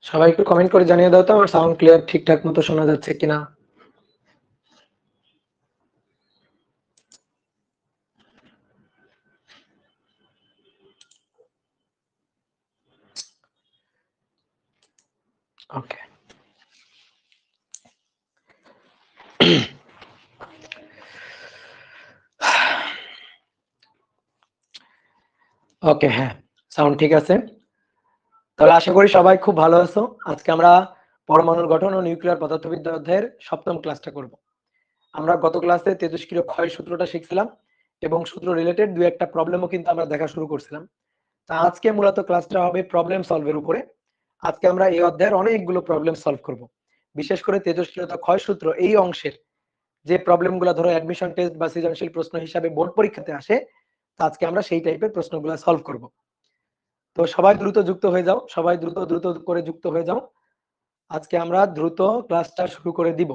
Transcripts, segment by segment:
সবাই একটু কমেন্ট করে জানিয়ে দাও তো আমার সাউন্ড ক্লিয়ার ঠিকঠাক মতো শোনা যাচ্ছে কিনা। ওকে। ওকে, হ্যাঁ, সাউন্ড ঠিক আছে। তাহলে আশা করি সবাই খুব ভালো আছো। আজকে আমরা পরমাণুর গঠন ও নিউক্লিয়ার পদার্থবিদ্যা অধ্যায়ের সপ্তম ক্লাসটা করব। আমরা গত ক্লাসে তেজস্ক্রিয় ক্ষয় সূত্রটা শিখছিলাম এবং সূত্র রিলেটেড দুই একটা প্রবলেমও কিন্তু আমরা দেখা শুরু করছিলাম। তা আজকে মূলত ক্লাসটা হবে প্রবলেম সলভের উপরে। আজকে আমরা এই অধ্যায়ের অনেকগুলো প্রবলেম সলভ করব। বিশেষ করে তেজস্ক্রিয়তা ক্ষয় সূত্র এই অংশের যে প্রবলেমগুলো ধরো অ্যাডমিশন টেস্ট বা সৃজনশীল প্রশ্ন হিসাবে বোর্ড পরীক্ষাতে আসে, তো আজকে আমরা সেই টাইপের প্রশ্নগুলো সলভ করব। তো সবাই দ্রুত যুক্ত হয়ে যাও, সবাই দ্রুত দ্রুত করে যুক্ত হয়ে যাও। আজকে আমরা দ্রুত ক্লাসটা শুরু করে দিব।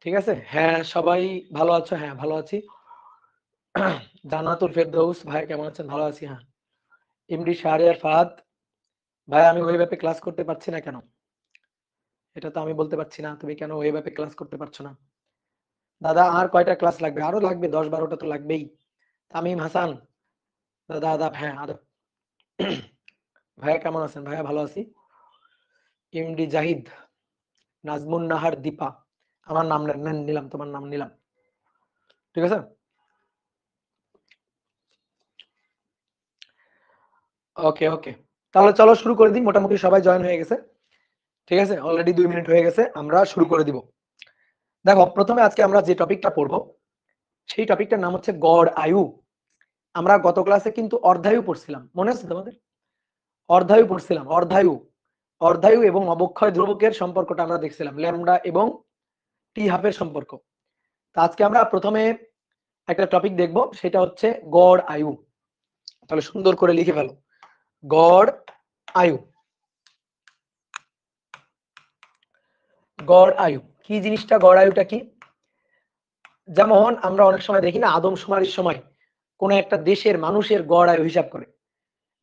ঠিক আছে? হ্যাঁ, সবাই ভালো আছো? হ্যাঁ, ভালো আছি। জান্নাতুল ফেরদৌস ভাই কেমন আছেন? ভালো আছি। হ্যাঁ। এমডি শাহরিয়ার ফাহাদ ভাই, আমি ওই ব্যাপে ক্লাস করতে পারছি না কেন? এটা তো আমি বলতে পারছি না। তুমি কেন ওই ব্যাপে ক্লাস করতে পারছো না? দাদা আর কয়টা ক্লাস লাগবে? আরো লাগবে, 10-12টা তো লাগবেই। তামিম হাসান, দাদা আদাব। হ্যাঁ, আদাব। ভাইয়া কেমন আছেন? ভাইয়া ভালো আছি। এমডি জাহিদ, নাজমুন নাহার দীপা, আমার নাম নিলাম, তোমার নাম নিলাম। ঠিক আছে? ওকে ওকে, তাহলে চলো শুরু করে দিই। মোটামুটি সবাই জয়েন হয়ে গেছে। ঠিক আছে, অলরেডি 2 মিনিট হয়ে গেছে, আমরা শুরু করে দিব। দেখো, প্রথমে আজকে আমরা যে টপিকটা পড়বো সেই টপিকটার নাম হচ্ছে গড় আয়ু। আমরা গত ক্লাসে কিন্তু অর্ধায়ু পড়ছিলাম, মনে আছে তোমাদের? অর্ধায়ু পড়ছিলাম, অর্ধায়ু। অর্ধায়ু এবং অবক্ষয় ধ্রুবকের সম্পর্কটা আমরা দেখছিলাম, ল্যামডা এবং টি হাফের সম্পর্ক। তো আজকে আমরা প্রথমে একটা টপিক দেখব, সেটা হচ্ছে গড় আয়ু। তাহলে সুন্দর করে লিখে ফেলো, গড় আয়ু। গড় আয়ু কি জিনিসটা? গড় আয়ুটা কি? যেমন আমরা অনেক সময় দেখি না, আদমশুমারির সময় কোন একটা দেশের মানুষের গড় আয়ু হিসাব করে।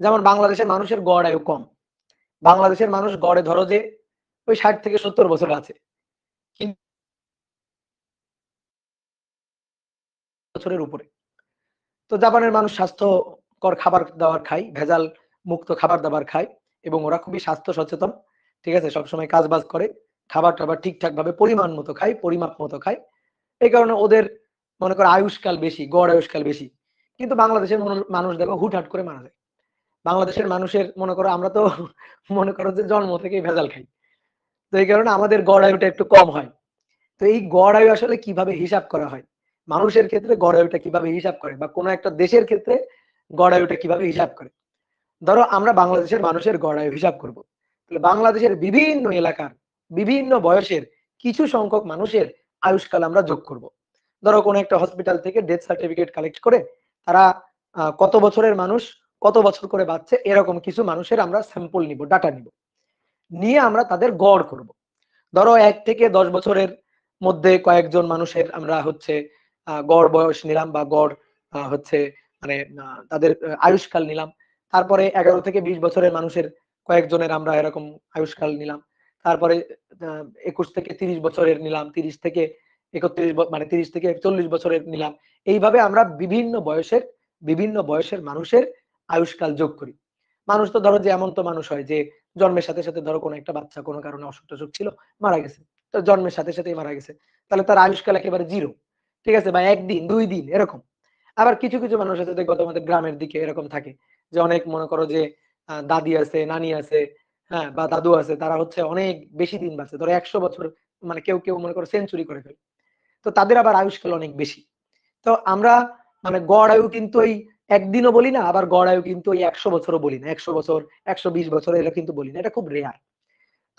যেমন বাংলাদেশের মানুষের গড় আয়ু কম। বাংলাদেশের মানুষ গড়ে ধরো যে ওই 60 থেকে 70 বছর আছে, কিন্তু বছরের উপরে। তো জাপানের মানুষ স্বাস্থ্যকর খাবার দাবার খায়, ভেজাল মুক্ত খাবার দাবার খায় এবং ওরা খুবই স্বাস্থ্য সচেতন। ঠিক আছে, সবসময় কাজ বাজ করে, খাবার টাবার ঠিকঠাক ভাবে পরিমাণ মতো খায়, পরিমাপ মতো খায়। এই কারণে ওদের মনে করো আয়ুষ্কাল বেশি, গড় আয়ুষ্কাল বেশি। কিন্তু বাংলাদেশের মানুষ দেখো হুটহাট করে মারা যায়। বাংলাদেশের মানুষের মনে করো আমরা তো মনে করো যে জন্ম থেকেই ভেজাল খাই। তো এই কারণে আমাদের গড় আয়ুটা একটু কম হয়। তো এই গড় আয়ু আসলে কিভাবে হিসাব করা হয়, মানুষের ক্ষেত্রে গড় আয়ুটা কিভাবে হিসাব করে, বা কোনো একটা দেশের ক্ষেত্রে গড় আয়ুটা কিভাবে হিসাব করে? ধরো আমরা বাংলাদেশের মানুষের গড় আয়ু হিসাব করব, তাহলে বাংলাদেশের বিভিন্ন এলাকার বিভিন্ন বয়সের কিছু সংখ্যক মানুষের আয়ুষ্কাল আমরা যোগ করব। ধরো কোনো একটা হসপিটাল থেকে ডেথ সার্টিফিকেট কালেক্ট করে তারা কত বছরের মানুষ কত বছর করে বাঁচছে, এরকম কিছু মানুষের আমরা স্যাম্পল নিব, ডাটা নিব, নিয়ে আমরা তাদের গড় করব। ধরো 1 থেকে 10 বছরের মধ্যে কয়েকজন মানুষের আমরা হচ্ছে গড় বয়স নিলাম, বা গড় হচ্ছে মানে তাদের আয়ুষ্কাল নিলাম। তারপরে 11 থেকে 20 বছরের মানুষের কয়েকজনের আমরা এরকম আয়ুষ্কাল নিলাম। তারপরে 21 থেকে 30 বছরের নিলাম, 30 থেকে 31 মানে 30 থেকে 40 বছরের নিলাম। এইভাবে আমরা বিভিন্ন বয়সের মানুষের আয়ুষ্কাল যোগ করি। মানুষ তো ধরো যে এমন তো মানুষ হয় যে জন্মের সাথে সাথে ধরো কোনো একটা বাচ্চা কোনো কারণে অসুখ টসুখ ছিল, মারা গেছে। তো জন্মের সাথে সাথেই মারা গেছে, তাহলে তার আয়ুষ্কাল একেবারে 0। ঠিক আছে, বা 1 দিন 2 দিন এরকম। আবার কিছু কিছু মানুষ আছে দেখো তোমাদের গ্রামের দিকে এরকম থাকে, যে অনেক মনে করো যে দাদি আছে, নানি আছে, হ্যাঁ, বা দাদু আছে, তারা হচ্ছে অনেক বেশি দিন বাঁচে, ধরো 100 বছর, মানে কেউ কেউ মনে করো সেঞ্চুরি করে ফেলে। তো তাদের আবার আয়ুষ্কাল অনেক বেশি। তো আমরা মানে গড় আয়ু কিন্তু ওই একদিনও বলি না, আবার গড় আয়ু কিন্তু ওই 100 বছরও বলি না, 100 বছর 120 বছর এটা কিন্তু বলি না, এটা খুব রেয়ার।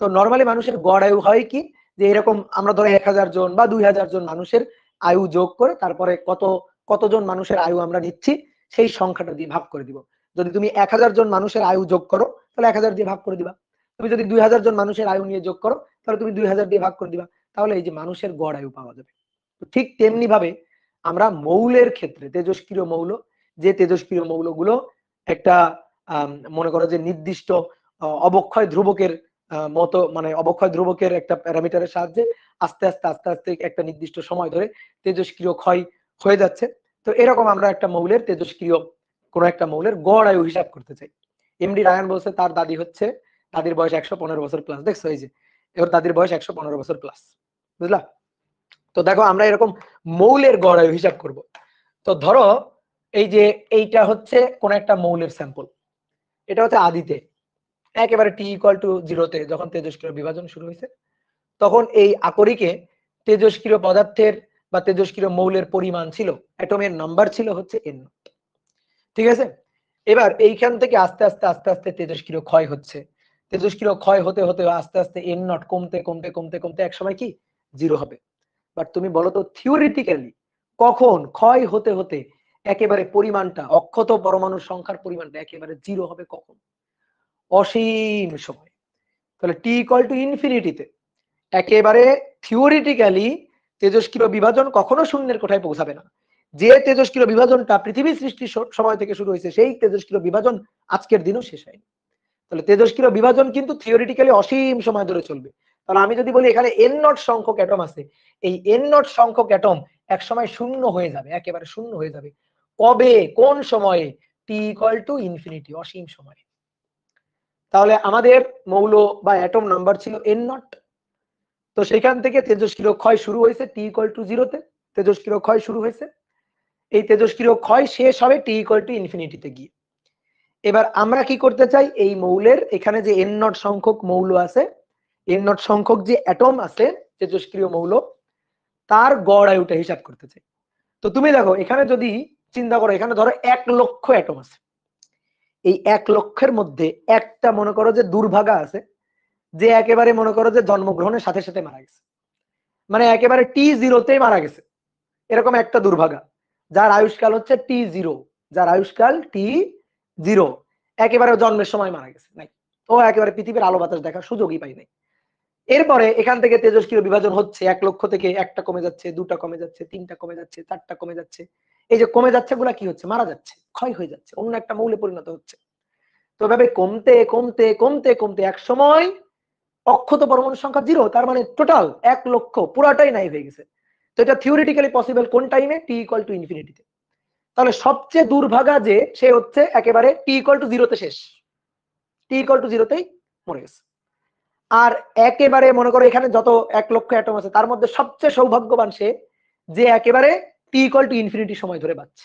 তো নর্মালি মানুষের গড় আয়ু হয় কি, যে এরকম আমরা ধরো 1000 জন বা 2000 জন মানুষের আয়ু যোগ করে তারপরে কতজন মানুষের আয়ু আমরা নিচ্ছি সেই সংখ্যাটা দিয়ে ভাগ করে দিব। যদি তুমি 1000 জন মানুষের আয়ু যোগ করো, তাহলে 1000 দিয়ে ভাগ করে দিবা। তুমি যদি 2000 জন মানুষের আয়ু নিয়ে যোগ করো, তাহলে তুমি 2000 দিয়ে ভাগ করে দিবা। তাহলে এই যে মানুষের গড় আয়ু পাওয়া যাবে। ঠিক তেমনি ভাবে আমরা মৌলের ক্ষেত্রে তেজস্ক্রিয় মৌল, যে তেজস্ক্রিয় মৌলগুলো একটা মনে করো যে নির্দিষ্ট অবক্ষয় ধ্রুবকের মতো, মানে অবক্ষয় ধ্রুবকের একটা প্যারামিটারের সাহায্যে আস্তে আস্তে আস্তে আস্তে একটা নির্দিষ্ট সময় ধরে তেজস্ক্রিয় ক্ষয় হয়ে যাচ্ছে। তো এরকম আমরা একটা মৌলের তেজস্ক্রিয় কোন একটা মৌলের গড় আয়ু হিসাব করতে চাই। এমডি রায়ান বলছে তার দাদির বয়স 115 বছর প্লাস। দেখছো এই যে এবার দাদির বয়স 115 বছর প্লাস, বুঝলা? তো দেখো আমরা এরকম মৌলের গড় আয়ু হিসাব করব। তো ধরো এই যে এইটা হচ্ছে কোন একটা মৌলের স্যাম্পল, এটা হচ্ছে আদিতে একেবারে টি ইকুয়াল টু 0-তে যখন তেজস্ক্রিয় বিভাজন শুরু হয়েছে, তখন এই আকরিকে তেজস্ক্রিয় পদার্থের বা তেজস্ক্রিয় মৌলের পরিমাণ ছিল, অ্যাটমের নাম্বার ছিল হচ্ছে n। ঠিক আছে, এবার এইখান থেকে আস্তে আস্তে আস্তে আস্তে তেজস্ক্রিয় ক্ষয় হচ্ছে, তেজস্ক্রিয় ক্ষয় হতে হতে আস্তে আস্তে n নট কমতে কমতে কমতে কমতে এক সময় কি 0 হবে। বাট তুমি বলো তো থিওরিটিক্যালি কখন ক্ষয় হতে হতে একেবারে পরিমাণটা, অক্ষত পরমাণুর সংখ্যার পরিমাণটা একেবারে 0 হবে কখন? অসীম সময়। তাহলে টি ইকুয়াল টু ইনফিনিটিতে একেবারে থিওরিটিক্যালি তেজস্ক্রিয় বিভাজন কখনো শূন্যের কোঠায় পৌঁছাবে না। যে তেজস্ক্রিয় বিভাজনটা পৃথিবী সৃষ্টির সময় থেকে শুরু হয়েছে, সেই তেজস্ক্রিয় বিভাজন আজকের দিনও শেষ হয়নি। তাহলে তেজস্ক্রিয় বিভাজন কিন্তু থিওরিটিক্যালি অসীম সময় ধরে চলবে। তাহলে আমি যদি বলি এখানে n নট সংখ্যক অ্যাটম আছে, এই n নট সংখ্যক অ্যাটম এক সময় শূন্য হয়ে যাবে, একেবারে শূন্য হয়ে যাবে। কবে, কোন সময়ে? টি ইকুয়াল টু ইনফিনিটি, অসীম সময়ে। তাহলে আমাদের মৌল বা অ্যাটম নাম্বার ছিল n নট। তো সেখান থেকে তেজস্ক্রিয় ক্ষয় শুরু হয়েছে টি ইকুয়াল টু 0-তে, তেজস্ক্রিয় ক্ষয় শুরু হয়েছে, এই তেজস্ক্রিয় ক্ষয় শেষ হবে টি ইকুয়াল টু ইনফিনিটিতে গিয়ে। এবার আমরা কি করতে চাই, এই মৌলের এখানে যে n নট সংখ্যক মৌল আছে, n নট সংখ্যক যে অ্যাটম আছে তেজস্ক্রিয় মৌল, তার গড় আয়ুটা হিসাব করতে চাই। তো তুমি দেখো এখানে যদি চিন্তা করো, এখানে ধরো 1 লক্ষ অ্যাটম আছে, এই 1 লক্ষের মধ্যে একটা মনে করো যে দুর্ভাগা আছে, যে একেবারে মনে করো যে জন্মগ্রহণের সাথে সাথে মারা গেছে, মানে একেবারে T0-তেই মারা গেছে, এরকম একটা দুর্ভাগা, যার আয়ুষ্কাল হচ্ছে T0, যার আয়ুষ্কাল T0, একেবারে জন্মের সময় মারা গেছে, নাই ও একেবারে পৃথিবীর আলো বাতাস দেখার সুযোগই পাই নাই। এরপরে এখান থেকে তেজস্ক্রিয় বিভাজন হচ্ছে, 1 লক্ষ থেকে একটা কমে যাচ্ছে, 2টা কমে যাচ্ছে, 3টা কমে যাচ্ছে, 4টা কমে যাচ্ছে। এই যে কমে যাচ্ছে গুলা কি হচ্ছে, মারা যাচ্ছে, ক্ষয় হয়ে যাচ্ছে, অন্য একটা মৌলে পরিণত হচ্ছে। তো এভাবে কমতে কমতে কমতে কমতে এক সময় অক্ষত পরমাণুর সংখ্যা 0, তার মানে টোটাল 1 লক্ষ পুরাটাই নাই হয়ে গেছে। তো এটা থিওরিটিক্যালি পসিবল কোন টাইমে? টি ইকুয়াল টু ইনফিনিটিতে। তাহলে সবচেয়ে দুর্ভাগা যে, সে হচ্ছে একেবারে টি ইকুয়াল টু 0-তে শেষ, টি ইকুয়াল টু 0-তেই মরে গেছে। আর একেবারে মনে করো এখানে যত 1 লক্ষ অ্যাটম আছে তার মধ্যে সবচেয়ে সৌভাগ্যবান সে, যে একেবারে টি ইকুয়াল টু ইনফিনিটি সময় ধরে বাঁচছে।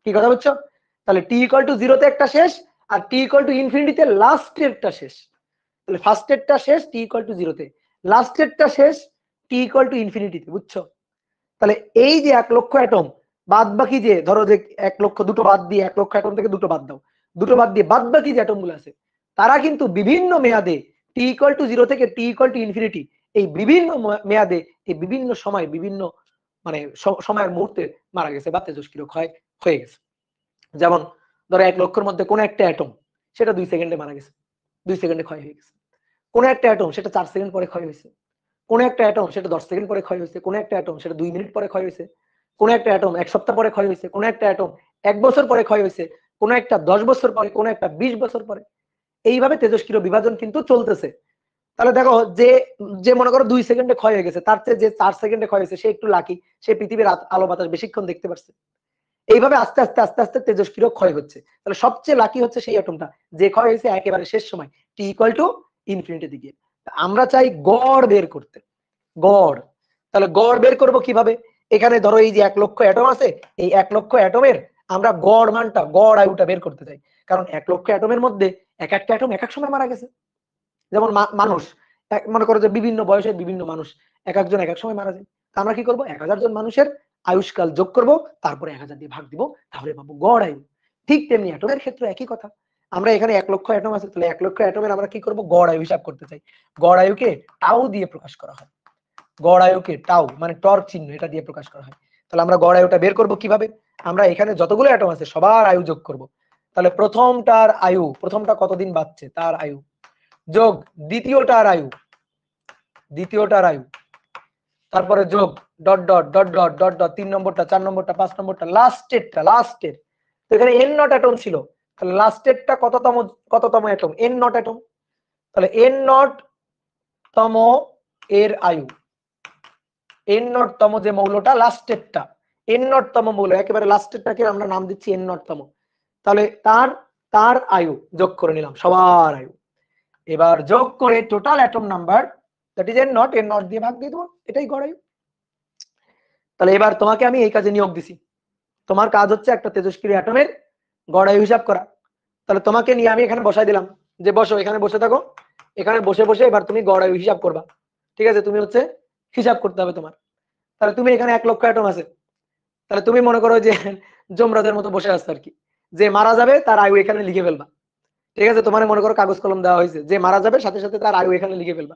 কি কথা বুঝছো? তাহলে টি ইকুয়াল টু 0-তে একটা শেষ, আর টি ইকুয়াল টু ইনফিনিটিতে লাস্টেরটা শেষ। তাহলে ফার্স্টেরটা শেষ টি ইকুয়াল টু 0-তে, লাস্টেরটা শেষ টি ইকুয়াল টু ইনফিনিটিতে, বুঝছো? তাহলে এই যে 1 লক্ষ অ্যাটম, বাদ বাকি যে ধরো যে 1 লক্ষ, দুটো বাদ দিয়ে 1 লক্ষ অ্যাটম থেকে দুটো বাদ দাও, দুটো বাদ দিয়ে বাদ বাকি যে অ্যাটমগুলো আছে, তারা কিন্তু বিভিন্ন মেয়াদে টি ইকুয়াল টু 0 থেকে টি ইকুয়াল টু ইনফিনিটি, এই বিভিন্ন মেয়াদে, এই বিভিন্ন সময়, বিভিন্ন মানে সময়ের মুহূর্তে মারা গেছে বা তেজস্ক্রিয় ক্ষয় হয়ে গেছে। যেমন ধরো 1 লক্ষের মধ্যে কোন একটা অ্যাটম, সেটা 2 সেকেন্ডে মারা গেছে, 2 সেকেন্ডে ক্ষয় হয়ে গেছে। কোন একটা অ্যাটম সেটা 4 সেকেন্ড পরে ক্ষয় হয়েছে, কোন একটা অ্যাটম সেটা 10 সেকেন্ড পরে ক্ষয় হয়েছে, কোন একটা অ্যাটম সেটা 2 মিনিট পরে ক্ষয় হয়েছে, কোন একটা অ্যাটম 1 সপ্তাহ পরে ক্ষয় হয়েছে, কোন একটা অ্যাটম 1 বছর পরে ক্ষয় হয়েছে, কোন একটা 10 বছর পরে, কোন একটা 20 বছর পরে। এইভাবে তেজস্ক্রিয় বিভাজন কিন্তু চলতেছে। তাহলে দেখো যে যে মনে করো 2 সেকেন্ডে ক্ষয় হয়ে গেছে, তার চেয়ে যে 4 সেকেন্ডে ক্ষয় হয়েছে সে একটু লাকি, সে পৃথিবীর আলো বাতাস বেশিক্ষণ দেখতে পারছে। এইভাবে আস্তে আস্তে আস্তে আস্তে তেজস্ক্রিয় ক্ষয় হচ্ছে। তাহলে সবচেয়ে লাকি হচ্ছে সেই অ্যাটমটা যে ক্ষয় হয়েছে একেবারে শেষ সময় টি ইকুয়াল টু ইনফিনিটি দিকে। আমরা চাই গড় বের করতে, গড়। তাহলে গড় বের করব কিভাবে? এখানে ধরো এই যে 1 লক্ষ অ্যাটম আছে, এই 1 লক্ষ অ্যাটমের আমরা গড় মানটা, গড় আয়ুটা বের করতে চাই। কারণ 1 লক্ষ অ্যাটমের মধ্যে এক একটা অ্যাটম এক এক সময় মারা গেছে। যেমন মানুষ, মনে করো যে বিভিন্ন বয়সের বিভিন্ন মানুষ, এক একজন এক এক সময় মারা যায়। আমরা কি করব, 1000 জন মানুষের আয়ুষ্কাল যোগ করব, তারপরে 1000 দিয়ে ভাগ দিব, তাহলে পাবো গড় আয়ু। ঠিক তেমনি অ্যাটমের ক্ষেত্রে একই কথা। আমরা এখানে 1 লক্ষ অ্যাটম আছে, তাহলে 1 লক্ষ অ্যাটমের আমরা কি করব, গড় আয়ু হিসাব করতে চাই। গড় আয়ুকে টাউ দিয়ে প্রকাশ করা হয়। গড় আয়ুকে টাউ মানে টর্ক চিহ্ন, এটা দিয়ে প্রকাশ করা হয়। তাহলে আমরা গড় আয়ুটা বের করব কিভাবে? আমরা এখানে যতগুলো অ্যাটম আছে সবার আয়ু যোগ করব। তাহলে প্রথমটার আয়ু, প্রথমটা কতদিন বাঁচছে তার আয়ু, যোগ দ্বিতীয়টার আয়ু, দ্বিতীয়টার আয়ু, তারপরে যোগ dot dot dot dot dot dot 3 নম্বরটা, 4 নম্বরটা, 5 নম্বরটা, লাস্টের। তো এখানে n নট অ্যাটম ছিল, তাহলে লাস্টেরটা কততম অ্যাটম? n not atom. তাহলে n নট তম এর আয়ু, n নট তম যে মৌলটা লাস্টেরটা, n নট তম মৌল একেবারে লাস্টেরটাকে আমরা নাম দিচ্ছি n নট তম। তাহলে তার আয়ু যোগ করে নিলাম, সবার আয়ু। এবার যোগ করে total atom number that is n naught দিয়ে ভাগ দিয়ে দেবো, এটাই গড় আয়ু। তাহলে এবার তোমাকে আমি এই কাজে নিয়োগ দিছি, তোমার কাজ হচ্ছে একটা তেজস্ক্রিয় অ্যাটমের গড় আয়ু হিসাব করা। তাহলে তোমাকে নিয়ে আমি এখানে বসাই দিলাম যে বসো, এখানে বসে থাকো, এখানে বসে বসে এবার তুমি গড় আয়ু হিসাব করবা। ঠিক আছে, তুমি হচ্ছে হিসাব করতে হবে তোমার। তাহলে তুমি এখানে 1 লক্ষ অ্যাটম আছে, তাহলে তুমি মনে করো যে যমরাজের মতো বসে আসছো আর কি, যে মারা যাবে তার আয়ু এখানে লিখে ফেলবা। ঠিক আছে, তোমার মনে করো কাগজ কলম দেওয়া হয়েছে, যে মারা যাবে সাথে সাথে তার আয়ু এখানে লিখে ফেলবা।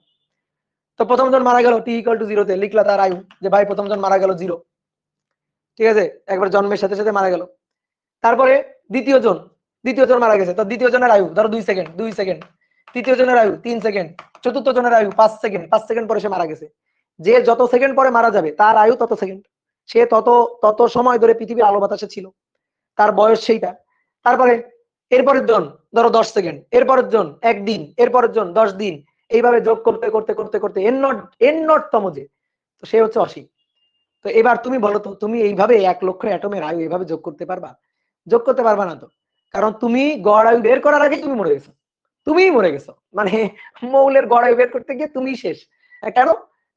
তো প্রথম জন মারা গেল t=0 তে লিখলা তার আয়ু, যে ভাই প্রথম জন মারা গেল 0। ঠিক আছে, একবার জন্মের সাথে সাথে মারা গেল। তারপরে দ্বিতীয় জন মারা গেছে, তো দ্বিতীয় জনের আয়ু ধরো 2 সেকেন্ড, 2 সেকেন্ড। তৃতীয় জনের আয়ু 3 সেকেন্ড। চতুর্থ জনের আয়ু 5 সেকেন্ড, 5 সেকেন্ড পরে সে মারা গেছে। যে যত সেকেন্ড পরে মারা যাবে তার আয়ু তত সেকেন্ড, সে তত তত সময় ধরে পৃথিবীর আলো বাতাসে ছিল, তার বয়স সেইটা। তারপরে এরপরের জন ধরো 10 সেকেন্ড, এরপরের জন 1 দিন, এরপরের জন 10 দিন, এইভাবে যোগ করতে করতে করতে করতে n নট তম যে, তো সে হচ্ছে অসীম। তো এবার তুমি বলো তো, তুমি এইভাবে 1 লক্ষ অ্যাটমের আয়ু এইভাবে যোগ করতে পারবা? যোগ করতে পারবা না তো, কারণ তুমি গড় আয়ু বের করার আগেই তুমি মরে গেছো, তুমিই মরে গেছো, মানে মৌলের গড় আয়ু বের করতে গিয়ে তুমি শেষ। কেন?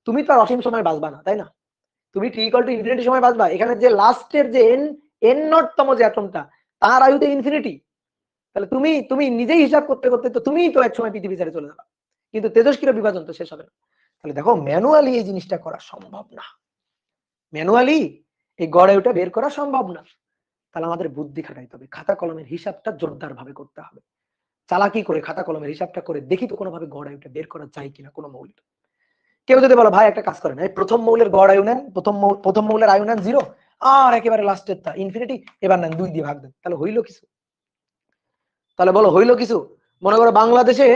তুমি তো আর অসীম সময় বাঁচবা না, তাই না? তুমি t=ইনফিনিটি সময় বাঁচবা। এখানে যে লাস্টের যে n নট তম যে অ্যাটমটা, তার আয়ুতে ইনফিনিটি। তাহলে তুমি তুমি নিজেই হিসাব করতে করতে তো তুমিই তো এক সময় পৃথিবী ছেড়ে চলে যাবে, কিন্তু তেজস্ক্রিয় বিভাজন তো শেষ হবে না। তাহলে দেখো ম্যানুয়ালি এই জিনিসটা করা সম্ভব না, ম্যানুয়ালি এই গড় আয়ুটা বের করা সম্ভব না। তাহলে আমাদের বুদ্ধি খাটাইতে হবে, খাতা কলমের হিসাবটা জোরদার ভাবে করতে হবে, চালাকি করে খাতা কলমের হিসাবটা করে দেখি তো কোনোভাবে গড় আয়ুটা বের করা যায় কিনা কোনো মৌলের। কেউ যদি বলো ভাই একটা কাজ করেন, এই প্রথম মৌলের গড় আয়ু নেন, প্রথম মৌলের আয়ু নেন 0, আর একেবারে লাস্টের তা ইনফিনিটি, এবার নেন 2 দিয়ে ভাগ দেন, তাহলে হইলো কিছু? তাহলে বলো হইলো কিছু? মনে করো বাংলাদেশে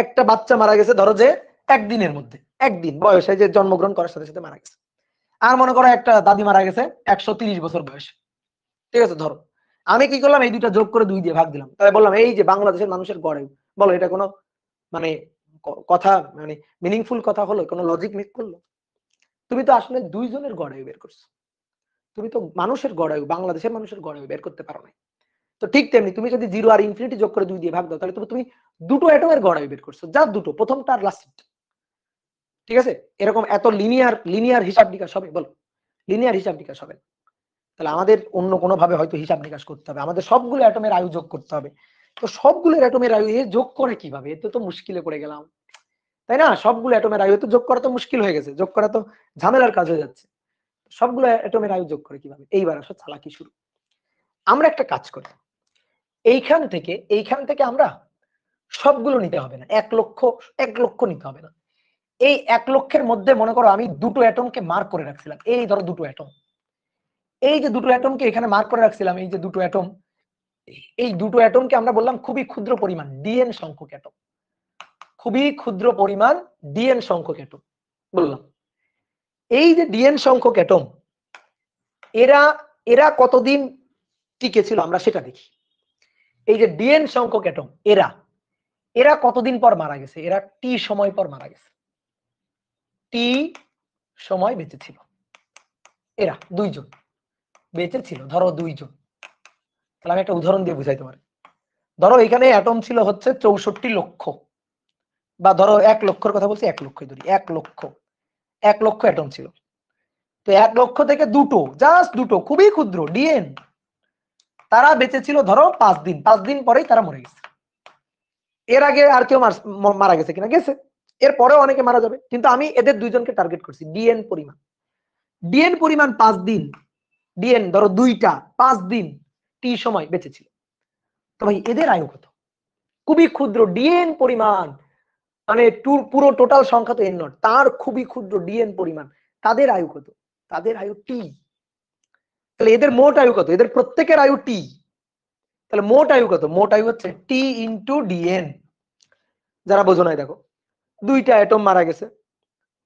একটা বাচ্চা মারা গেছে, ধরো যে একদিনের মধ্যে, একদিন বয়সে যে জন্মগ্রহণ করার সাথে সাথে মারা গেছে। আর মনে করো একটা দাদি মারা গেছে 130 বছর বয়সে। ঠিক আছে, ধরো আমি কি করলাম, এই দুইটা যোগ করে 2 দিয়ে ভাগ দিলাম, তাহলে বললাম এই যে বাংলাদেশের মানুষের গড় আয়ু। বলো এটা কোনো মানে কথা, মানে মিনিংফুল কথা হলো? কোনো লজিক মেক করলো? তুমি তো আসলে 2 জনের গড় আয়ু বের করছো, তুমি তো মানুষের গড় আয়ু, বাংলাদেশের মানুষের গড় আয়ু বের করতে পারো না। তো ঠিক তেমনি তুমি যদি 0 আর ইনফিনিটি যোগ করে 2 দিয়ে ভাগ দাও, তাহলে তুমি দুটো অ্যাটমের গড় আয়ু বের করছো, যা দুটো, প্রথমটা আর লাস্টটা। ঠিক আছে, এরকম এত লিনিয়ার হিসাব নিকাশ হবে? বলো, লিনিয়ার হিসাব নিকাশ হবে? তাহলে আমাদের অন্য কোনো ভাবে হয়তো হিসাব নিকাশ করতে হবে, আমাদের সবগুলো অ্যাটমের আয়ু যোগ করতে হবে। তো সবগুলো অ্যাটমের আয়ু এ যোগ করে কিভাবে? এতে তো মুশকিলে পড়ে গেলাম, তাই না? সবগুলো অ্যাটমের আয়ু তো যোগ করা তো মুশকিল হয়ে গেছে, যোগ করা তো ঝামেলার কাজ হয়ে যাচ্ছে। সবগুলো অ্যাটমের আয়ু যোগ করে কিভাবে? এইবার আসো চালাকি শুরু। আমরা একটা কাজ করি, এইখান থেকে আমরা সবগুলো নিতে হবে না, 1 লক্ষ নিতে হবে না। এই 1 লক্ষের মধ্যে মনে করো আমি দুটো অ্যাটমকে মার্ক করে রাখছিলাম, এই ধরো দুটো অ্যাটম, এই যে দুটো অ্যাটমকে এখানে মার্ক করে রাখছিলাম, এই যে দুটো অ্যাটম, এই দুটো অ্যাটমকে আমরা বললাম খুবই ক্ষুদ্র পরিমাণ ডিএন সংখ্যক অ্যাটম, খুবই ক্ষুদ্র পরিমাণ ডিএন সংখ্যক অ্যাটম বললাম। এই যে ডিএন সংখ্যক অ্যাটম, এরা এরা কতদিন টিকে ছিল আমরা সেটা দেখি। এই যে ডিএন সংখ্যক অ্যাটম, এরা কতদিন পর মারা গেছে? এরা টি সময় পর মারা গেছে, টি সময় বেঁচে ছিল। এরা 2 জন বেঁচে ছিল, ধরো 2 জন। তাহলে আমি একটা উদাহরণ দিয়ে বুঝাই তোমার। ধরো এখানে অ্যাটম ছিল হচ্ছে 64 লক্ষ, বা ধরো 1 লক্ষর কথা বলছি, 1 লক্ষই ধরি, 1 লক্ষ অ্যাটম ছিল। তো 1 লক্ষ থেকে দুটো, জাস্ট দুটো খুবই ক্ষুদ্র ডিএন, তারা বেঁচে ছিল ধরো 5 দিন, 5 দিন পরেই তারা মরে গেছে। এর আগে আর কেউ মারা গেছে কিনা? গেছে। এর পরেও অনেকে মারা যাবে, কিন্তু আমি এদের 2 জনকে টার্গেট করছি। ডিএন পরিমাণ 5 দিন, ডিএন ধরো 2টা 5 দিন টি সময় বেঁচে ছিল। তো ভাই এদের আয়ু কত? খুবই ক্ষুদ্র ডিএন পরিমাণ, মানে পুরো টোটাল সংখ্যা তো এন নট, তার খুবই ক্ষুদ্র ডিএন পরিমাণ, তাদের আয়ু কত? তাদের আয়ু টি। তাহলে এদের মোট আয়ু কত? এদের প্রত্যেকের আয়ু টি। তাহলে মোট আয়ু কত? মোট আয়ু হচ্ছে টি ইন্টু ডিএন। যারা বোঝো নাই দেখো, 2টা অ্যাটম মারা গেছে,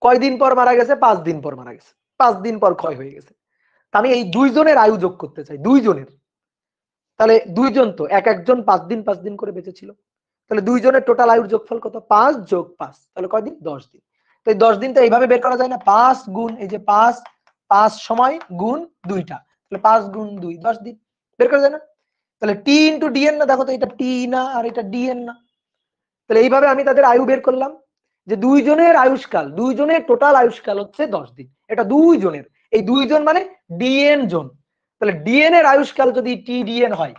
কয়দিন পর মারা গেছে? 5 দিন পর মারা গেছে, 5 দিন পর ক্ষয় হয়ে গেছে। আমি এই 2 জনের আয়ু যোগ করতে চাই, 2 জনের। তাহলে 2 জন তো এক একজন 5 দিন 5 দিন করে বেঁচে ছিল, তাহলে দুইজনের টোটাল আয়ুর যোগফল কত? 5 যোগ 5, তাহলে কয়দিন? 10 দিন। তো এই 10 দিন তো এইভাবে বের করা যায় না, 5 গুণ এই যে 5 সময় গুণ 2টা, তাহলে 5 গুণ 2 10 দিন বের করা যায় না? তাহলে টি ইনটু ডিএন না, দেখো তো এটা টি না আর এটা ডিএন না। তাহলে এইভাবে আমি তাদের আয়ু বের করলাম যে দুইজনের আয়ুষ্কাল, দুইজনের টোটাল আয়ুষ্কাল হচ্ছে 10 দিন। এটা দুইজনের, এই দুইজন মানে ডিএন জন। তাহলে ডিএন এর আয়ুষ্কাল যদি টি ডিএন হয়,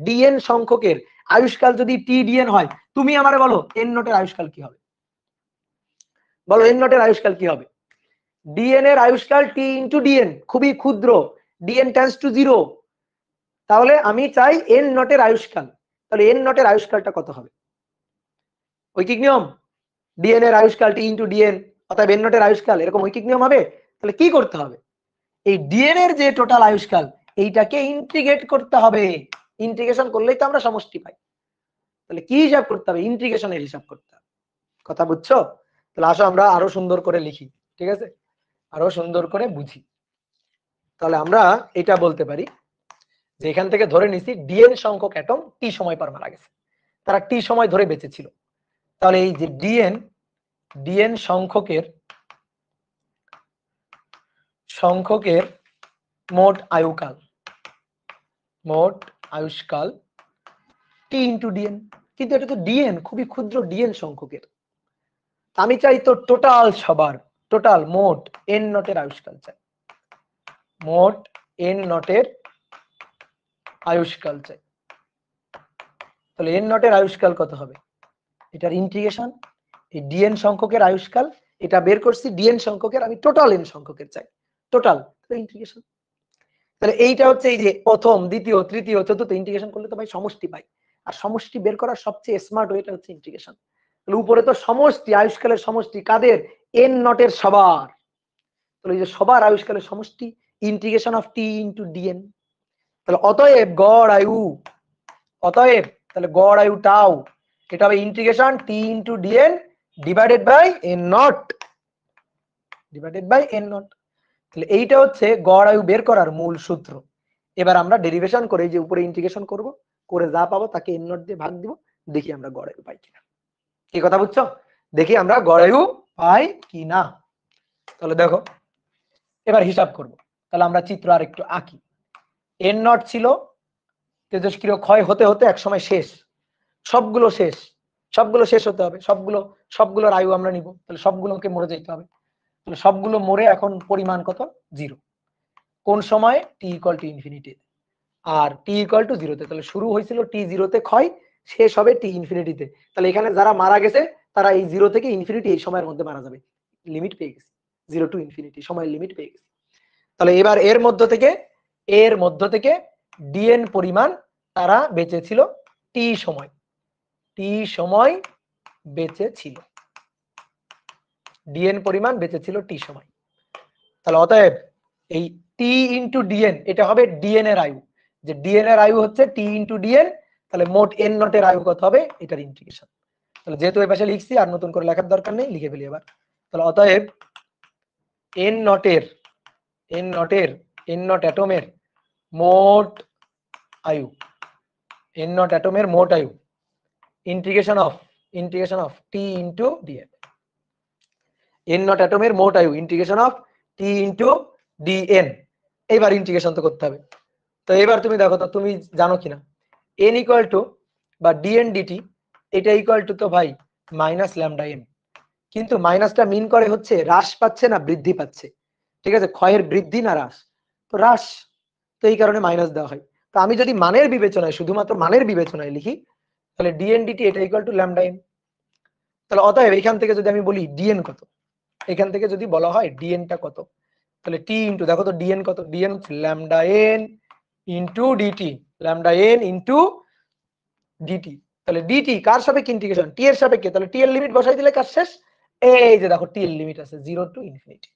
ডিএন সংখ্যকের আয়ুষ্কাল যদি টি ডিএন হয়, তুমি আমারে বলো এন নটের আয়ুষ্কাল কি হবে? বলো এন নটের আয়ুষ্কাল কি হবে? ডিএন এর আয়ুষ্কাল টি ইনটু ডিএন, খুবই ক্ষুদ্র, ডিএন টেন্ডস টু 0। তাহলে আমি চাই এন নটের আয়ুষ্কাল, তাহলে এন নটের আয়ুষ্কালটা কত হবে? ঐকিক নিয়ম, ডিএন এর আয়ুষ্কাল টি ইনটু ডিএন, অর্থাৎ এন নটের আয়ুষ্কাল, এরকম ঐকিক নিয়ম হবে। তাহলে কি করতে হবে? এই ডিএন এর যে টোটাল আয়ুষ্কাল এইটাকে ইন্টিগ্রেট করতে হবে। ইন্টিগ্রেশন করলেই তো আমরা সমষ্টি পাই। তাহলে কি হিসাব করতে হবে? ইন্টিগ্রেশনের হিসাব করতে হবে। কথা বুঝছো? তাহলে আসো আমরা আরো সুন্দর করে লিখি, ঠিক আছে, আরো সুন্দর করে বুঝি। তাহলে আমরা এটা বলতে পারি যে এখান থেকে ধরে নিছি ডিএন সংখ্যক অ্যাটম টি সময় পর মারা গেছে, তারা টি সময় ধরে বেঁচে ছিল। তাহলে এই যে ডিএন সংখ্যকের মোট আয়ুষ্কাল টি ইনটু ডিএন, কিন্তু এটা তো ডিএন, খুবই ক্ষুদ্র ডিএন সংখ্যকের। আমি চাই তো টোটাল সবার, টোটাল মোট এন নটের আয়ুষ্কাল চাই, মোট এন নটের আয়ুষ্কাল চাই। তাহলে এন নটের আয়ুষ্কাল কত হবে? এটার ইন্টিগ্রেশন, এই ডিএন সংখ্যকের আয়ুষ্কাল এটা বের করছি, ডিএন সংখ্যকের, আমি টোটাল এন সংখ্যকের চাই, টোটাল ইন্টিগ্রেশন। তাহলে এইটা হচ্ছে এই যে প্রথম, দ্বিতীয়, তৃতীয়, চতুর্থ ইন্টিগ্রেশন করলে তো ভাই সমষ্টি পাই, আর সমষ্টি বের করার সবচেয়ে স্মার্ট ওয়েটা হচ্ছে ইন্টিগ্রেশন। তাহলে উপরে তো সমষ্টি, আয়ুষ্কালের সমষ্টি কাদের? এন নটের সবার। তাহলে এই যে সবার আয়ুষ্কালের সমষ্টি, integration of T into d n. তাহলে অতএব গড় আয়ু, অতএব তাহলে গড় আয়ু টাও, এটা হবে integration t into d n divided by n naught, divided by n naught. তাহলে এইটা হচ্ছে গড় আয়ু বের করার মূল সূত্র। এবার আমরা ডেরিভেশন করে যে উপরে ইন্টিগ্রেশন করব, করে যা পাবো তাকে এন নট দিয়ে ভাগ দিব, দেখি আমরা গড় আয়ু পাই কিনা। কি কথা বুঝছো? দেখি আমরা গড় আয়ু পাই কিনা। তাহলে দেখো এবার হিসাব করব। তাহলে আমরা চিত্র আর একটু আঁকি। এন নট ছিল তেজস্ক্রিয় ক্ষয় হতে হতে এক সময় শেষ, সবগুলো শেষ, সবগুলো শেষ হতে হবে, সবগুলোর আয়ু আমরা নিব, তাহলে সবগুলোকে মরে যেতে হবে। তাহলে সবগুলো মরে এখন পরিমাণ কত? 0। কোন সময়? টি ইকুয়াল টু ইনফিনিটি আর টি ইকুয়াল টু 0তে। তাহলে শুরু হয়েছিল টি 0তে ক্ষয়, শেষ হবে টি ইনফিনিটিতে। তাহলে এখানে যারা মারা গেছে তারা এই 0 থেকে ইনফিনিটি এই সময়ের মধ্যে মারা যাবে, লিমিট পেয়ে গেছে, 0 টু ইনফিনিটি সময়ের লিমিট পেয়ে গেছে। তাহলে এবার এর মধ্য থেকে ডিএন পরিমাণ তারা বেঁচে ছিল টি সময় বেঁচে ছিল, ডিএন পরিমাণ বেঁচে ছিল টি সময়। তাহলে অতএব এই টি ইনটু ডিএন এটা হবে ডিএন এর আয়ু, যে ডিএন এর আয়ু হচ্ছে টি ইনটু ডিএন। তাহলে মোট এন নটের আয়ু কত হবে? এটার ইন্টিগ্রেশন। তাহলে যেহেতু এই পাশে লিখছি আর নতুন করে লেখার দরকার নেই, লিখে ফেলি এবার। তাহলে অতএব এন নট অ্যাটমের মোট আয়ু, এন নট অ্যাটমের মোট আয়ু integration of T into D N, N naught অ্যাটমের মোট আয়ু integration of T into D N. এইবার ইন্টিগ্রেশন তো করতে হবে। তো এবার তুমি দেখো তো তুমি জানো কিনা এন ইকুয়াল টু বা ডিএন ডিটি এটা ইকুয়াল টু তো ভাই মাইনাস ল্যামডা এন, কিন্তু মাইনাসটা মিন করে হচ্ছে হ্রাস পাচ্ছে না বৃদ্ধি পাচ্ছে, ঠিক আছে, ক্ষয়ের বৃদ্ধি না হ্রাস, তো হ্রাস, তো এই কারণে মাইনাস দেওয়া হয়। তো আমি যদি মানের বিবেচনায়, শুধুমাত্র মানের বিবেচনায় লিখি, তাহলে ডিএন ডিটি এটা ইকুয়াল টু ল্যামডা এন। তাহলে অতএব এখান থেকে যদি আমি বলি ডিএন কত, এখান থেকে যদি বলা হয় ডিএনটা কত, তাহলে টি ইনটু, দেখো তো ডিএন কত? D n lambda n into d t, lambda n into d t. তাহলে ডিটি কার সাপেক্ষে ইন্টিগ্রেশন? টি এর সাপেক্ষে। তাহলে টি এর লিমিট বসাই দিলে কাজ শেষ। এই যে দেখো টি এর লিমিট আছে 0 টু ইনফিনিটি,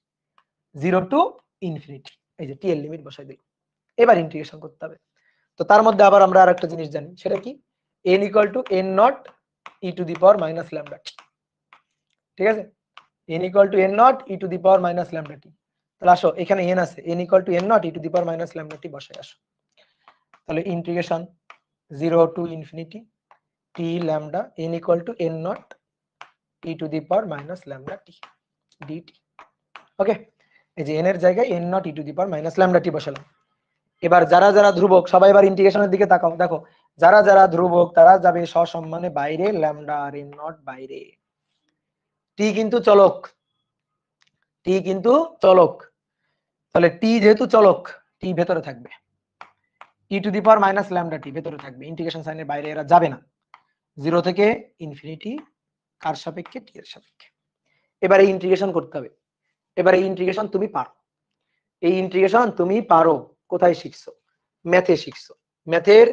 0 টু ইনফিনিটি, এই যে টি এর লিমিট বসাই দিল। এবার ইন্টিগ্রেশন করতে হবে। তো তার মধ্যে আবার আমরা আরেকটা জিনিস জানি, সেটা কি? n equal to n not E to the power minus lambda, ঠিক আছে, n equal to n not E to the power minus lambda টি। তাহলে আসো এখানে n আছে, n equal to n not E to the power minus lambda T বসাই আসো। তাহলে integration 0 to infinity T lambda n equal to n not e to the power minus lambda T D T. Okay, এই যে n এর জায়গায় n not e to the power minus lambda T বসালাম। এবার যারা যারা ধ্রুবক সবাই এবার ইন্টিগ্রেশনের দিকে তাকাও, দেখো যারা যারা ধ্রুবক তারা যাবে সসম্মানে বাইরে, ল্যামডা আর n নট বাইরে। টি কিন্তু চলক, টি কিন্তু চলক, তাহলে টি যেহেতু চলক টি ভেতরে থাকবে, E to the power minus lambda T ভেতরে থাকবে, ইন্টিগ্রেশন সাইনের বাইরে এরা যাবে না। 0 থেকে ইনফিনিটি কার সাপেক্ষে? টি এর সাপেক্ষে। এবার এই ইন্টিগ্রেশন করতে হবে। এবার এই ইন্টিগ্রেশন তুমি পারো, এই ইন্টিগ্রেশন তুমি পারো। কোথায় শিখছো? ম্যাথে শিখছো। ম্যাথের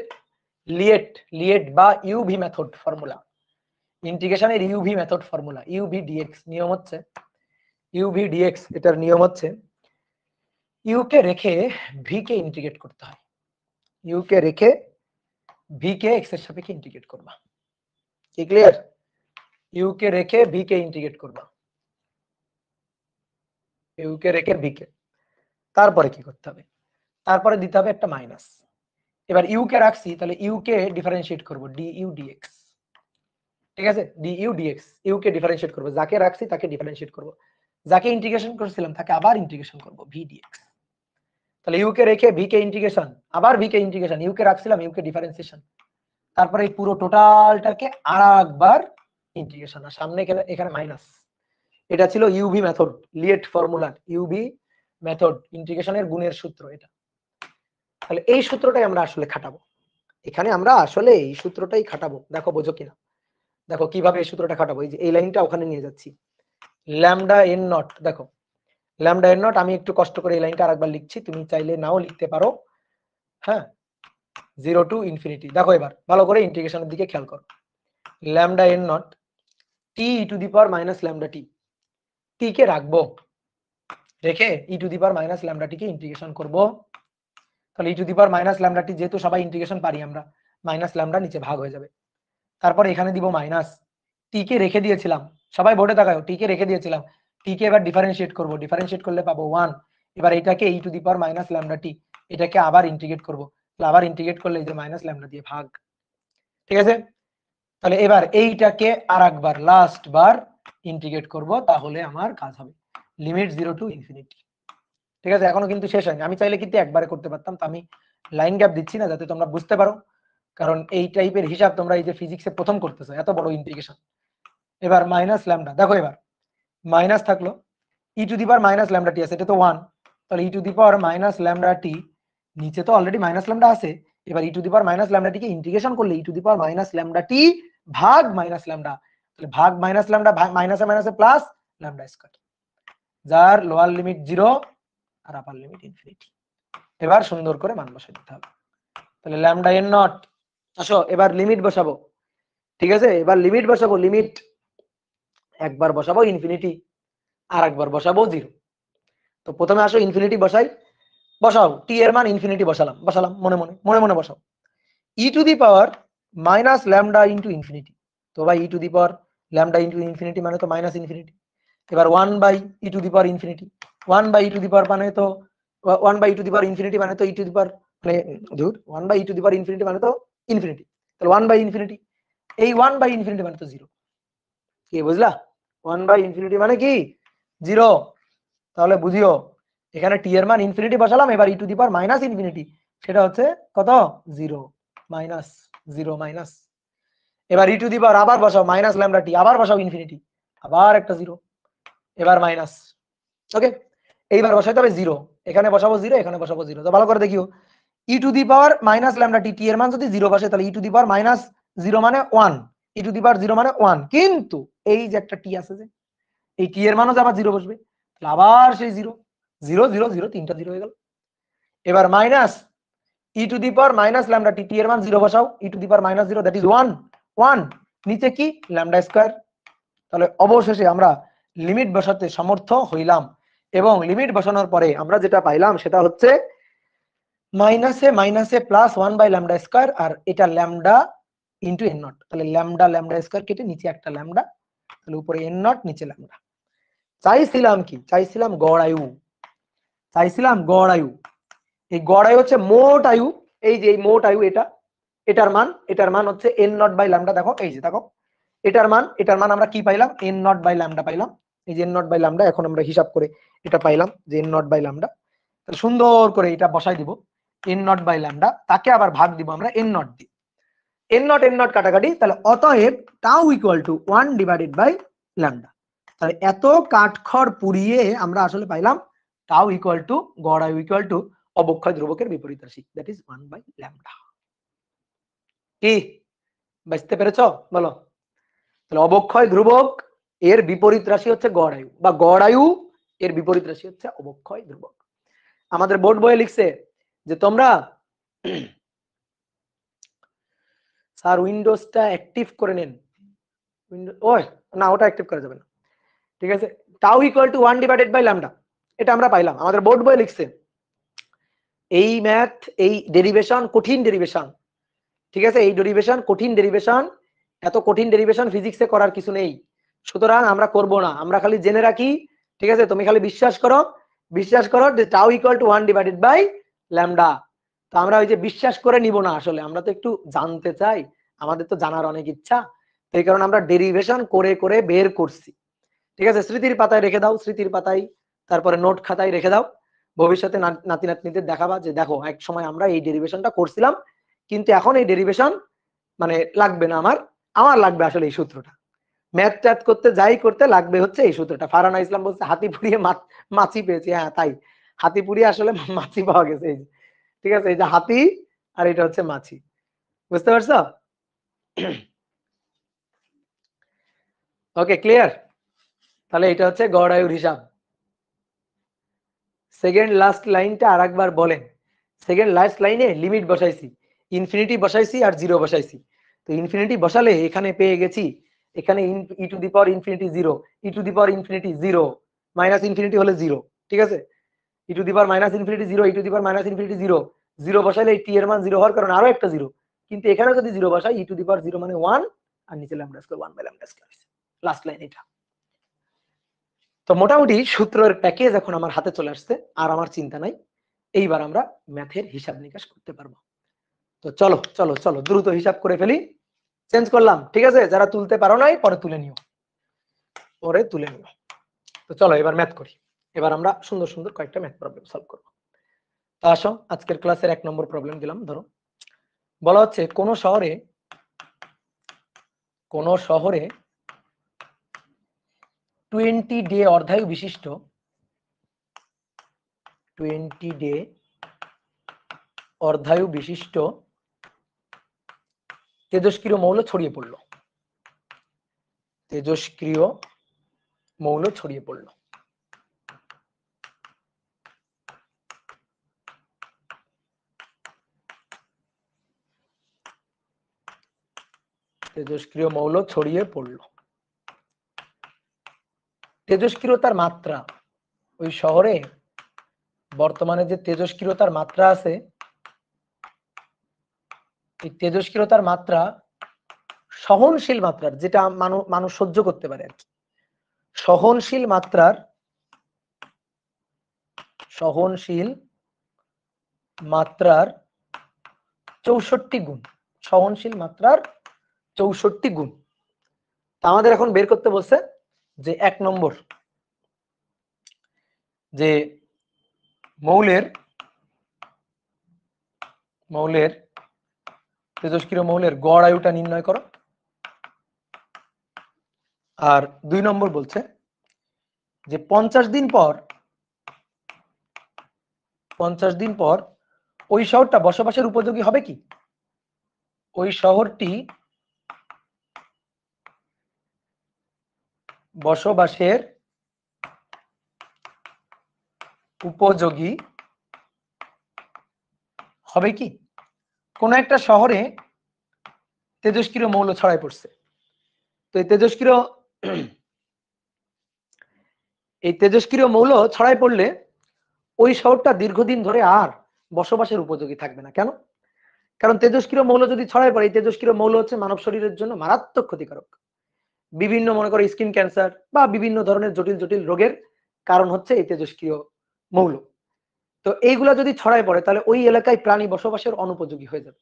লিয়েট বা ইউভি মেথড ফর্মুলা, ইন্টিগ্রেশনের u v method formula, u v d x নিয়ম হচ্ছে, ইউভি ডিএক্স এটার নিয়ম হচ্ছে ইউ কে রেখে ভি কে ইন্টিগ্রেট করতে হয়। ইউ কে রেখে ভি কে এক্স এর সাপেক্ষে ইন্টিগ্রেট করবা। কি ক্লিয়ার? ইউ কে রেখে ভি কে ইন্টিগ্রেট করবা, ইউ কে রেখে ভি কে। তারপরে কি করতে হবে? তারপরে দিতে হবে একটা মাইনাস। এবার ইউ কে রাখছি, তাহলে ইউ কে ডিফারেন্সিয়েট করব ডি ইউ ডিএক্স। ঠিক আছে, ডি ইউ ডিএক্স, ইউ কে ডিফারেন্সিয়েট করব, যাকে রাখছি তাকে ডিফারেন্সিয়েট করব, যাকে ইন্টিগ্রেশন করছিলাম তাকে আবার ইন্টিগ্রেশন করব, ভি ডিএক্স। তাহলে ইউ কে রেখে ভি কে ইন্টিগ্রেশন, আবার ভি কে ইন্টিগ্রেশন, ইউ কে রাখছিলাম ইউ কে ডিফারেন্সিয়েশন, তারপরে এই পুরো টোটালটাকে আরেকবার ইন্টিগ্রেশন, আর সামনে এখানে মাইনাস। এটা ছিল UV method, LIATE formula, UV method, ইন্টিগ্রেশনের গুণের সূত্র এটা। তাহলে এই সূত্রটাই আমরা আসলে খাটাবো এখানে, আমরা আসলে এই সূত্রটাই খাটাবো। দেখো বোঝো কিনা, দেখো কিভাবে এই সূত্রটা খাটাবো। এই যে এই লাইনটা ওখানে নিয়ে যাচ্ছি, ল্যামডা এন নট, দেখো ল্যামডা এন নট, আমি একটু কষ্ট করে এই লাইনটা আরেকবার লিখছি, তুমি চাইলে নাও লিখতে পারো। হ্যাঁ, 0 টু ইনফিনিটি। দেখো এবার ভালো করে ইন্টিগ্রেশনের দিকে খেয়াল করো, lambda N naught T E to the power minus lambda T, T কে রাখবো, রেখে E to the power minus lambda T কে ইন্টিগ্রেশন করব। তাহলে E to the power minus lambda T, যেহেতু সবাই ইন্টিগ্রেশন পারি আমরা, মাইনাস ল্যামডা নিচে ভাগ হয়ে যাবে। তারপরে এখানে দিব মাইনাস, টি কে রেখে দিয়েছিলাম, সবাই বোর্ডে তাকাও, টি কে রেখে দিয়েছিলাম, টি কে এবার ডিফারেন্সিয়েট করব, ডিফারেন্সিয়েট করলে পাবো 1। এবার এটাকে E to the power minus lambda T, এটাকে আবার ইন্টিগ্রেট করব, তাহলে আবার ইন্টিগ্রেট করলে এই যে মাইনাস ল্যামডা দিয়ে ভাগ। ঠিক আছে, তাহলে এবার এইটাকে আরেকবার লাস্ট বার ইন্টিগ্রেট করব, তাহলে আমার কাজ হবে লিমিট 0 টু ইনফিনিটি। ঠিক আছে, এখনো কিন্তু শেষ হয়নি, আমি চাইলে কিন্তু একবারে করতে পারতাম, তো আমি লাইন গ্যাপ দিচ্ছি না যাতে তোমরা বুঝতে পারো, কারণ এই টাইপের হিসাব তোমরা এই যে ফিজিক্সে প্রথম করতেছো, এত বড় ইন্টিগ্রেশন। এবার মাইনাস ল্যামডা, দেখো এবার মাইনাস থাকলো, E to the power minus lambda T আছে, এটা তো 1, তাহলে E to the power minus lambda T, নিচে তো অলরেডি মাইনাস ল্যামডা আছে, এবার ই to the power minus lambda T কে ইন্টিগ্রেশন করলে E to the power minus lambda T ভাগ মাইনাস ল্যামডা, তাহলে ভাগ মাইনাস ল্যামডা, মাইনাসে মাইনাসে প্লাস ল্যামডা স্কয়ার, যার লোয়ার লিমিট 0 আর আপার লিমিট ইনফিনিটি। এবার সুন্দর করে মান বসাই দিতে হবে, তাহলে ল্যামডা এন নট, আসো এবার লিমিট বসাবো। ঠিক আছে, এবার লিমিট বসাবো, লিমিট একবার বসাবো ইনফিনিটি, আর একবার বসাবো 0। তো প্রথমে আসো ইনফিনিটি বসাই, বসাও, টি এর মান ইনফিনিটি বসালাম, মনে মনে মনে মনে বসাও, e to the power minus lambda into infinity. তো ভাই e to the power lambda into infinity মানে তো মাইনাস ইনফিনিটি। এবার 1 by e to the power infinity, 1 by e to the power মানে তো 1 by e to the power infinity মানে তো e to the power, মানে ধুর 1 by e to the power infinity মানে তো ইনফিনিটি, তাহলে 1 বাই ইনফিনিটি, এই 1 বাই ইনফিনিটি মানে তো 0। কি বুঝলা? 1 বাই ইনফিনিটি মানে কি 0। তাহলে বুঝিও এখানে টি এর মান ইনফিনিটি বসালাম, এবার ই to the power minus infinity, সেটা হচ্ছে কত 0, মাইনাস 0 মাইনাস। এবার ই টু দি পাওয়ার আবার বসাও মাইনাস ল্যামডা টি, আবার বসাও ইনফিনিটি, আবার একটা 0, এবার মাইনাস। ওকে, এইবার বসাইতে হবে 0, এখানে বসাবো 0, এখানে বসাবো 0। তো ভালো করে দেখিও, e to the power minus lambda T, t এর মান যদি 0 বসে তাহলে E to the power minus 0 মানে 1, ই টু দি পাওয়ার 0 মানে 1, কিন্তু এই যে একটা টি আছে, যে এই টি এর মানও যে আবার 0 বসবে, তাহলে আবার সেই 0 0 0 0, তিনটা 0 হয়ে গেল। এবার minus e to the power minus lambda T, t এর মান 0 বসাও, e to the power minus 0, that is 1 1, নিচে কি ল্যামডা স্কয়ার। তাহলে অবশেষে আমরা লিমিট বসাতে সমর্থ হইলাম, এবং লিমিট বসানোর পরে আমরা যেটা পাইলাম সেটা হচ্ছে মাইনাসে মাইনাসে প্লাস 1 বাই ল্যামডা স্কয়ার, আর এটা ল্যামডা ইনটু এন নট, তাহলে ল্যামডা ল্যামডা স্কয়ার কেটে নিচে একটা ল্যামডা, তাহলে উপরে এন নট নিচে ল্যামডা। চাইছিলাম কি? চাইছিলাম গড় আয়ু, চাইছিলাম গড় আয়ু। এই গড় আয়ু হচ্ছে মোট আয়ু, এই যে এই মোট আয়ু, এটা এটার মান হচ্ছে n নট বাই ল্যামডা। দেখো এই যে দেখো এটার মান আমরা কি পাইলাম, n নট বাই ল্যামডা পাইলাম। এই যে n নট বাই ল্যামডা, এখন আমরা হিসাব করে এটা পাইলাম যে n নট বাই ল্যামডা। তাহলে সুন্দর করে এটা বসাই দিব n নট বাই ল্যামডা, তাকে আবার ভাগ দিব আমরা n নট দিয়ে, n নট কাটাকাটি, তাহলে অতএব tau equal to 1 divided by lambda. তাহলে এত কাঠখড় পুড়িয়ে আমরা আসলে পাইলাম টাউ ইকুয়াল টু গড় আয়ু ইকুয়াল টু অবক্ষয় ধ্রুবকের বিপরীত রাশি, দ্যাট ইজ 1 বাই ল্যামডা। কি বুঝতে পেরেছো বলো? তাহলে অবক্ষয় ধ্রুবক এর বিপরীত রাশি হচ্ছে গড় আয়ু, বা গড় আয়ু এর বিপরীত রাশি হচ্ছে অবক্ষয় ধ্রুবক। আমাদের বোর্ড বইয়ে লিখছে যে তোমরা স্যার উইন্ডোজটা অ্যাক্টিভ করে নেন, ওই না ওটা অ্যাক্টিভ করা যাবে না, ঠিক আছে। Tau equal to 1 divided by lambda, এটা আমরা পাইলাম। আমাদের বোর্ড বইয়ে লিখছে এই ম্যাথ, এই ডেরিভেশন কঠিন ডেরিভেশন, ঠিক আছে, এই ডেরিভেশন কঠিন ডেরিভেশন, এত কঠিন ডেরিভেশন ফিজিক্সে করার কিছু নেই, সুতরাং আমরা করব না, আমরা খালি জেনে রাখি, ঠিক আছে। তুমি খালি বিশ্বাস করো যে tau equal to 1 divided by lambda. তো আমরা ওই যে বিশ্বাস করে নিব না, আসলে আমরা তো একটু জানতে চাই, আমাদের তো জানার অনেক ইচ্ছা, তো এই কারণে আমরা ডেরিভেশন করে করে বের করছি, ঠিক আছে। স্মৃতির পাতায় রেখে দাও, স্মৃতির পাতায়, তারপরে নোট খাতায় রেখে দাও, ভবিষ্যতে নাতি নাতনিদের দেখাবা যে দেখো এক সময় আমরা এই ডেরিভেশনটা করছিলাম, কিন্তু এখন এই ডেরিভেশন মানে লাগবে না, আমার লাগবে আসলে এই সূত্রটা, ম্যাথ ট্যাথ করতে যাই করতে লাগবে হচ্ছে এই সূত্রটা। ফারহানা ইসলাম বলছে হাতি পুড়িয়ে মাছি পেয়েছি, হ্যাঁ তাই, হাতি পুড়িয়ে আসলে মাছি পাওয়া গেছে, এই ঠিক আছে, এই যে হাতি আর এটা হচ্ছে মাছি, বুঝতে পারছো? Okay clear? তাহলে এটা হচ্ছে গড় আয়ুর হিসাব। সেকেন্ড লাস্ট লাইনটা আরেকবার বলেন। সেকেন্ড লাস্ট লাইনে লিমিট বসাইছি, ইনফিনিটি বসাইছি আর জিরো বসাইছি। তো ইনফিনিটি বসালে এখানে পেয়ে গেছি, এখানে e to the power infinity zero, e to the power infinity zero, minus infinity হলে জিরো, ঠিক আছে, e to the power minus infinity zero, e to the power minus infinity zero, zero বসাইলে এই টি এর মান zero হওয়ার কারণে আরো একটা জিরো, কিন্তু এখানে যদি জিরো বসাই ই টু দি পাওয়ার জিরো মানে 1, আর নিচে lambda square 1 by lambda square, last line এটা। তো মোটামুটি সূত্রের প্যাকেজ এখন আমার হাতে চলে আসছে, আর আমার চিন্তা নাই, এইবার আমরা ম্যাথের হিসাব নিকাশ করতে পারবো। তো চলো চলো চলো দ্রুত হিসাব করে ফেলি, চেঞ্জ করলাম, ঠিক আছে, যারা তুলতে পারো নাই পরে তুলে নিও, পরে তুলে নিও। তো চলো এবার ম্যাথ করি, এবার আমরা সুন্দর সুন্দর কয়েকটা ম্যাথ প্রবলেম সলভ করব। তো আসো আজকের ক্লাসের 1 নম্বর প্রবলেম দিলাম। ধরো বলা হচ্ছে কোন শহরে 20 ডে অর্ধায়ু বিশিষ্ট 20 ডে অর্ধায়ু বিশিষ্ট তেজস্ক্রিয় মৌল ছড়িয়ে পড়লো, তেজস্ক্রিয় মৌল ছড়িয়ে পড়লো। তেজস্ক্রিয় মৌল ছড়িয়ে পড়লো, তেজস্ক্রিয়তার মাত্রা, ওই শহরে বর্তমানে যে তেজস্ক্রিয়তার মাত্রা আছে, এই তেজস্ক্রিয়তার মাত্রা সহনশীল মাত্রার, যেটা মানুষ সহ্য করতে পারে আর কি, সহনশীল মাত্রার 64 গুণ, সহনশীল মাত্রার 64 গুণ। আমাদের এখন বের করতে বলছে যে 1 নম্বর, যে মৌলের তেজস্ক্রিয় মৌলের গড় আয়ুটা নির্ণয় করো, আর 2 নম্বর বলছে যে 50 দিন পর ওই শহরটা বসবাসের উপযোগী হবে কি, ওই শহরটি বসবাসের উপযোগী হবে কি। কোন একটা শহরে তেজস্ক্রিয় মৌল ছড়ায় পড়ছে, তো এই তেজস্ক্রিয় মৌল ছড়ায় পড়লে ওই শহরটা দীর্ঘদিন ধরে আর বসবাসের উপযোগী থাকবে না। কেন? কারণ তেজস্ক্রিয় মৌল যদি ছড়ায় পড়ে, এই তেজস্ক্রিয় মৌল হচ্ছে মানব শরীরের জন্য মারাত্মক ক্ষতিকারক, বিভিন্ন মনে করো স্কিন ক্যান্সার বা বিভিন্ন ধরনের জটিল জটিল রোগের কারণ হচ্ছে এই তেজস্ক্রিয় মৌল। তো এইগুলা যদি ছড়ায় পড়ে তাহলে ওই এলাকায় প্রাণী বসবাসের অনুপযোগী হয়ে যাবে।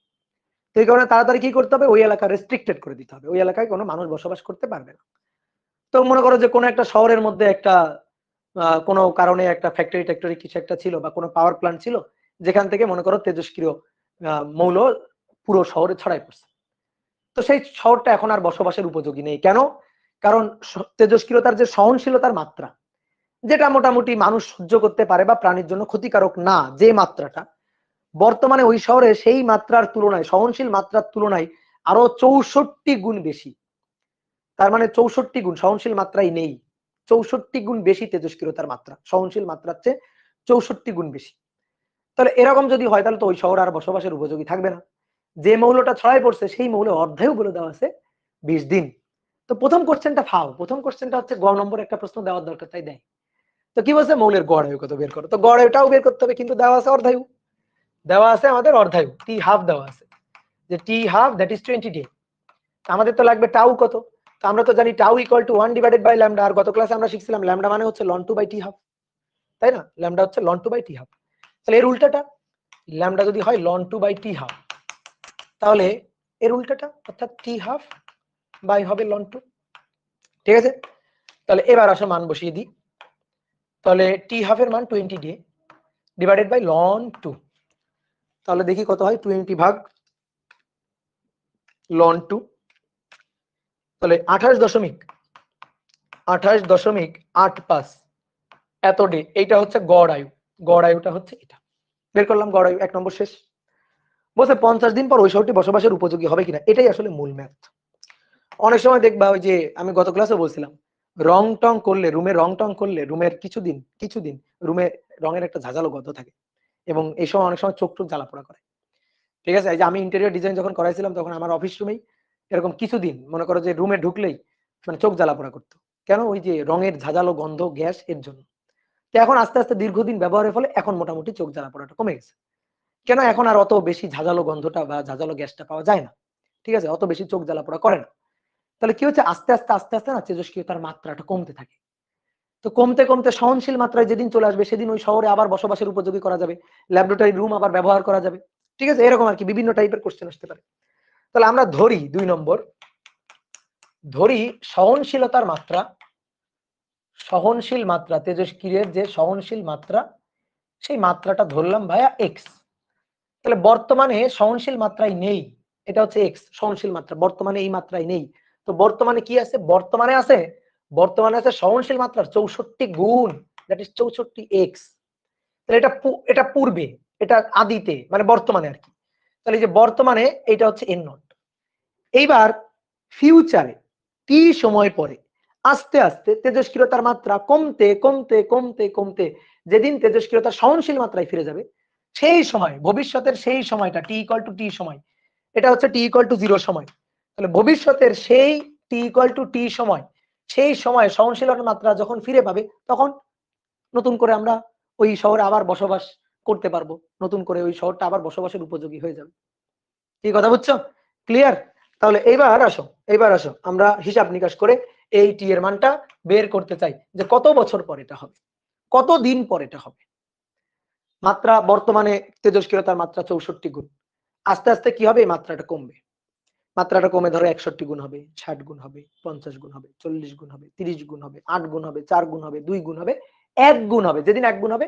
তো এই কারণে তাড়াতাড়ি কি করতে হবে, ওই এলাকা রেস্ট্রিক্টেড করে দিতে হবে, ওই এলাকায় কোনো মানুষ বসবাস করতে পারবে না। তো মনে করো যে কোনো একটা শহরের মধ্যে একটা কোনো কারণে একটা ফ্যাক্টরি কিছু একটা ছিল বা কোনো পাওয়ার প্ল্যান্ট ছিল, যেখান থেকে মনে করো তেজস্ক্রিয় মৌল পুরো শহরে ছড়াই পড়ছে। তো সেই শহরটা এখন আর বসবাসের উপযোগী নেই। কেন? কারণ তেজস্ক্রিয়তার যে সহনশীলতার মাত্রা, যেটা মোটামুটি মানুষ সহ্য করতে পারে বা প্রাণীর জন্য ক্ষতিকারক না, যে মাত্রাটা বর্তমানে ওই শহরে সেই মাত্রার তুলনায়, সহনশীল মাত্রার তুলনায় আরো 64 গুণ বেশি। তার মানে 64 গুণ সহনশীল মাত্রাই নেই, 64 গুণ বেশি তেজস্ক্রিয়তার মাত্রা, সহনশীল মাত্রার চেয়ে 64 গুণ বেশি। তাহলে এরকম যদি হয় তাহলে তো ওই শহর আর বসবাসের উপযোগী থাকবে না। যে মৌলটা ছড়াই পড়ছে সেই মৌলে অর্ধায়ু বলে দেওয়া আছে 20 দিন। তো প্রথম কোশ্চেনটা ফাও, প্রথম কোশ্চেনটা হচ্ছে গ নম্বর একটা প্রশ্ন দেওয়ার দরকার, তাই দেয়। তো কি বলছে, মৌলের গড় আয়ু কত বের করো। তো গড় আয়ুটাও বের করতে হবে, কিন্তু দেওয়া আছে অর্ধায়ু, দেওয়া আছে আমাদের অর্ধায়ু, টি হাফ দেওয়া আছে, যে t half that is 20 day. আমাদের তো লাগবে টাউ কত, তো আমরা তো জানি tau equal to 1 divided by lambda, আর গত ক্লাসে আমরা শিখছিলাম ল্যামডা মানে হচ্ছে ln 2 বাই টি হাফ, তাই না? ল্যামডা হচ্ছে ln 2 বাই টি হাফ। তাহলে এর উল্টাটা, ল্যামডা যদি হয় ln 2 বাই টি হাফ, তাহলে এর উল্টাটা অর্থাৎ টি হাফ বাই হবে ln 2। ঠিক আছে, তাহলে এবার আসো মান বসিয়ে দিই। তাহলে টি হাফের মান 20 ডে ডিভাইডেড বাই ln 2, তাহলে দেখি কত হয়, 20 ভাগ ln 2, তাহলে 28.85 এত ডে। এইটা হচ্ছে গড় আয়ু, গড় আয়ুটা হচ্ছে এটা, বের করলাম গড় আয়ু, 1 নম্বর শেষ। বলছে 50 দিন পর ওই শহরটি বসবাসের উপযোগী হবে কিনা, এটাই আসলে মূল ম্যাথ। অনেক সময় দেখবা ওই যে আমি গত ক্লাসে বলছিলাম, রং টং করলে, রুমে রং টং করলে রুমের কিছুদিন রুমে রঙের একটা ঝাঁঝালো গন্ধ থাকে, এবং এই সময় অনেক সময় চোখ টোক জ্বালা পোড়া করে। ঠিক আছে, এই যে আমি ইন্টেরিয়র ডিজাইন যখন করাইছিলাম তখন আমার অফিস রুমেই এরকম কিছুদিন মনে করো যে রুমে ঢুকলেই মানে চোখ জ্বালা পোড়া করতো। কেন? ওই যে রঙের ঝাঁঝালো গন্ধ, গ্যাস, এর জন্য। তো এখন আস্তে আস্তে দীর্ঘদিন ব্যবহারের ফলে এখন মোটামুটি চোখ জ্বালা পোড়াটা কমে গেছে। কেন? এখন আর অত বেশি ঝাঁঝালো গন্ধটা বা ঝাঁঝালো গ্যাসটা পাওয়া যায় না। ঠিক আছে, অত বেশি চোখ জ্বালা পোড়া করে না। তাহলে কি হচ্ছে, আস্তে আস্তে না তেজস্ক্রিয়তার মাত্রাটা কমতে থাকে। তো কমতে কমতে সহনশীল মাত্রায় যেদিন চলে আসবে সেদিন ওই শহরে আবার বসবাসের উপযোগী করা যাবে, ল্যাবরেটরি রুম আবার ব্যবহার করা যাবে। ঠিক আছে, এরকম আর কি বিভিন্ন টাইপের কোশ্চেন আসতে পারে। তাহলে আমরা ধরি 2 নম্বর, ধরি সহনশীলতার মাত্রা, সহনশীল মাত্রা তেজস্ক্রিয়ের যে সহনশীল মাত্রা, সেই মাত্রাটা ধরলাম ভাইয়া এক্স। তাহলে বর্তমানে সহনশীল মাত্রায় নেই, এটা হচ্ছে এক্স সহনশীল মাত্রা, বর্তমানে এই মাত্রায় নেই। তো বর্তমানে কি আছে, বর্তমানে আছে সহনশীল মাত্রার 64 গুণ, দ্যাট ইজ 64 এক্স। তাহলে এটা পূর্বে, এটা আদিতে মানে বর্তমানে আর কি। তাহলে এই যে বর্তমানে এটা হচ্ছে এন নট। এইবার ফিউচারে টি সময় পরে আস্তে আস্তে তেজস্ক্রিয়তার মাত্রা কমতে কমতে কমতে কমতে যেদিন তেজস্ক্রিয়তা সহনশীল মাত্রায় ফিরে যাবে, সেই সময় ভবিষ্যতের সেই সময়টা টি ইকুয়াল টু টি সময়, এটা হচ্ছে টি ইকুয়াল টু 0 সময়। তাহলে ভবিষ্যতের সেই টি ইকুয়াল টু টি সময়, সেই সময় সহনশীলতার মাত্রা যখন ফিরে পাবে, তখন নতুন করে আমরা ওই শহরে আবার বসবাস করতে পারবো, নতুন করে ওই শহরটা আবার বসবাসের উপযোগী হয়ে যাবে। কি কথা বুঝছো? ক্লিয়ার? তাহলে এইবার আসো আমরা হিসাব নিকাশ করে এই টি এর মানটা বের করতে চাই, যে কত বছর পর এটা হবে, কত দিন পর এটা হবে। মাত্রা বর্তমানে তেজস্ক্রিয়তার মাত্রা 64 গুণ, আস্তে আস্তে কি হবে, এই মাত্রাটা কমবে, মাত্রাটা কমে ধরো 61 গুণ হবে, 60 গুণ হবে, 50 গুণ হবে, 40 গুণ হবে, 30 গুণ হবে, 8 গুণ হবে, 4 গুণ হবে, 2 গুণ হবে, 1 গুণ হবে। যেদিন 1 গুণ হবে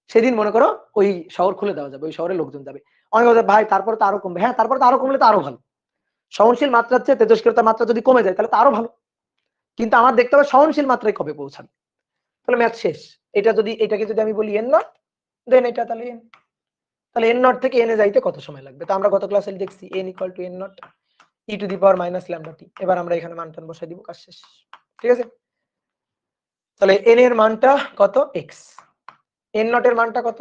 সেদিন মনে করো ওই শহর খুলে দেওয়া যাবে, ওই শহরে লোকজন যাবে। অনেক কথা, ভাই তারপরে তো আরো কমবে। হ্যাঁ, তারপরে তো আরো কমলে তো আরো ভালো, সহনশীল মাত্রার চেয়ে তেজস্ক্রিয়তার মাত্রা যদি কমে যায় তাহলে তো আরো ভালো, কিন্তু আমার দেখতে হবে সহনশীল মাত্রায় কবে পৌঁছাবে। তাহলে ম্যাথ শেষ। এটা যদি, এটাকে যদি আমি বলি এন নট, দেন এটা তাহলে এন, তাহলে এন নট থেকে এনে যাইতে কত সময় লাগবে। তো আমরা গত ক্লাসে দেখছি n equal to n not E to the power minus lambda t. এবার আমরা এখানে মানটা বসাই দিব, কাজ শেষ। ঠিক আছে, তাহলে এন এর মানটা কত, এক্স, এন নট এর মানটা কত,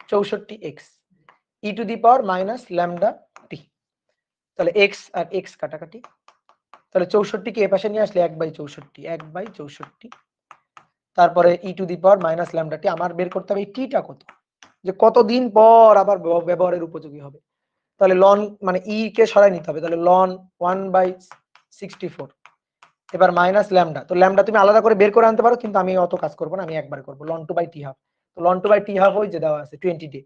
64 x, e to the power minus lambda টি। তাহলে এক্স আর এক্স কাটাকাটি, তাহলে 64 কে এ পাশে নিয়ে আসলে 1/64, তারপরে e to the power minus lambda t. আমার বের করতে হবে এই টিটা কত, যে কতদিন পর আবার ব্যবহারের উপযোগী হবে। তাহলে লন মানে ই কে সরাই নিতে হবে, তাহলে লন 1/64, এবার মাইনাস ল্যামডা। তো ল্যামডা তুমি আলাদা করে বের করে আনতে পারো, কিন্তু আমি অত কাজ করবো না, আমি একবার করবো ln 2/t হাফ। তো ln 2/t হাফ ওই যে দেওয়া আছে 20 ডে,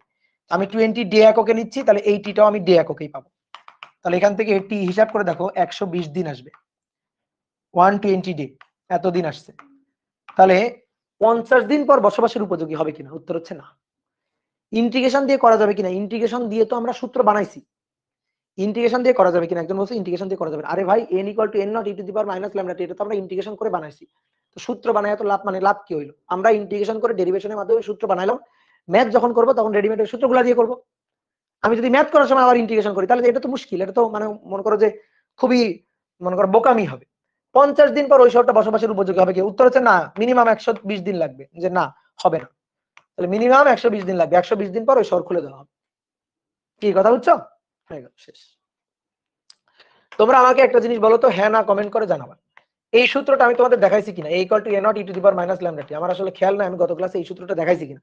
আমি 20 ডে এককে নিচ্ছি, তাহলে এই টিটাও আমি ডে এককেই পাবো। তাহলে এখান থেকে টি হিসাব করে দেখো 120 দিন আসবে, 120 ডে, এতদিন আসছে। তাহলে 50 দিন পর বসবাসের উপযোগী হবে কিনা? উত্তর হচ্ছে না। ইন্টিগ্রেশন দিয়ে করা যাবে কিনা? ইন্টিগ্রেশন দিয়ে তো আমরা সূত্র বানাইছি। ইন্টিগ্রেশন দিয়ে করা যাবে কিনা? একজন বলছে ইন্টিগ্রেশন দিয়ে করা যাবে। আরে ভাই n = n not e to the power minus lambda t, এটা তো আমরা ইন্টিগ্রেশন করে বানাইছি। তো সূত্র বানায় তো লাভ, মানে লাভ কি হইলো? আমরা ইন্টিগ্রেশন করে ডেরিভেশনের মাধ্যমে সূত্র বানাইলাম, ম্যাথ যখন করব তখন রেডিমেড সূত্রগুলো দিয়ে করব। আমি যদি ম্যাথ করার সময় আবার ইন্টিগ্রেশন করি তাহলে এটা তো মুশকিল, এটা তো মানে মনে করো যে খুবই মনে করো বোকামি হবে। 50 দিন পর ওই শহরটা বসবাসের উপযোগী হবে কি? উত্তর হচ্ছে না, মিনিমাম 120 দিন লাগবে, যে না হবে না। তাহলে মিনিমাম 120 দিন লাগবে, 120 দিন পর ওই শহর খুলে দেওয়া হবে। কি কথা বুঝছো? হয়ে গেল, শেষ। তোমরা আমাকে একটা জিনিস বলো তো, হ্যাঁ না কমেন্ট করে জানাবা। এই সূত্রটা আমি তোমাদের দেখাইছি কিনা, a = a not e to the power minus lambda t? আমার আসলে খেয়াল নাই আমি গত ক্লাসে এই সূত্রটা দেখাইছি কিনা।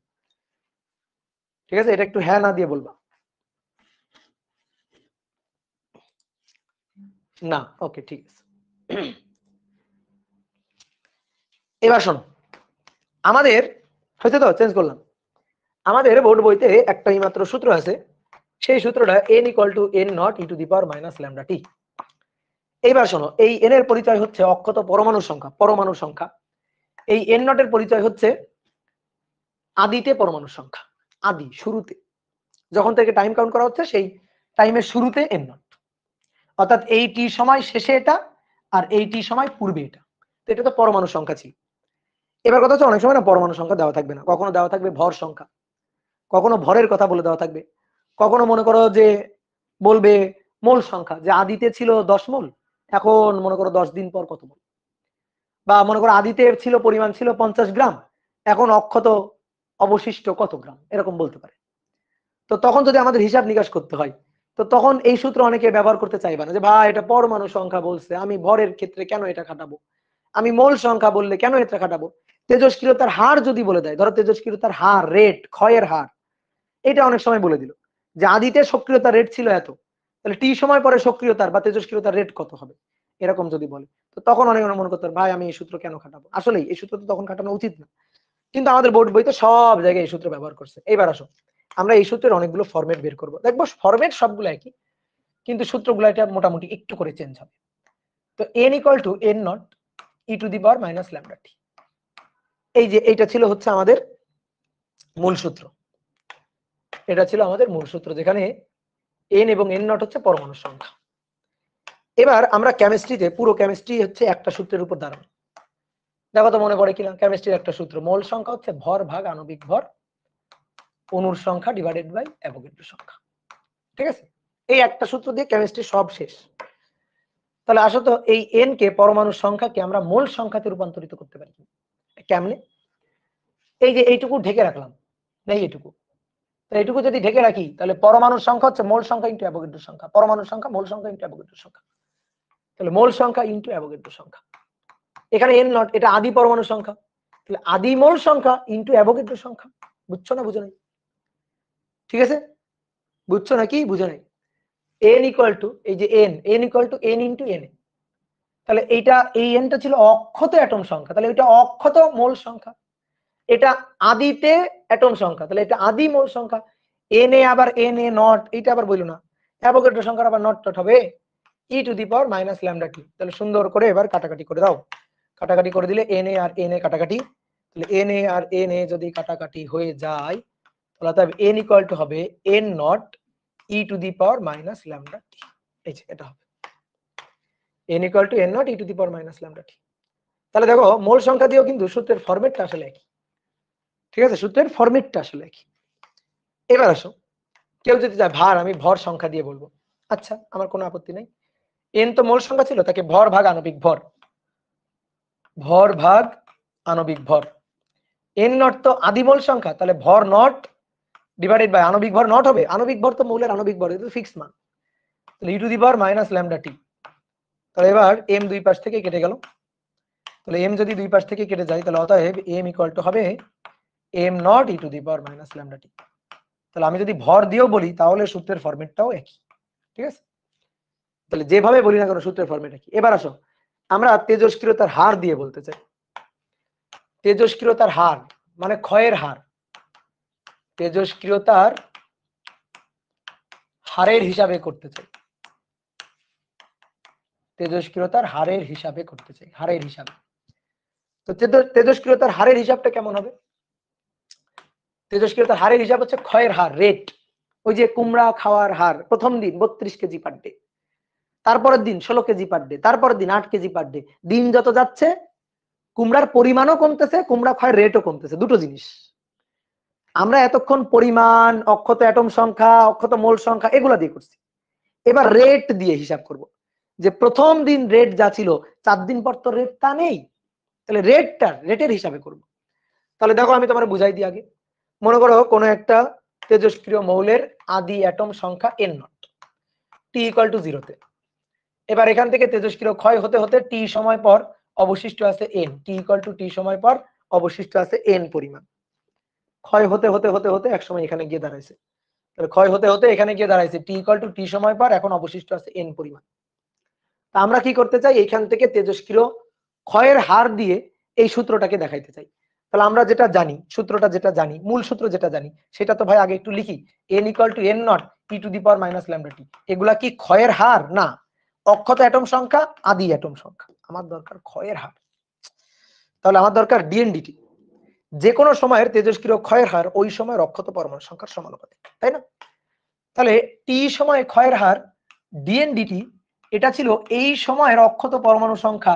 ঠিক আছে, এটা একটু হ্যাঁ না দিয়ে বলবা। না, ওকে ঠিক আছে। এবার শোনো, আমাদের হয়েছে তো, চেঞ্জ করলাম। আমাদের বোর্ড বইতে একটাই মাত্র সূত্র আছে, সেই সূত্রটা n = n not e to the power minus lambda t. এইবার শোনো, এই n এর পরিচয় হচ্ছে অক্ষত পরমাণুর সংখ্যা, পরমাণুর সংখ্যা। এই n নট এর পরিচয় হচ্ছে আদিতে পরমাণুর সংখ্যা, আদি শুরুতে, যখন থেকে টাইম কাউন্ট করা হচ্ছে সেই টাইমের শুরুতে n নট, অর্থাৎ এই টি সময় শেষে এটা আর এই টি সময় পূর্বে এটা। তো এটা তো পরমাণুর সংখ্যা ছিল। এবার কথা হচ্ছে অনেক সময় না পরমাণু সংখ্যা দেওয়া থাকবে না, কখনো দেওয়া থাকবে ভর সংখ্যা, কখনো ভরের কথা বলে দেওয়া থাকবে, কখনো মনে করো যে বলবে মোল সংখ্যা, যে আদিতে ছিল 10 মোল, এখন মনে করো 10 দিন পর কত মোল, বা মনে করো আদিতে ছিল পরিমাণ ছিল 50 গ্রাম, এখন অক্ষত অবশিষ্ট কত গ্রাম, এরকম বলতে পারে। তো তখন যদি আমাদের হিসাব নিকাশ করতে হয়, তো তখন এই সূত্র অনেকে ব্যবহার করতে চাইবে না, যে ভাই এটা পরমাণু সংখ্যা বলছে, আমি ভরের ক্ষেত্রে কেন এটা খাটাবো, আমি মোল সংখ্যা বললে কেন এটা খাটাবো। তেজস্ক্রিয়তার হার যদি বলে দেয়, ধরো তেজস্ক্রিয়তার হার, রেট, ক্ষয়ের হার, এটা অনেক সময় বলে দিল যে আদিতে সক্রিয়তার রেট ছিল এত, তাহলে টি সময় পরে সক্রিয়তার বা তেজস্ক্রিয়তার রেট কত হবে, এরকম যদি বলে, তো তখন অনেক মনে করতে ভাই আমি এই সূত্র কেন খাটাবো। আসলে এই সূত্র তো তখন খাটানো উচিত না, কিন্তু আমাদের বোর্ড বইতে সব জায়গায় এই সূত্র ব্যবহার করছে। এইবার আসো, আমরা এই সূত্রের অনেকগুলো ফরম্যাট বের করব, দেখবো ফরম্যাট সবগুলো একই, কিন্তু সূত্রগুলো এটা মোটামুটি একটু করে চেঞ্জ হবে। তো n = n not e to the power minus lambda t, এই যে এইটা ছিল হচ্ছে আমাদের মূল সূত্র, এটা ছিল আমাদের মূল সূত্র, যেখানে n এবং n নট হচ্ছে পরমাণুর সংখ্যা। এবার আমরা কেমিস্ট্রিতে, পুরো কেমিস্ট্রি হচ্ছে একটা সূত্রের উপর দাঁড়ানো। দেখো তো মনে পড়ে কিনা, কেমিস্ট্রির একটা সূত্র, মোল সংখ্যা হচ্ছে ভর ভাগ আণবিক ভর, অণুর সংখ্যা ডিভাইডেড বাই অ্যাভোগাড্রো সংখ্যা। ঠিক আছে, এই একটা সূত্র দিয়ে কেমিস্ট্রি সব শেষ। তাহলে আসো তো, এই n কে, পরমাণুর সংখ্যাকে আমরা মোল সংখ্যাতে রূপান্তরিত করতে পারি কেমনে? এই যে এইটুকু ঢেকে রাখলাম, নেই এইটুকু, এইটুকু যদি ঢেকে রাখি তাহলে পরমাণুর সংখ্যা হচ্ছে মোল সংখ্যা ইন্টু অ্যাভোগাড্রো সংখ্যা, পরমাণুর সংখ্যা মোল সংখ্যা ইন্টু অ্যাভোগাড্রো সংখ্যা, তাহলে মোল সংখ্যা ইন্টু অ্যাভোগাড্রো সংখ্যা। এখানে n নট, এটা আদি পরমাণু সংখ্যা, তাহলে আদি মোল সংখ্যা ইন্টু অ্যাভোগাড্রো সংখ্যা। বুঝছো না বুঝো নাই? ঠিক আছে, বুঝছো নাকি বুঝো নাই? n = এই যে n = n ইন্টু n, তাহলে এইটা, এই nটা ছিল অক্ষত অ্যাটম সংখ্যা, তাহলে এটা অক্ষত মোল সংখ্যা, এটা আদিতে অ্যাটম সংখ্যা, তাহলে এটা আদি মোল সংখ্যা। na আবার na নট, এটা আবার বইলো না, অ্যাভোগাড্রো সংখ্যার আবার নট টট হবে e to the power minus lambda টি। তাহলে সুন্দর করে এবার কাটাকাটি করে দাও, কাটাকাটি করে দিলে na আর na কাটাকাটি, তাহলে na আর na যদি কাটাকাটি হয়ে যায় তাহলে তবে n = হবে n not e to the power minus lambda t. এই যে এটা হবে n = n not e to the power minus lambda টি। তাহলে দেখো মোল সংখ্যা দিয়েও কিন্তু সূত্রের ফরম্যাটটা আসলে একই। ঠিক আছে, সূত্রের ফরম্যাটটা আসলে একই। এবার আসো, কেউ যদি চায় ভার, আমি ভর সংখ্যা দিয়ে বলবো, আচ্ছা আমার কোনো আপত্তি নাই। n তো মোল সংখ্যা ছিল, তাকে ভর ভাগ আণবিক ভর, ভর ভাগ আণবিক ভর। n নট তো আদি মোল সংখ্যা, তাহলে ভর নট ডিভাইডেড বাই আণবিক ভর নট হবে, আণবিক ভর তো মৌলের আণবিক ভর, এটা ফিক্সড মান, তাহলে e to the power minus lambda টি। তাহলে এবার m দুই পাশ থেকে কেটে গেল, তাহলে m যদি দুই পাশ থেকে কেটে যায় তাহলে অতএব m = হবে m not e to the power minus lambda টি। তাহলে আমি যদি ভর দিয়েও বলি তাহলে সূত্রের ফরম্যাটটাও একই। ঠিক আছে, তাহলে যেভাবে বলি না কেন সূত্রের ফরম্যাট একই। এবার আসো, আমরা তেজস্ক্রিয়তার হার দিয়ে বলতে চাই, তেজস্ক্রিয়তার হার মানে ক্ষয়ের হার, তেজস্ক্রিয়তার হারের হিসাবে করতে চাই। তেজস্ক্রিয়তার হারের হিসাবে করতে চাই, হারের হিসাবে। তো তেজস্ক্রিয়তার হারের হিসাবটা কেমন হবে? তেজস্ক্রিয়তার হারের হিসাব হচ্ছে ক্ষয়ের হার, রেট। ওই যে কুমড়া খাওয়ার হার, প্রথম দিন 32 কেজি পার ডে, তারপরের দিন 16 কেজি পার ডে, তারপরের দিন 8 কেজি পার ডে। দিন যত যাচ্ছে কুমড়ার পরিমাণও কমতেছে, কুমড়া ক্ষয়ের রেটও কমতেছে, দুটো জিনিস। আমরা এতক্ষণ পরিমাণ, অক্ষত অ্যাটম সংখ্যা, অক্ষত মোল সংখ্যা এগুলা দিয়ে করছি। এবার রেট দিয়ে হিসাব করব, যে প্রথম দিন রেট যা ছিল 4 দিন পর তো রেট তা নেই, তাহলে রেটের হিসাবে করব। তাহলে দেখো আমি তোমার বুঝাই দিই আগে। মনে করো কোন একটা তেজস্ক্রিয় মৌলের আদি অ্যাটম সংখ্যা n not, t equal to 0 তে। এবার এখান থেকে তেজস্ক্রিয় ক্ষয় হতে হতে t সময় পর অবশিষ্ট আছে n, t equal to t সময় পর অবশিষ্ট আছে n পরিমাণ। ক্ষয় হতে হতে হতে হতে এক সময় এখানে গিয়ে দাঁড়াইছে, তাহলে ক্ষয় হতে হতে এখানে গিয়ে দাঁড়াইছে t ইকুয়াল টু t সময় পর, এখন অবশিষ্ট আছে n পরিমাণ। তা আমরা কি করতে চাই, এখান থেকে তেজস্ক্রিয় ক্ষয়ের হার দিয়ে এই সূত্রটাকে দেখাইতে চাই। তাহলে আমরা যেটা জানি, সূত্রটা যেটা জানি, মূল সূত্র যেটা জানি, সেটা তো ভাই আগে একটু লিখি। n equal to n not e to the power minus lambda t. এগুলা কি ক্ষয়ের হার? না, অক্ষত অ্যাটম সংখ্যা, আদি অ্যাটম সংখ্যা। আমার দরকার ক্ষয়ের হার, তাহলে আমার দরকার ডিএনডিটি। যে কোনো সময়ের তেজস্ক্রিয় ক্ষয়ের হার ওই সময়ের অক্ষত পরমাণু সংখ্যার সমানুপাতিক, তাই না? তাহলে টি সময় ক্ষয়ের হার ডিএনডিটি, এটা ছিল এই সময়ের অক্ষত পরমাণু সংখ্যা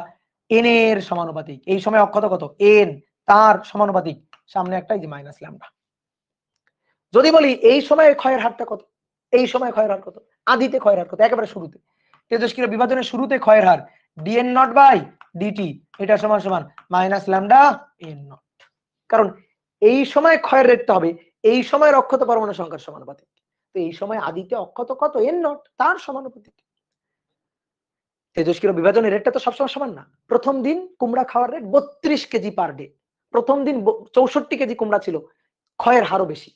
এন এর সমানুপাতিক। এই সময় অক্ষত কত? এন, তার সমানুপাতিক সামনে একটা এই যে মাইনাস ল্যামডা। যদি বলি এই সময়ের ক্ষয়ের হারটা কত, এই সময় ক্ষয়ের হার কত, আদিতে ক্ষয়ের হার কত, একেবারে শুরুতে তেজস্ক্রিয় বিভাজনের শুরুতে ক্ষয়ের হার ডিএন নট বাই ডিটি, এটা সমান সমান মাইনাস ল্যামডা এন নট। কারণ এই সময় ক্ষয়ের রেটটা হবে এই সময়ের অক্ষত পরমাণু সংখ্যার সমানুপাতিক। তো এই সময় আদিতে অক্ষত কত? এন নট, তার সমানুপাতিক। তেজস্ক্রিয় বিভাজনের রেটটা তো সবসময় সমান না। প্রথম দিন কুমড়া খাওয়ার রেট 32 কেজি পার ডে, প্রথম দিন 64 কেজি কুমড়া ছিল, ক্ষয়ের হারও বেশি।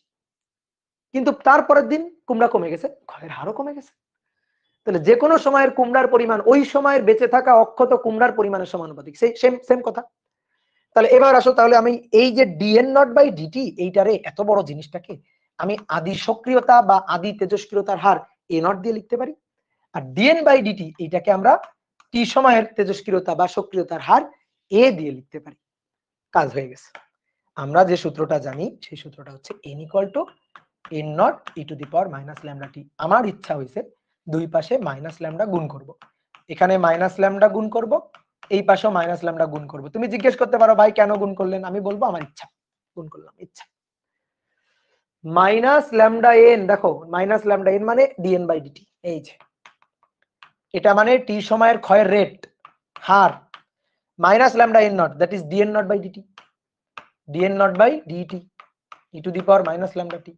কিন্তু তারপরের দিন কুমড়া কমে গেছে, ক্ষয়ের হারও কমে গেছে। তাহলে যে কোনো সময়ের কুমড়ার পরিমাণ ওই সময়ের বেঁচে থাকা অক্ষত কুমড়ার পরিমাণের সমানুপাতিক, সেই সেম কথা। তাহলে এবার আসো, তাহলে আমি এই যে ডিএন নট বাই ডিটি, এইটারে এত বড় জিনিসটাকে আমি আদি সক্রিয়তা বা আদি তেজস্ক্রিয়তার হার এ নট দিয়ে লিখতে পারি, আর ডিএন বাই ডিটি এইটাকে আমরা টি সময়ের তেজস্ক্রিয়তা বা সক্রিয়তার হার এ দিয়ে লিখতে পারি। কাজ হয়ে গেছে। আমরা যে সূত্রটা জানি সেই সূত্রটা হচ্ছে n equal to n not E to the power minus lambda t. আমার ইচ্ছা হয়েছে দুই পাশে মাইনাস ল্যামডা গুণ করব, এখানে মাইনাস ল্যামডা গুণ করব, এই পাশেও মাইনাস ল্যামডা গুণ করব। তুমি জিজ্ঞেস করতে পারো ভাই কেন গুণ করলেন, আমি বলবো আমার ইচ্ছা, গুণ করলাম, ইচ্ছা। মাইনাস ল্যামডা এন, দেখো মাইনাস ল্যামডা এন মানে ডিএন বাই ডিটি, এই যে এটা মানে টি সময়ের ক্ষয়ের রেট, হার, minus lambda N not, that is dN not by dt, dN not by dt e to the power minus lambda t.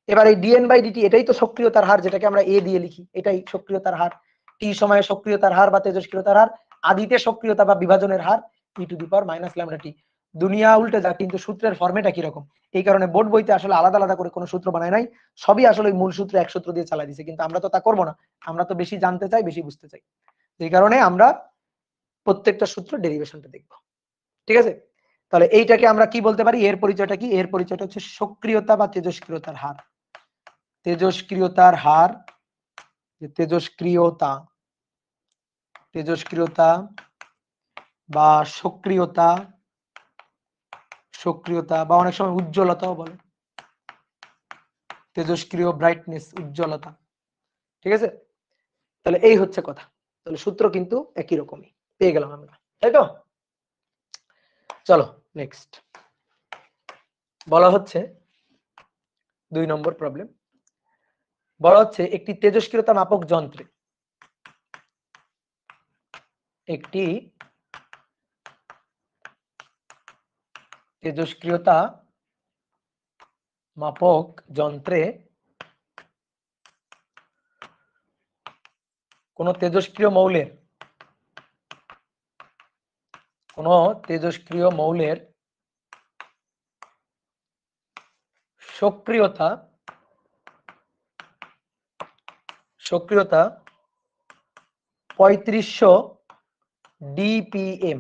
এবার এই ডিএন বাই ডিটি এটাই তো সক্রিয়তার হার, যেটাকে আমরা এ দিয়ে লিখি, এটাই সক্রিয়তার হার। টি সময়ে সক্রিয়তার হার বা তেজস্ক্রিয়তার হার, আদিতে সক্রিয়তা বা বিভাজনের হার e to the power minus lambda t. দুনিয়া উল্টে যা, কিন্তু সূত্রের ফর্মেটা কি রকম, এই কারণে বোর্ড বইতে আসলে আলাদা আলাদা করে কোনো সূত্র বানায় নাই, সবই আসলে মূল সূত্র এক সূত্র দিয়ে চালাই দিছে। কিন্তু আমরা তো তা করবো না, আমরা তো বেশি জানতে চাই, বেশি বুঝতে চাই, এই কারণে আমরা প্রত্যেকটা সূত্র ডেরিভেশনটা দেখব। ঠিক আছে? তাহলে এইটাকে আমরা কি বলতে পারি, এর পরিচয়টা কি? এর পরিচয়টা হচ্ছে সক্রিয়তা বা তেজস্ক্রিয়তার হার। তেজস্ক্রিয়তার হার, তেজস্ক্রিয়তা, তেজস্ক্রিয়তা বা সক্রিয়তা, সক্রিয়তা বা অনেক সময় উজ্জ্বলতাও বলে, তেজস্ক্রিয় ব্রাইটনেস, উজ্জ্বলতা। ঠিক আছে? তাহলে এই হচ্ছে কথা। তাহলে সূত্র কিন্তু একই রকমই পেয়ে গেলাম আমরা, তাই তো? চলো নেক্সট। বলা হচ্ছে 2 নম্বর প্রবলেম, বলা হচ্ছে একটি তেজস্ক্রিয়তা মাপক যন্ত্রে একটি তেজস্ক্রিয়তা মাপক যন্ত্রে কোন তেজস্ক্রিয় মৌলের সক্রিয়তা 3500 ডিপিএম,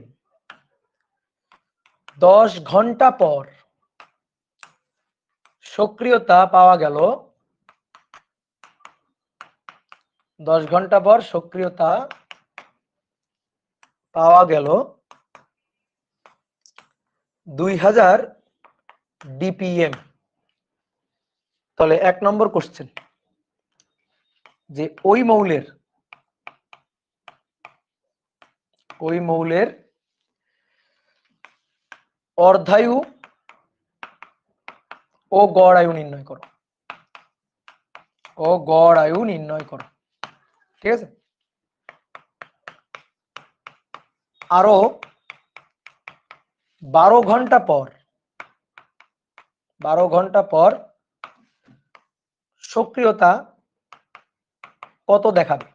10 ঘন্টা পর সক্রিয়তা পাওয়া গেল, 10 ঘন্টা পর সক্রিয়তা পাওয়া গেল 2000 ডিপিএম। তাহলে 1 নম্বর কোশ্চেন, যে ওই মৌলের অর্ধায়ু ও গড় আয়ু নির্ণয় করো। ঠিক আছে, আরো 12 ঘন্টা পর সক্রিয়তা কত দেখাবে,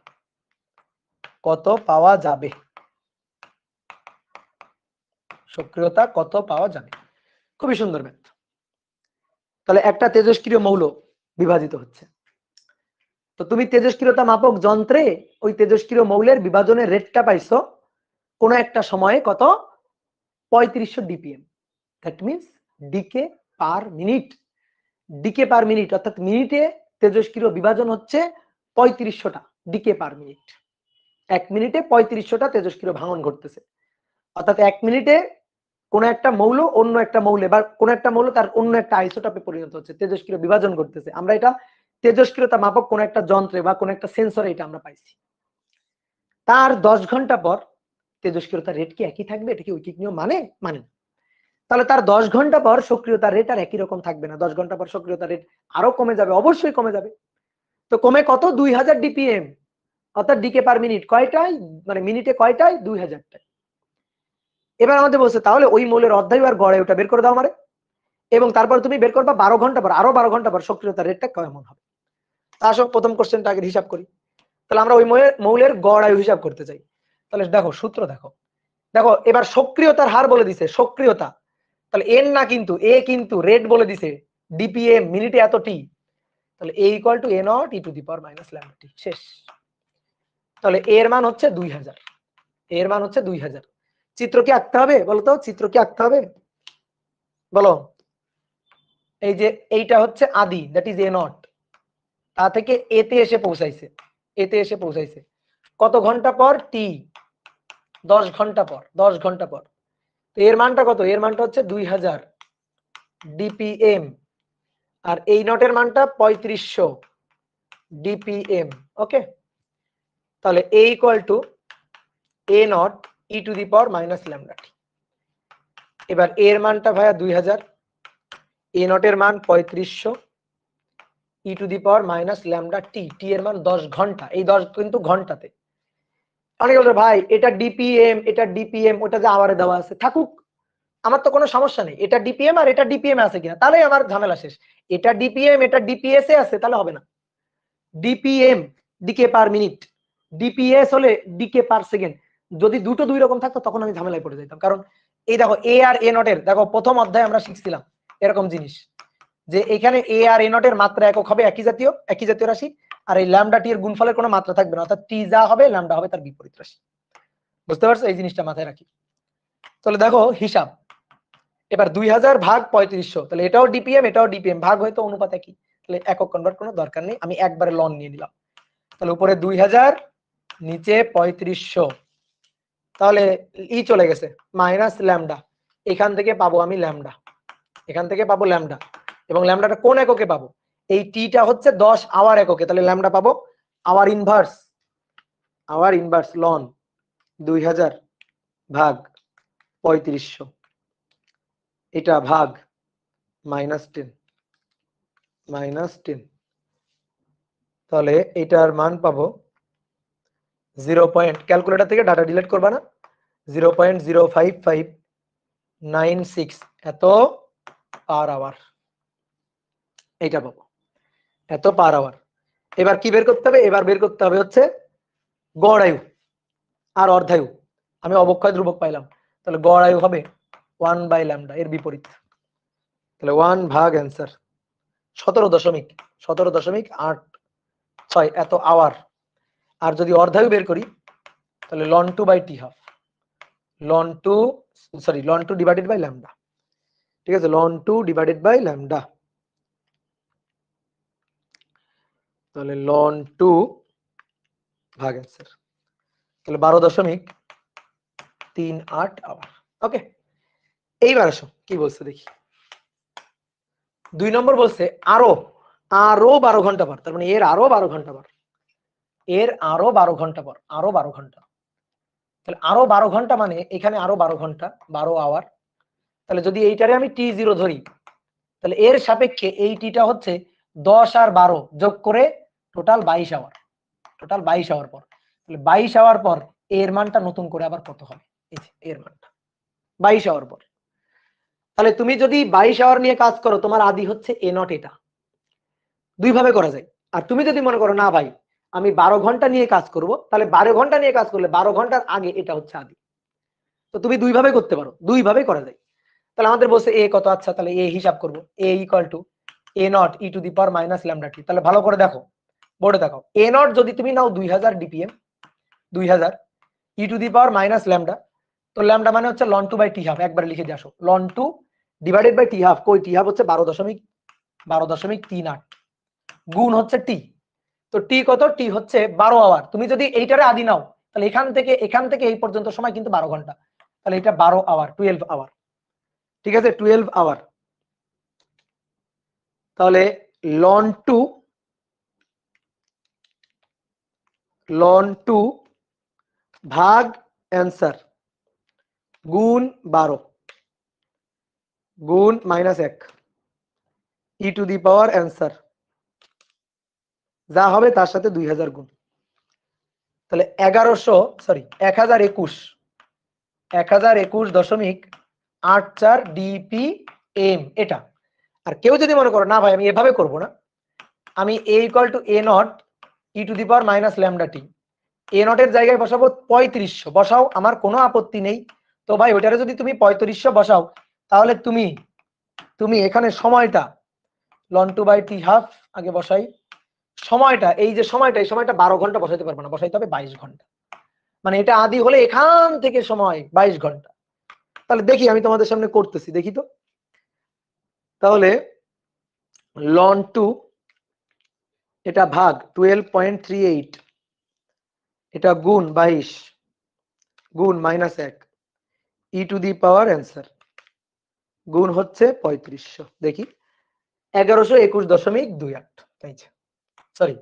কত পাওয়া যাবে, সক্রিয়তা কত পাওয়া যাবে। খুবই সুন্দর ম্যাথ। তাহলে একটা তেজস্ক্রিয় মৌল বিভাজিত হচ্ছে, তো তুমি তেজস্ক্রিয়তা মাপক যন্ত্রে ওই তেজস্ক্রিয় মৌলের বিভাজনের রেটটা পাইছো কোন একটা সময়ে কত, 3500 DPM. That means decay per minute. Decay per minute অর্থাৎ মিনিটে তেজস্ক্রিয় বিভাজন হচ্ছে 3500টা ডিকে পার মিনিট। 1 মিনিটে 3500টা তেজস্ক্রিয় ভাঙন ঘটতেছে। অর্থাৎ 1 মিনিটে কোন একটা মৌল অন্য একটা মৌলে বা কোন একটা মৌল তার অন্য একটা আইসোটোপে পরিণত হচ্ছে, তেজস্ক্রিয় বিভাজন করতেছে। আমরা এটা তেজস্ক্রিয়তা মাপক কোন একটা যন্ত্রে বা কোন একটা সেন্সরে এটা আমরা পাইছি। তার 10 ঘন্টা পর তেজস্ক্রিয়তার রেট কি একই থাকবে? এটা কি ঐকিক নিয়ম মানে না? তাহলে তার 10 ঘন্টা পর সক্রিয়তার রেট আর একই রকম থাকবে না। 10 ঘন্টা পর সক্রিয়তার রেট আরো কমে যাবে, অবশ্যই কমে যাবে। তো কমে কত, 2000 ডিপিএম, অর্থাৎ ডিকে পার মিনিট কয়টায়, মানে মিনিটে কয়টায়, 2000টায়। এবার আমাদের বলছে তাহলে ওই মৌলের অর্ধায়ু আর গড় আয়ুটা বের করে দাও আমারে, এবং তারপর তুমি বের করবা 12 ঘন্টা পর, আরো 12 ঘন্টা পর সক্রিয়তার রেটটা কেমন হবে। আসো প্রথম কোশ্চেনটা আগে হিসাব করি। তাহলে আমরা ওই মৌলের গড় আয়ু হিসাব করতে চাই। তাহলে দেখো সূত্র দেখো, এবার সক্রিয়তার হার বলে দিছে, সক্রিয়তা। তাহলে এন না কিন্তু এ, কিন্তু রেট বলে দিছে ডিপিএম, মিনিটে এত টি। তাহলে a equal to a not E to the power minus lambda t, শেষ। তাহলে এর মান হচ্ছে 2000, এর মান হচ্ছে 2000। চিত্র কি আঁকতে হবে বলো তো, চিত্র কি আঁকতে হবে বলো। এই যে এইটা হচ্ছে আদি, দ্যাট ইজ এ নট, তা থেকে এতে এসে পৌঁছাইছে, এতে এসে পৌঁছাইছে কত ঘন্টা পর, টি 10 ঘন্টা পর, 10 ঘন্টা পর। তো এর মানটা কত, এর মানটা হচ্ছে 2000 ডিপিএম, আর এই নটের মানটা 3500 ডিপিএম। ওকে, তাহলে a equal to a not E to the power minus lambda t. এবার এর মানটা ভাইয়া 2000, এ নটের মান 3500 e to the power minus lambda T, t এর মান 10 ঘন্টা, এই 10 কিন্তু ঘন্টাতে। অনেকে বলবে ভাই এটা ডিপিএম, এটা ডিপিএম, ওটা যে আওয়ারে দেওয়া আছে থাকুক, আমার তো কোনো সমস্যা নেই। এটা ডিপিএম আর এটা ডিপিএম আছে কিনা, তাহলে আমার ঝামেলা শেষ। এটা ডিপিএম, এটা ডিপিএস এ আছে, তাহলে হবে না। DPM decay per minute, DPS হলে ডিকে পার সেকেন্ড। যদি দুটো দুই রকম থাকতো তখন আমি ঝামেলায় পড়ে যেতাম। কারণ এই দেখো এ আর এ নটের, দেখো প্রথম অধ্যায়ে আমরা শিখছিলাম এরকম জিনিস, যে এখানে এ আর এ নটের মাত্রা একক হবে একই জাতীয় রাশি, আর এই ল্যামডা টি এর গুণফলের কোনো মাত্রা থাকবে না, অর্থাৎ টি যা হবে ল্যামডা হবে তার বিপরীত রাশি। বুঝতে পারছো? এই জিনিসটা মাথায় রাখি। তাহলে দেখো হিসাব, এবার 2000 ভাগ 3500, তাহলে এটাও ডিপিএম এটাও ডিপিএম, ভাগ হয়তো অনুপাত একই, তাহলে একক কনভার্ট কোনো দরকার নেই, আমি একবারে লন নিয়ে নিলাম। তাহলে উপরে 2000, নিচে 3500, তাহলে ই চলে গেছে মাইনাস ল্যামডা, এখান থেকে পাবো আমি ল্যামডা, এখান থেকে পাবো ল্যামডা, এবং ল্যামডাটা কোন এককে পাবো, এই টিটা হচ্ছে 10 আওয়ার এককে, তাহলে ল্যামডা পাবো আওয়ার ইনভার্স লন 2000 ভাগ 3500, এটা ভাগ -10, তাহলে এটার মান পাবো 0 পয়েন্ট, ক্যালকুলেটর থেকে ডাটা ডিলিট করবা না, 0.05596 এত পার আওয়ার, এইটা পাবো এত পার আওয়ার। এবার কি বের করতে হবে, এবার বের করতে হবে হচ্ছে গড় আয়ু আর অর্ধায়ু। আমি অবক্ষয় ধ্রুবক পাইলাম, তাহলে গড় আয়ু হবে 1/λ, এর বিপরীত। তাহলে 1 ভাগ অ্যান্সার 17.86 এত আওয়ার। আর যদি অর্ধায়ু বের করি তাহলে ln 2/t half, ln 2 divided by lambda. ঠিক আছে, ln 2 ডিভাইডেড বাই ল্যামডা, তাহলে ln 2 ভাগ অ্যান্সার, তাহলে 12.86 38 আওয়ার। ওকে, এইবার আসো কি বলছে দেখি। 2 নম্বর বলছে আরো 12 ঘন্টা পর, তার মানে এর আরো 12 ঘন্টা পর, এর আরো 12 ঘন্টা পর, আরো 12 ঘন্টা। তাহলে আরো 12 ঘন্টা মানে এখানে আরো 12 ঘন্টা, 12 আওয়ার। তাহলে যদি এইটারে আমি T0 ধরি, তাহলে এর সাপেক্ষে এই টিটা হচ্ছে 10 আর 12 যোগ করে টোটাল 22 আওয়ার, টোটাল 22 আওয়ার পর। তাহলে 22 আওয়ার পর এর মানটা নতুন করে আবার কত হবে, এই যে এর মানটা 22 আওয়ার পর। তাহলে তুমি যদি 22 আওয়ার নিয়ে কাজ করো, তোমার আদি হচ্ছে এ নট, এটা দুই ভাবে করা যায়। আর তুমি যদি মনে করো না ভাই আমি 12 ঘন্টা নিয়ে কাজ করব, তাহলে 12 ঘন্টা নিয়ে কাজ করলে 12 ঘন্টার আগে এটা হচ্ছে আদি। তো তুমি দুই ভাবে করতে পারো, দুই ভাবে করা যায়। তাহলে আমাদের বলছে এ কত, আচ্ছা তাহলে এ হিসাব করব, a equal to a not E to the power minus lambda টি। তাহলে ভালো করে দেখো, বোর্ডে দেখো, এ নট যদি তুমি নাও 2000 DPM, 2000 e to the power minus lambda, তো ল্যামডা মানে হচ্ছে লন টু বাই টি হাফ, একবার লিখে দিয়ে আসো, লন two divided by t half, কই টি হাফ হচ্ছে 12.38 গুণ হচ্ছে টি। তো টি কত, টি হচ্ছে 12 আওয়ার। তুমি যদি এইটারে আদি নাও, তাহলে এখান থেকে এই পর্যন্ত সময় কিন্তু 12 ঘন্টা, তাহলে এটা 12 আওয়ার, 12 আওয়ার, ঠিক আছে, 12 আওয়ার। তাহলে লন টু ভাগ অ্যান্সার গুণ 12 গুণ -1 ই টু দি পাওয়ার অ্যান্সার যা হবে তার সাথে 2000 গুণ। তাহলে 1021.84 ডিপিএম এটা। আর কেউ যদি মনে করো না ভাই আমি এভাবে করব না, আমি a equal to a not E to the power minus lambda t, a নটের জায়গায় বসাবো 3500, বসাও, আমার কোনো আপত্তি নেই। তো ভাই ওইটারে যদি তুমি 3500 বসাও, তাহলে তুমি এখানে সময়টা লন টু বাই টি হাফ আগে বসাই, সময়টা এই যে সময়টা, এই সময়টা 12 ঘন্টা বসাইতে পারবো না, বসাইতে হবে 22 ঘন্টা। মানে এটা আদি হলে এখান থেকে সময় 22 ঘন্টা। তাহলে দেখি আমি তোমাদের সামনে করতেছি, দেখি তো। তাহলে লন টু এটা ভাগ 12.38, এটা গুণ 22 গুণ -1 ই টু দি পাওয়ার অ্যান্সার গুণ হচ্ছে 3500, দেখি 1121.28, তাই সরি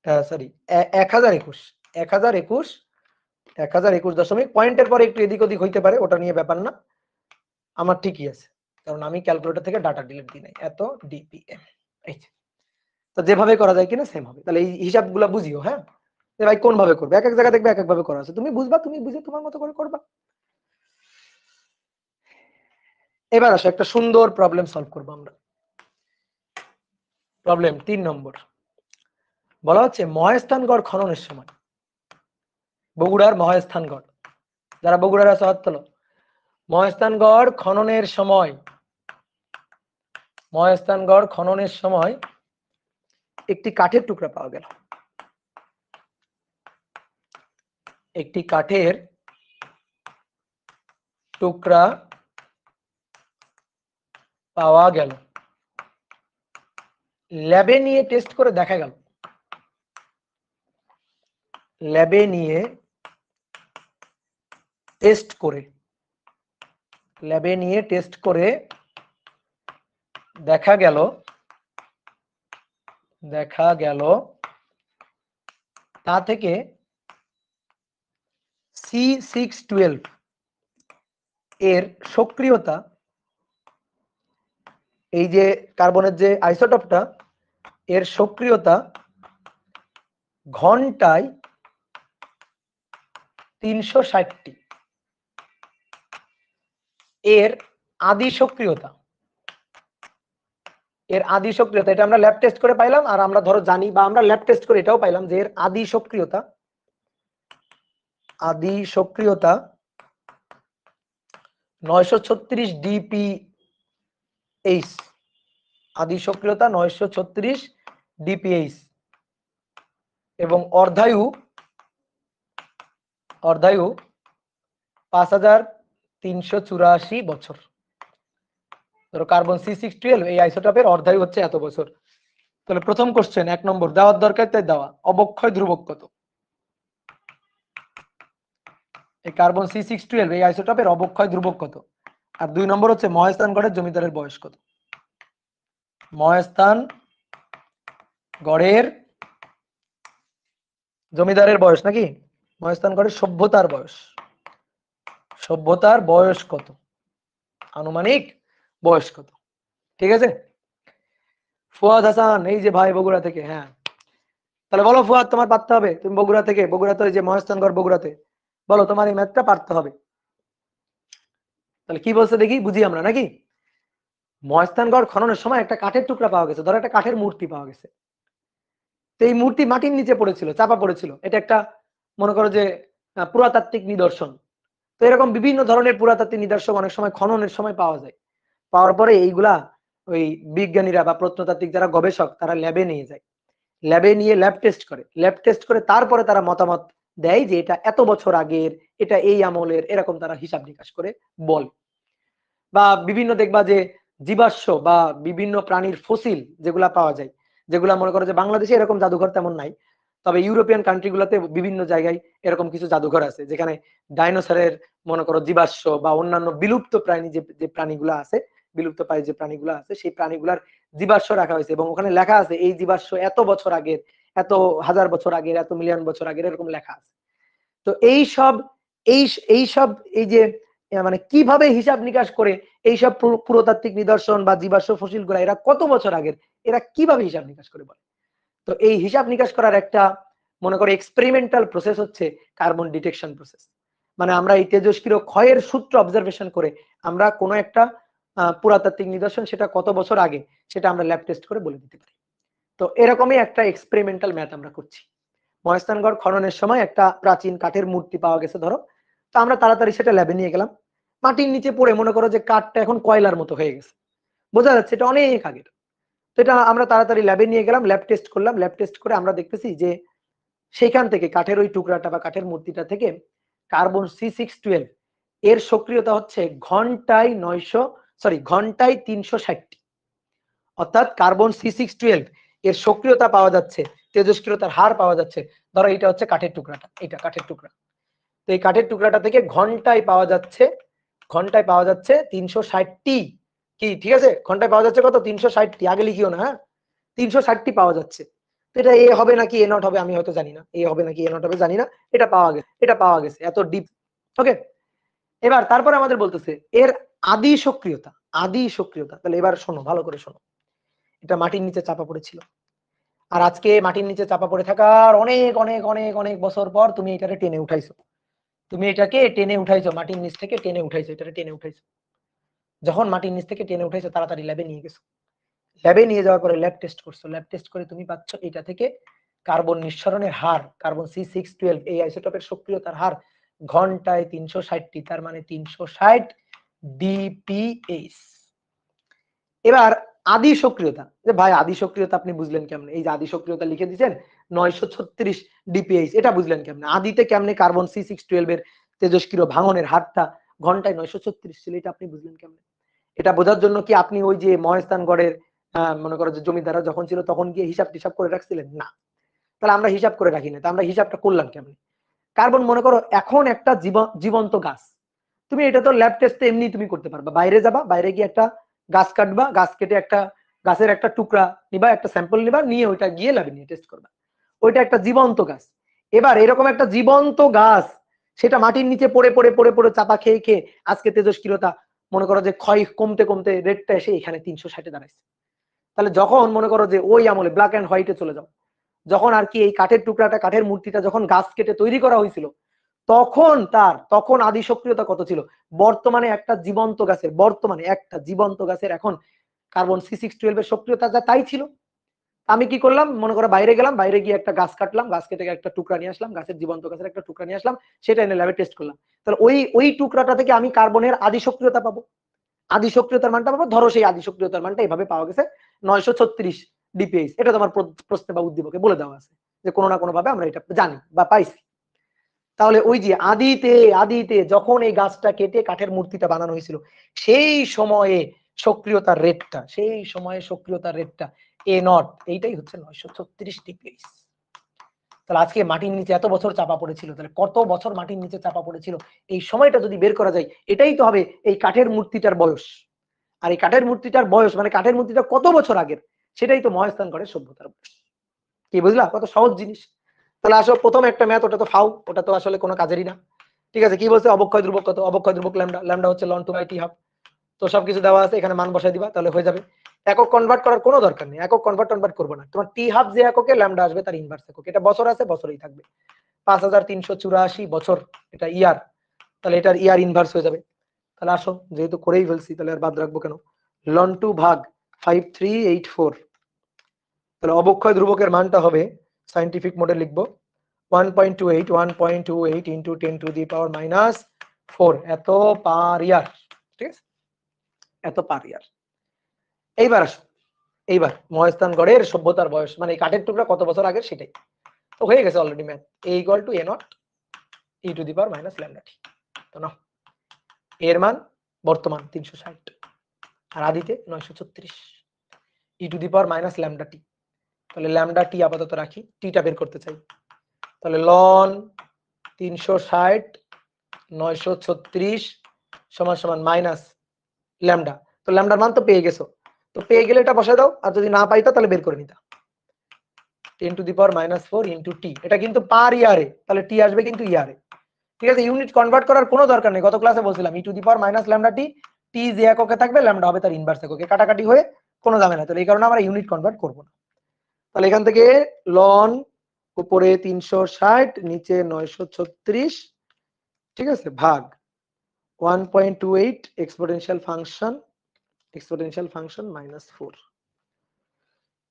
1021 পয়েন্টের পরে একটু এদিক ওদিক হইতে পারে, ওটা নিয়ে ব্যাপার না, আমার ঠিকই আছে, কারণ আমি ক্যালকুলেটর থেকে ডাটা ডিলিট দিই নাই, এত ডিপিএম। তো যেভাবে করা যায় কিনা সেম হবে। তাহলে এই হিসাবগুলো বুঝিও, হ্যাঁ, যে ভাই কোন ভাবে করবে, এক এক জায়গা দেখবে এক এক ভাবে করা আছে, তুমি বুঝবা, তুমি বুঝে তোমার মতো করে করবা। এবার আসো একটা সুন্দর প্রবলেম সলভ করবো আমরা। প্রবলেম 3 নম্বর বলা হচ্ছে মহেস্থানগড় খননের সময়, বগুড়ার মহেস্থানগড়, যারা বগুড়ার আছে হাত তোলো। মহেস্থানগড় খননের সময় একটি কাঠের টুকরা পাওয়া গেল, একটি কাঠের টুকরা পাওয়া গেল, ল্যাবে নিয়ে টেস্ট করে দেখা গেল, ল্যাবে নিয়ে টেস্ট করে দেখা গেল তা থেকে C612 এর সক্রিয়তা, এই যে কার্বনের যে আইসোটোপটা, এর সক্রিয়তা ঘন্টায় 360টি, এর আদি সক্রিয়তা এটা আমরা ল্যাব টেস্ট করে পাইলাম, আর আমরা ধরো জানি বা আমরা ল্যাব টেস্ট করে এটাও পাইলাম যে এর আদি সক্রিয়তা 936 ডিপিএইচ, আদি সক্রিয়তা 936 ডিপিএইচ, এবং অর্ধায়ু 5384 বছর। ধরো কার্বন C612 এই আইসোটোপের অর্ধায়ু হচ্ছে এত বছর। তাহলে প্রথম কোশ্চেন 1 নম্বর দেওয়ার দরকার, তাই দেওয়া, অবক্ষয় ধ্রুবক কত? এই কার্বন C612 এই আইসোটোপের অবক্ষয় ধ্রুবক কত? আর 2 নম্বর হচ্ছে মহাস্থানগড়ের জমিদারের বয়স কত? মহাস্থানগড়ের জমিদারের বয়স নাকি মহাস্থানগড়ের সভ্যতার বয়স, সভ্যতার বয়স কত, আনুমানিক বয়স কত? ঠিক আছে। ফুয়াদ হাসান, এই যে ভাই বগুড়া থেকে, হ্যাঁ তাহলে বলো ফুয়াদ, তোমার পারতে হবে, তুমি বগুড়া থেকে, বগুড়া তো এই যে মহাস্থানগড় বগুড়াতে, বলো তোমার এই ম্যাথটা পারতে হবে। তাহলে কি বলছে দেখি, বুঝি আমরা নাকি। মহাস্থানগড় খননের সময় একটা কাঠের টুকরা পাওয়া গেছে, ধরো একটা কাঠের মূর্তি পাওয়া গেছে, তো এই মূর্তি মাটির নিচে পড়েছিল, চাপা পড়েছিল, এটা একটা মনে করো যে পুরাতাত্ত্বিক নিদর্শন। তো এরকম বিভিন্ন ধরনের পুরাতাত্ত্বিক নিদর্শন অনেক সময় খননের সময় পাওয়া যায়, পাওয়ার পরে এইগুলা ওই বিজ্ঞানীরা বা প্রত্নতাত্ত্বিক যারা গবেষক তারা ল্যাবে নিয়ে যায়, ল্যাবে নিয়ে ল্যাব টেস্ট করে, ল্যাব টেস্ট করে তারপরে তারা মতামত দেয় যে এটা এত বছর আগের, এটা এই আমলের, এরকম তারা হিসাব নিকাশ করে বলে। বা বিভিন্ন দেখবা যে জীবাশ্ম বা বিভিন্ন প্রাণীর ফসিল যেগুলা পাওয়া যায়, যেগুলা মনে করো যে বাংলাদেশে এরকম জাদুঘর তেমন নাই, তবে ইউরোপিয়ান কান্ট্রি গুলাতে বিভিন্ন জায়গায় এরকম কিছু জাদুঘর আছে যেখানে ডাইনোসরের মনে করো জীবাশ্ম বা অন্যান্য বিলুপ্ত প্রাণী যে প্রাণীগুলো আছে, বিলুপ্ত প্রায় যে প্রাণীগুলো আছে সেই প্রাণীগুলার জীবাশ্ম রাখা হয়েছে এবং ওখানে লেখা আছে এই জীবাশ্ম এত বছর আগের, এত হাজার বছর আগের, এত মিলিয়ন বছর আগের, এরকম লেখা আছে। তো এইসব এইসব এই যে মানে কিভাবে হিসাব নিকাশ করে এইসব পুরাতাত্ত্বিক নিদর্শন বা জীবাশ্ম ফসিল গুলা এরা কত বছর আগের, এরা কিভাবে হিসাব নিকাশ করে বলে। তো এই হিসাব নিকাশ করার একটা মনে করো এক্সপেরিমেন্টাল প্রসেস হচ্ছে কার্বন ডিটেকশন প্রসেস। মানে আমরা এই তেজস্ক্রিয় ক্ষয়ের সূত্র অবজারভেশন করে আমরা কোনো একটা পুরাতাত্ত্বিক নিদর্শন সেটা কত বছর আগে সেটা আমরা ল্যাব টেস্ট করে বলে দিতে পারি। তো এরকমই একটা এক্সপেরিমেন্টাল ম্যাথ আমরা করছি। মহেস্থানগড় খননের সময় একটা প্রাচীন কাঠের মূর্তি পাওয়া গেছে ধরো, তো আমরা তাড়াতাড়ি সেটা ল্যাবে নিয়ে গেলাম, মাটির নিচে পড়ে মনে করো যে কাঠটা এখন কয়লার মতো হয়ে গেছে, বোঝা যাচ্ছে এটা অনেক আগের। তো এটা আমরা তাড়াতাড়ি ল্যাবে নিয়ে গেলাম, ল্যাব টেস্ট করলাম, ল্যাব টেস্ট করে আমরা দেখতেছি যে সেখান থেকে কাঠের ওই টুকরাটা বা কাঠের মূর্তিটা থেকে কার্বন C612 এর সক্রিয়তা হচ্ছে ঘন্টায় 360টি, অর্থাৎ কার্বন C612 এর সক্রিয়তা পাওয়া যাচ্ছে, তেজস্ক্রিয়তার হার পাওয়া যাচ্ছে। ধরো এটা হচ্ছে কাঠের টুকরাটা, এটা কাঠের টুকরা, তো এই কাঠের টুকরাটা থেকে ঘন্টায় পাওয়া যাচ্ছে 360টি, কি ঠিক আছে, ঘন্টায় পাওয়া যাচ্ছে কত, 360টি, আগে লিখিও না, হ্যাঁ 360টি পাওয়া যাচ্ছে। তো এটা এ হবে নাকি এ নট হবে আমি হয়তো জানি না, এ হবে নাকি এ নট হবে জানি না, এটা পাওয়া গেছে এত ডিপ। ওকে, এবার তারপরে আমাদের বলতেছে এর আদি সক্রিয়তা। তাহলে এবার শোনো, ভালো করে শোনো, এটা মাটির নিচে চাপা পড়েছিল, আর আজকে মাটির নিচে চাপা পড়ে থাকার অনেক অনেক অনেক অনেক বছর পর তুমি এটাকে টেনে উঠাইছো, মাটির নিচ থেকে টেনে উঠাইছো, এটাকে টেনে উঠাইছো। যখন মাটির নিচ থেকে টেনে উঠাইছো তাড়াতাড়ি ল্যাবে নিয়ে গেছো, ল্যাবে নিয়ে যাওয়ার পরে ল্যাব টেস্ট করছো, ল্যাব টেস্ট করে তুমি পাচ্ছ এটা থেকে কার্বন নিঃসরণের হার, কার্বন C612 এই আইসোটোপের সক্রিয়তার হার ঘন্টায় 360টি, তার মানে 360 DPH। এবার আদি সক্রিয়তা, যে ভাই আদি সক্রিয়তা আপনি বুঝলেন কেমনে, এই যে আদি সক্রিয়তা লিখে দিয়েছেন 936 DPH, এটা বুঝলেন কেমনে, আদিতে কেমনে কার্বন C612 এর তেজস্ক্রিয় ভাঙনের হারটা ঘন্টায় 936 ছিল, এটা আপনি বুঝলেন কেমনে। এটা বোঝার জন্য কি আপনি ওই যে মহেস্থানগড়ের মনে করো যে জমিদাররা যখন ছিল তখন গিয়ে হিসাব টিসাব করে রাখছিলেন? না, তাহলে আমরা হিসাব করে রাখি না, তা আমরা হিসাবটা করলাম কেমনে। কার্বন মনে করো এখন একটা জীবন্ত গাছ, তুমি এটা তো ল্যাব টেস্টে এমনি তুমি করতে পারবা, বাইরে যাবা, বাইরে গিয়ে একটা গাছ কাটবা, গাছ কেটে একটা গাছের একটা টুকরা নিবা, একটা স্যাম্পল নিবা, নিয়ে ওইটা গিয়ে ল্যাবে নিয়ে টেস্ট করবা, ওইটা একটা জীবন্ত গাছ। এবার এরকম একটা জীবন্ত গাছ সেটা মাটির নিচে পড়ে পড়ে পড়ে পড়ে চাপা খেয়ে খেয়ে আজকে তেজস্ক্রিয়তা মনে করো যে ক্ষয় কমতে কমতে রেটটা এসে এখানে 360 দাঁড়াইছে। তাহলে যখন মনে করো যে ওই আমলে ব্ল্যাক এন্ড হোয়াইটে চলে যাও, যখন আর কি এই কাঠের টুকরাটা, কাঠের মূর্তিটা যখন গাছ কেটে তৈরি করা হয়েছিল তখন আদি সক্রিয়তা কত ছিল। বর্তমানে একটা জীবন্ত গাছের এখন কার্বন C612 এর সক্রিয়তা যা তাই ছিল। আমি কি করলাম, মনে করো বাইরে গেলাম, বাইরে গিয়ে একটা গাছ কাটলাম, গাছ কেটে একটা টুকরা নিয়ে আসলাম, জীবন্ত গাছের একটা টুকরা নিয়ে আসলাম, সেটা এনে ল্যাবে টেস্ট করলাম। তাহলে ওই টুকরাটা থেকে আমি কার্বনের আদি সক্রিয়তা পাবো, আদি সক্রিয়তার মানটা পাবো। ধরো সেই আদি সক্রিয়তার মানটা এইভাবে পাওয়া গেছে 936 DPH, এটা তোমার প্রশ্নে বা উদ্দীপকে বলে দেওয়া আছে যে কোনো না কোনো ভাবে আমরা এটা জানি বা পাইছি। তাহলে ওই যে আদিতে যখন এই গাছটা কেটে কাঠের মূর্তিটা বানানো হয়েছিল সেই সময়ে সক্রিয়তার রেটটা A নট, এইটাই হচ্ছে 936 DPH। তাহলে আজকে মাটির নিচে এত বছর চাপা পড়েছিল, তাহলে কত বছর মাটির নিচে চাপা পড়েছিল, এই সময়টা যদি বের করা যায়, এটাই তো হবে এই কাঠের মূর্তিটার বয়স। আর এই কাঠের মূর্তিটার বয়স মানে কাঠের মূর্তিটা কত বছর আগের, সেটাই তো মহাস্থানগড়ের সভ্যতার বয়স। কি বুঝলা, কত সহজ জিনিস। তাহলে আসলে প্রথম একটা ম্যাথ, ওটা তো ফাউ, ওটা তো আসলে কোনো কাজেরই না। ঠিক আছে, কি বলছে, অবক্ষয় ধ্রুবক কত, অবক্ষয় ধ্রুবক ল্যামডা, ল্যামডা হচ্ছে ln 2/t½ তো সবকিছু দেওয়া আছে, এখানে মান বসাই দিবা, তাহলে হয়ে যাবে। একক কনভার্ট করার কোনো দরকার নেই, একক কনভার্ট করবো না, তোমার t½ যে এককে ল্যামডা আসবে তার ইনভার্স একক, এটা বছর আছে বছরই থাকবে। 5384 বছর এটা ইয়ার, তাহলে এটার ইয়ার ইনভার্স হয়ে যাবে। তাহলে আসো, যেহেতু করেই ফেলছি তাহলে আর বাদ রাখবো কেন, ln 2 ভাগ 5384, তাহলে অবক্ষয় ধ্রুবকের মানটা হবে, সায়েন্টিফিক মোডে লিখবো 1.28 ইন্টু 10⁻⁻⁴ এত পার ইয়ার। ঠিক আছে, এত পার ইয়ার। এইবার আসো, এইবার মহাস্থানগড়ের সভ্যতার বয়স মানে এই কাঠের টুকরা কত বছর আগে সেটাই তো হয়ে গেছে already math, a = a0 e⁻⁻λt। তো না, এর মান বর্তমান 360 আর আদিতে 936 e⁻⁻λt। তাহলে ল্যামডা টি আপাতত রাখি, টিটা বের করতে চাই, তাহলে ln 360 936 সমান সমান মাইনাস ল্যামডা। তো ল্যামডার মান তো পেয়ে গেছো, তো পেয়ে গেলে এটা বসায় দাও, আর যদি না পাইতা তাহলে বের করে নিতা 10⁻⁻⁴ ইন্টু টি, এটা কিন্তু পার ইয়ারে, তাহলে টি আসবে কিন্তু ইয়ারে। ঠিক আছে, ইউনিট কনভার্ট করার কোনো দরকার নেই, গত ক্লাসে বলছিলাম e⁻⁻λt, টি যে এককে থাকবে ল্যামডা হবে তার ইনভার্স এককে, কাটাকাটি হয়ে কোনো দামে না, তাহলে এই কারণে আমরা ইউনিট কনভার্ট করব না। তাহলে এখান থেকে ln উপরে 360 নিচে 936, ঠিক আছে, ভাগ 1.28 এক্সপোনেনশিয়াল ফাংশন -4,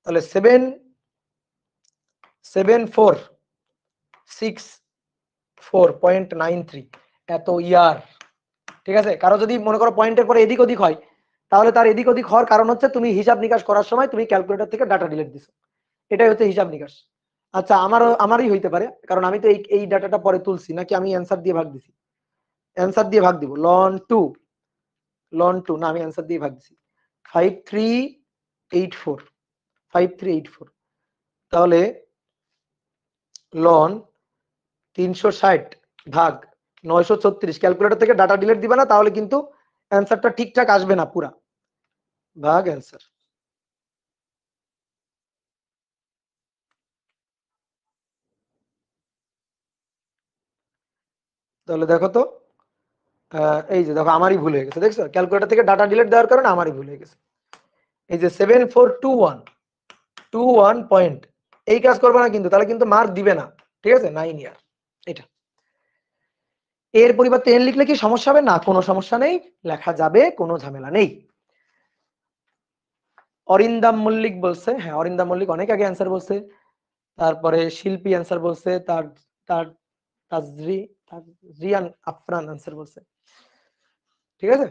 তাহলে 77464.93 এত ইয়ার। ঠিক আছে, কারো যদি মনে করো পয়েন্টের পরে এদিক ওদিক হয়, তাহলে তার এদিক ওদিক হওয়ার কারণ হচ্ছে তুমি হিসাব নিকাশ করার সময় তুমি ক্যালকুলেটর থেকে ডাটা ডিলিট দিছো, এটাই হচ্ছে হিসাব নিকাশ। আচ্ছা, আমারই হইতে পারে, কারণ আমি তো এই ডাটাটা পরে তুলছি, নাকি আমি অ্যান্সার দিয়ে ভাগ দিছি, অ্যান্সার দিয়ে ভাগ দিব, ln 2 না, আমি অ্যান্সার দিয়ে ভাগ দিছি 5384, তাহলে ln 360 ভাগ 936, ক্যালকুলেটর থেকে ডাটা ডিলিট দিবে না, তাহলে কিন্তু অ্যান্সারটা ঠিকঠাক আসবে না পুরা, ভাগ অ্যান্সার। তাহলে দেখো তো, এই যে দেখো আমারই ভুল হয়ে গেছে, দেখছো ক্যালকুলেটর থেকে ডাটা ডিলিট দেওয়ার কারণে আমারই ভুল হয়ে গেছে। এই যে 7421 পয়েন্ট, এই কাজ করবে না কিন্তু, তাহলে কিন্তু মার্ক দিবে না। ঠিক আছে, 9 ইয়ার এটা। এর পরিবর্তে এন লিখলে কি সমস্যা হবে? না, কোনো সমস্যা নেই, লেখা যাবে, কোনো ঝামেলা নেই। অরিন্দাম মল্লিক বলছে, হ্যাঁ অরিন্দাম মল্লিক অনেক আগে অ্যান্সার বলছে, তারপরে শিল্পী অ্যান্সার বলছে, তার তার তাজরিয়ান আফরান অ্যান্সার বলছে। ঠিক আছে,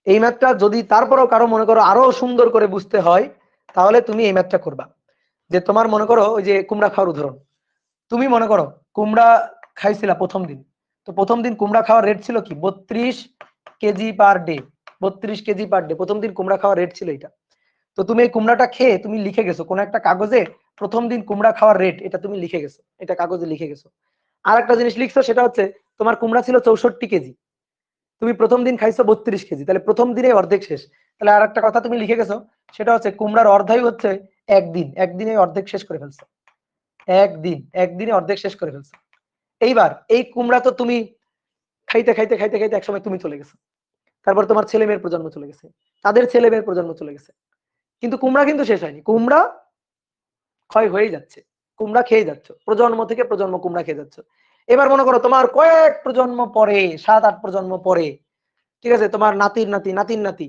এই ম্যাথটা যদি তারপরেও কারো মনে করো আরো সুন্দর করে বুঝতে হয়, তাহলে তুমি এই ম্যাথটা করবা। যে তোমার মনে করো ওই যে কুমড়া খাওয়ার উদাহরণ, তুমি মনে করো কুমড়া খাইছিলা প্রথম দিন, তো প্রথম দিন কুমড়া খাওয়ার রেট ছিল কি 32 KG per day, 32 KG per day প্রথম দিন কুমড়া খাওয়ার রেট ছিল এটা। তো তুমি এই কুমড়াটা খেয়ে তুমি লিখে গেছো কোন একটা কাগজে প্রথম দিন কুমড়া খাওয়ার রেট, এটা তুমি লিখে গেছো, এটা কাগজে লিখে গেছো। আর একটা জিনিস লিখছো, সেটা হচ্ছে তোমার কুমড়া ছিল 64 কেজি, তুমি প্রথম দিন খাইছো 32 কেজি, তাহলে প্রথম দিনে অর্ধেক শেষ। তাহলে আর একটা কথা তুমি লিখে গেছো, সেটা হচ্ছে কুমড়ার অর্ধাই হচ্ছে একদিনে অর্ধেক শেষ করে ফেলছো, একদিনে অর্ধেক শেষ করে ফেলছো। এইবার এই কুমড়া তো তুমি খাইতে খাইতে খাইতে খাইতে একসময় তুমি চলে গেছো, তারপর তোমার ছেলে মেয়ের প্রজন্ম চলে গেছে, তাদের ছেলে মেয়ের প্রজন্ম চলে গেছে, কিন্তু কুমড়া কিন্তু শেষ হয়নি, কুমড়া ক্ষয় হয়ে যাচ্ছে, কুমড়া খেয়ে যাচ্ছ, প্রজন্ম থেকে প্রজন্ম কুমড়া খেয়ে যাচ্ছ। এবার মনে করো তোমার কয়েক প্রজন্ম পরে, 7-8 প্রজন্ম পরে, ঠিক আছে, তোমার নাতির নাতি নাতির নাতি,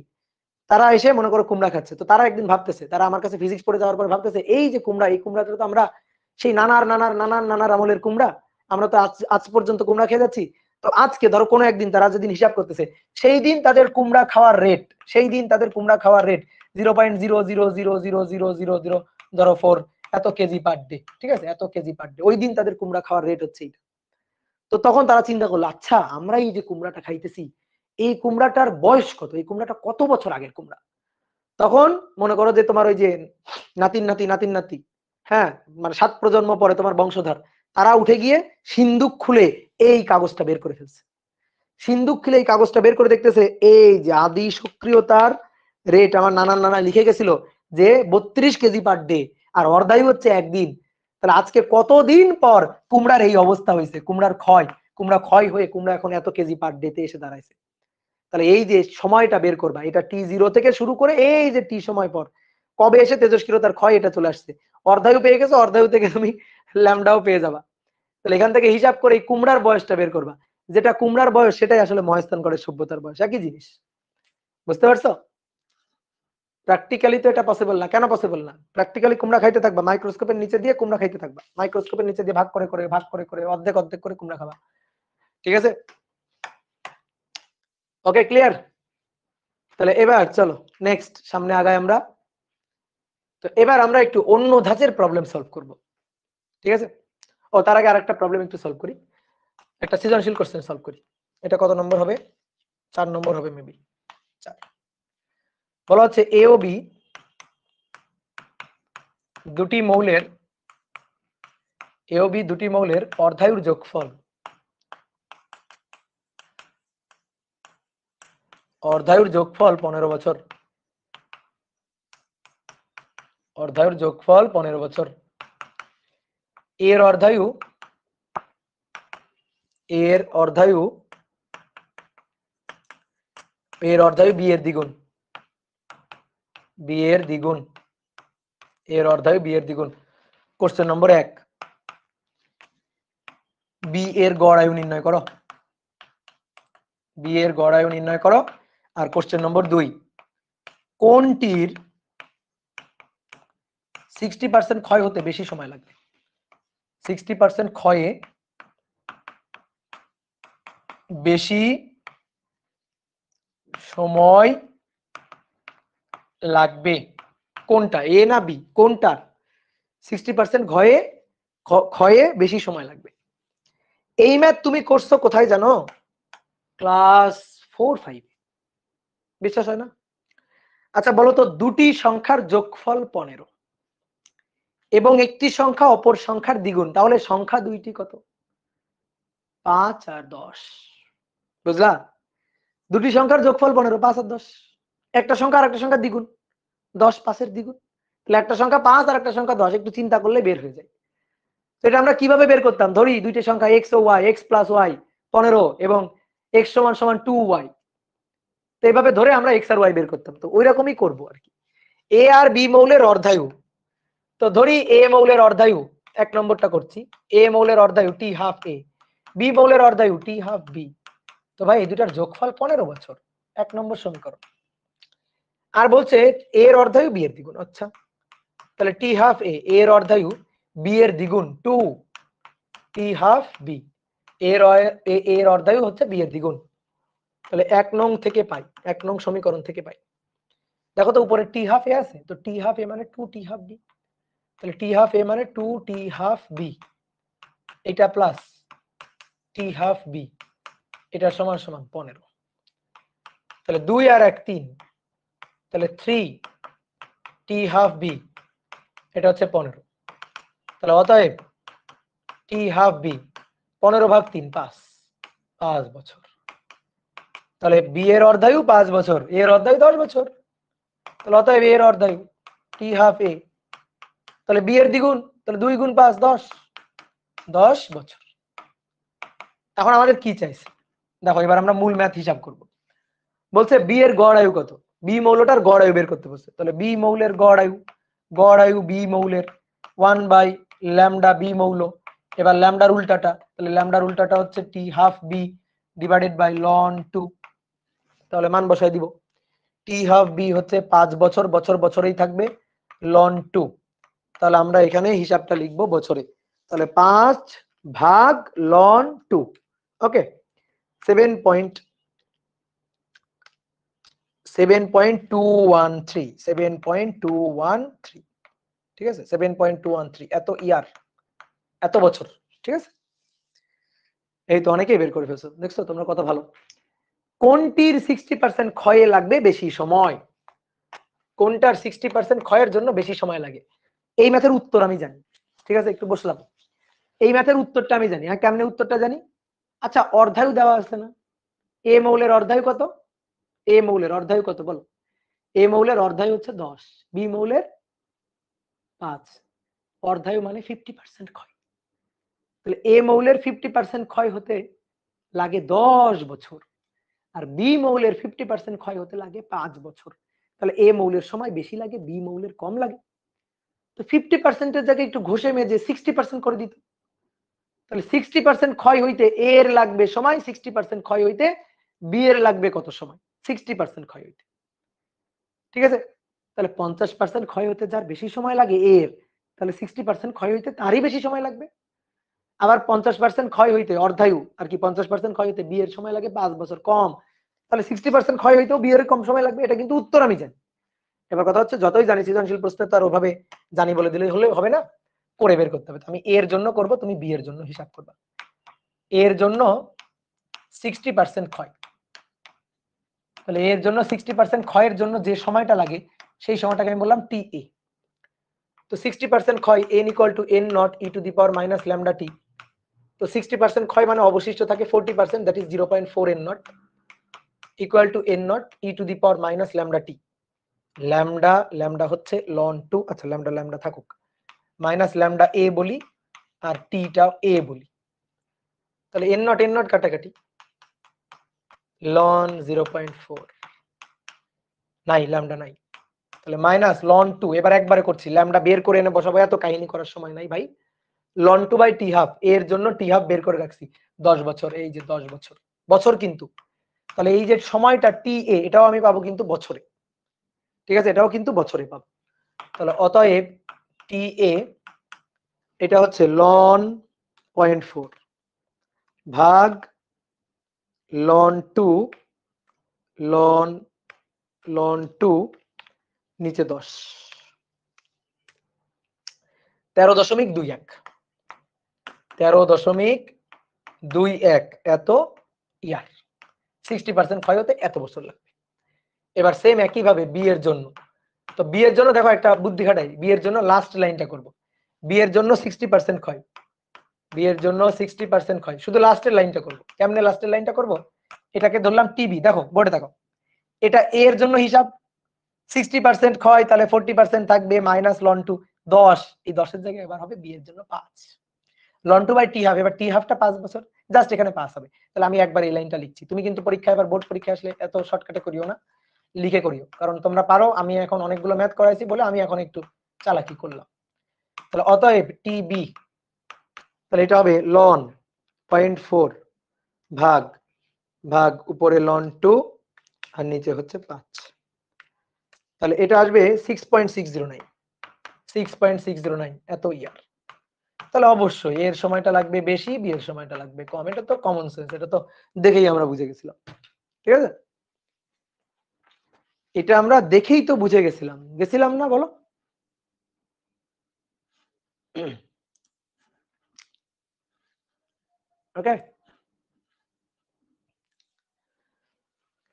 তারা এসে মনে করো কুমড়া খাচ্ছে। তো তারা একদিন ভাবতেছে, তারা আমার কাছে ফিজিক্স পড়ে যাওয়ার পর ভাবতেছে, এই যে কুমড়া, এই কুমড়াটা তো আমরা সেই নানার নানার নানার নানার আমলের কুমড়া, আমরা তো আজ পর্যন্ত কুমড়া খেয়ে যাচ্ছি। তো আজকে ধরো কোনো একদিন তারা যেদিন হিসাব করতেছে, সেই দিন তাদের কুমড়া খাওয়ার রেট, সেই দিন তাদের কুমড়া খাওয়ার রেট 0.0000000 ধরো 4 এত কেজি পার ডে। ঠিক আছে, এত কেজি পার ডে, ওই দিন তাদের কুমড়া খাওয়ার রেট হচ্ছে এটা। তো তখন তারা চিন্তা করলো, আচ্ছা আমরা এই যে কুমড়াটা খাইতেছি, এই কুমড়াটার বয়স কত, এই কুমড়াটা কত বছর আগের কুমড়া। তখন মনে করো যে তোমার ওই যে নাতির নাতি নাতির নাতি, হ্যাঁ, মানে 7 প্রজন্ম পরে তোমার বংশধর, তারা উঠে গিয়ে সিন্দুক খুলে এই কাগজটা বের করে ফেলছে। সিন্দুক খুলে এই কাগজটা বের করে দেখতেছে এই যে আদি সক্রিয়তার রেট আমার নানার নানা লিখে গেছিল যে 32 কেজি পার ডে, আর অর্ধায়ু হচ্ছে একদিন। তাহলে আজকে কতদিন পর কুমড়ার এই অবস্থা হয়েছে, কুমড়া ক্ষয় হয়ে কুমড়া এখন এত কেজি পার ডে তে এসে দাঁড়াইছে। তাহলে এই যে সময়টা বের করবা, এটা T0 থেকে শুরু করে এই যে টি সময় পর কবে এসে তেজস্ক্রিয়তার ক্ষয় এটা চলে আসছে। অর্ধায়ু পেয়ে গেছো, অর্ধায়ু থেকে তুমি ল্যামডাও পেয়ে যাবা। তাহলে এখান থেকে হিসাব করে এই কুমড়ার বয়সটা বের করবা, যেটা কুমড়ার বয়স সেটাই আসলে মহেস্থানগড়ের সভ্যতার বয়স, একই জিনিস। বুঝতে পারছো? প্র্যাকটিক্যালি তো এটা পসিবল না। কেন পসিবল না? প্র্যাকটিক্যালি কুমড়া খাইতে থাকবা, মাইক্রোস্কোপের নিচে দিয়ে কুমড়া খাইতে থাকবা, মাইক্রোস্কোপের নিচে দিয়ে ভাগ করে অর্ধেক অর্ধেক করে কুমড়া খাবা। ঠিক আছে? ওকে, ক্লিয়ার? তাহলে এবার চলো নেক্সট সামনে আগাই আমরা। তো এবার আমরা একটু অন্য ধাঁচের প্রবলেম সলভ করব। ঠিক আছে? ও তার আগে আরেকটা প্রবলেম একটু সলভ করি, একটা সৃজনশীল কোশ্চেন সলভ করি। এটা কত নম্বর হবে? 4 নম্বর হবে মেবি। 4 বলা হচ্ছে এ ও বি দুটি মৌলের অর্ধায়ুর যোগফল 15 বছর। অর্ধায়ুর যোগফল 15 বছর। এর অর্ধায়ু বি এর দ্বিগুণ। এর অর্ধায়ু বি এর দ্বিগুণ। কোশ্চেন নম্বর 1, বি এর গড় আয়ু নির্ণয় করো। আর কোশ্চেন নম্বর 2, কোনটির 60% ক্ষয় হতে বেশি সময় লাগবে? 60% ক্ষয়ে বেশি সময় লাগবে কোনটা, এ না বি? কোনটা 60% ক্ষয়ে বেশি সময় লাগবে? এই ম্যাথ তুমি করছো কোথায় জানো? ক্লাস 4-5। বিশ্বাস হয় না? আচ্ছা বলো তো, দুটি সংখ্যার যোগফল 15 এবং একটি সংখ্যা অপর সংখ্যার দ্বিগুণ, তাহলে সংখ্যা দুইটি কত? 5 আর 10। বুঝলা? দুটি সংখ্যার যোগফল 15, 5 আর 10। একটা সংখ্যা আর একটা সংখ্যার দ্বিগুণ, 10 5 এর দ্বিগুণ। তাহলে একটা সংখ্যা 5 আর একটা সংখ্যা 10, একটু চিন্তা করলে বের হয়ে যায়। তো এটা আমরা কিভাবে বের করতাম? ধরি দুইটা সংখ্যা x ও y, x প্লাস y 15 এবং x সমান সমান 2y। তো এইভাবে ধরে আমরা x আর y বের করতাম। তো ওই রকমই করব আর কি। a আর b মৌলের অর্ধায়ু, তো ধরি a মৌলের অর্ধায়ু, এক নম্বরটা করছি, a মৌলের অর্ধায়ু t হাফ a, b মৌলের অর্ধায়ু t হাফ b। তো ভাই এই দুটার যোগফল 15 বছর, এক নম্বর সমীকরণ। আর বলছে a এর অর্ধায়ু b এর দ্বিগুণ। আচ্ছা তাহলে t হাফ a, এর অর্ধায়ু b এর দ্বিগুণ 2 t হাফ b, এর অর্ধায়ু হচ্ছে b এর দ্বিগুণ। তাহলে 1 নং থেকে পাই, 1 নং সমীকরণ থেকে পাই। দেখো তো উপরে t হাফ a আছে, তো t হাফ a মানে 2 t হাফ b। তাহলে t হাফ a মানে 2 t হাফ b, এটা প্লাস t হাফ b, এটা সমান সমান 15। তাহলে 2 আর 1 3, তাহলে 3 t হাফ b, এটা হচ্ছে 15। তাহলে অতএব t হাফ b 15 ভাগ 3 5 বছর। তাহলে b এর অর্ধায়ু 5 বছর, a এর অর্ধায়ু 10 বছর। তাহলে অতএব a এর অর্ধায়ু t হাফ a, তাহলে b এর দ্বিগুণ, তাহলে 2 গুণ 5 10 বছর। এখন আমাদের কি চাইছে? দেখো এবার আমরা মূল ম্যাথ হিসাব করব। বলছে বি এর গড় আয়ু কত? বি মৌলটার গড় আয়ু বের করতে বলছে। তাহলে বি মৌলের গড় আয়ু বি মৌলের 1 বাই ল্যামডা বি মৌল। এবার ল্যামডার উল্টাটা, তাহলে ল্যামডার উল্টাটা হচ্ছে t half be divided by ln 2। তাহলে মান বসাই দিব। টি হাফ বি হচ্ছে 5 বছর, বছর বছরেই থাকবে, লন 2। তাহলে আমরা এখানে হিসাবটা লিখব বছরে। তাহলে 5 ভাগ লন 2। ওকে, 7.213, ঠিক আছে? 7.213 এত ইয়ার, এত বছর। ঠিক আছে, এই তো অনেকেই বের করে ফেলছো, দেখছো তোমরা কত ভালো। কোনটির 60% ক্ষয়ে লাগবে বেশি সময়? কোনটার 60% ক্ষয়ের জন্য বেশি সময় লাগে? এই ম্যাথের উত্তর আমি জানি, ঠিক আছে, একটু বসলাম, এই ম্যাথের উত্তরটা আমি জানি। হ্যাঁ, কেমনে উত্তরটা জানি? আচ্ছা, অর্ধায়ু দেওয়া আছে না, এ মৌলের অর্ধায়ু কত? এ মৌলের অর্ধায়ু কত বলো? এ মৌলের অর্ধায়ু হচ্ছে 10, বি মৌলের 5, অর্ধায়ু মানে 50% ক্ষয়। তাহলে এ মৌলের 50% ক্ষয় হতে লাগে 10 বছর, আর বি মৌলের 50% ক্ষয় হতে লাগে 5 বছর। তাহলে এ মৌলের সময় বেশি লাগে, বি মৌলের কম লাগে। তো 50%-এর জায়গায় একটু ঘষে মেজে 60% করে দিত। তাহলে 60% ক্ষয় হইতে এ এর লাগবে সময়, 60% ক্ষয় হইতে বি এর লাগবে কত সময়? 60% ক্ষয় হইতে, ঠিক আছে। তাহলে 50% ক্ষয় হতে যার বেশি সময় লাগে এ এর, তাহলে 60% ক্ষয় হইতে তারই বেশি সময় লাগবে। আবার 50% ক্ষয় হইতে অর্ধায়ু আর কি 50% ক্ষয় হইতে বি এর সময় লাগে 5 বছর কম, তাহলে 60% ক্ষয় হইতেও বি এর কম সময় লাগবে। এটা কিন্তু উত্তর আমি জানি। এবার কথা হচ্ছে, যতই জানি সৃজনশীল প্রশ্নে তো আর ওভাবে জানি বলে দিলে হলে হবে না, করে বের করতে হবে। আমি এর জন্য করব, তুমি বি এর জন্য হিসাব করবা। এর জন্য 60% ক্ষয়, তাহলে এর জন্য 60% ক্ষয়ের জন্য যে সময়টা লাগে সেই সময়টাকে আমি বললাম টি এ। তো 60% ক্ষয় n = n not e to the power minus lambda t. তো 60% ক্ষয় মানে অবশিষ্ট থাকে 40%, that is 0.4 n not equal to n not e to the power minus lambda t. Lambda হচ্ছে ln 2, আচ্ছা ল্যামডা থাকুক, মাইনাস ল্যামডা এ বলি আর টিটা এ বলি। তাহলে n নট কাটাকাটি, ln 0.4 নাই, ল্যামডা নাই, তাহলে মাইনাস ln 2। এবার একবারে করছি, ল্যামডা বের করে এনে বসাবো, এত কাহিনী করার সময় নাই ভাই। ln 2/t½ এর জন্য t½ বের করে রাখছি 10 বছর, এই যে 10 বছর, বছর কিন্তু। তাহলে এই যে সময়টা টি এ, এটাও আমি পাবো কিন্তু বছরে, ঠিক আছে, এটাও কিন্তু বছরে পাবো। তাহলে অতএব টি এ এটা হচ্ছে ln 0.4 ভাগ ln 2 ln 2 নিচে 10, 13.21, 13.21 এত ইয়ার। 60% ক্ষয় হতে এত বছর লাগবে। এবার সেম একই ভাবে বি এর জন্য, তো বি এর জন্য দেখো একটা বুদ্ধি খাটাই, বি এর জন্য লাস্ট লাইনটা করব। বি এর জন্য 60% ক্ষয়, বি এর জন্য 60% ক্ষয়, শুধু লাস্টের লাইনটা করব। কেমনে লাস্টের লাইনটা করব? এটাকে ধরলাম টিবি, দেখো বোর্ডে দেখো, এটা এ এর জন্য হিসাব, 60% ক্ষয়, তাহলে 40% থাকবে মাইনাস ln 2 10, এই 10 এর জায়গায় এবার হবে বি এর জন্য 5 ln 2/t½ এবার t½ 5 বছর, জাস্ট এখানে পাস হবে। তাহলে আমি একবার এই লাইনটা লিখছি, তুমি কিন্তু পরীক্ষা এবার বোর্ড পরীক্ষা আসলে এত শর্টকাটে করিও না, লিখে করিও, কারণ তোমরা পারো, আমি এখন অনেকগুলো ম্যাথ করাইছি বলে আমি এখন একটু চালাকি করলাম। তাহলে অতএব টিবি, তাহলে এটা হবে ln 0.4 ভাগ উপরে ln 2 আর নিচে হচ্ছে 5, তাহলে এটা আসবে 6.609 এত ইয়ার। তাহলে অবশ্যই এর সময়টা লাগবে বেশি, বি এর সময়টা লাগবে কম, এটা তো কমন সেন্স, এটা তো দেখেই আমরা বুঝে গেছিলাম, ঠিক আছে, এটা আমরা দেখেই তো বুঝে গেছিলাম না বলো? ওকে,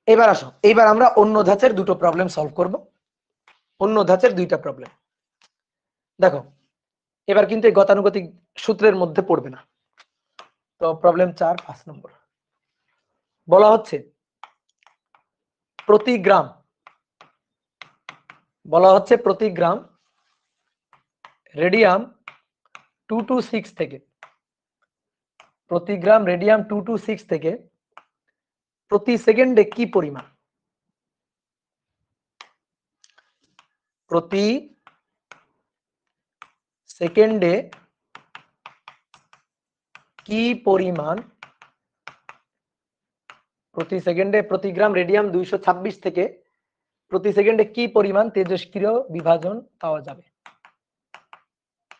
এবার আসো, এইবার আমরা অন্য ধাঁচের দুটো প্রবলেম সলভ করব, অন্য ধাঁচের দুইটা প্রবলেম। দেখো এবার কিন্তু এই গতানুগতিক সূত্রের মধ্যে পড়বে না। তো প্রবলেম 4 5 নম্বর বলা হচ্ছে প্রতি গ্রাম রেডিয়াম 226 থেকে, প্রতি গ্রাম রেডিয়াম 226 থেকে প্রতি সেকেন্ডে কি পরিমাণ, প্রতি সেকেন্ডে কি পরিমাণ, প্রতি সেকেন্ডে প্রতি গ্রাম রেডিয়াম 226 থেকে প্রতি সেকেন্ডে কি পরিমাণ তেজস্ক্রিয় বিভাজন পাওয়া যাবে,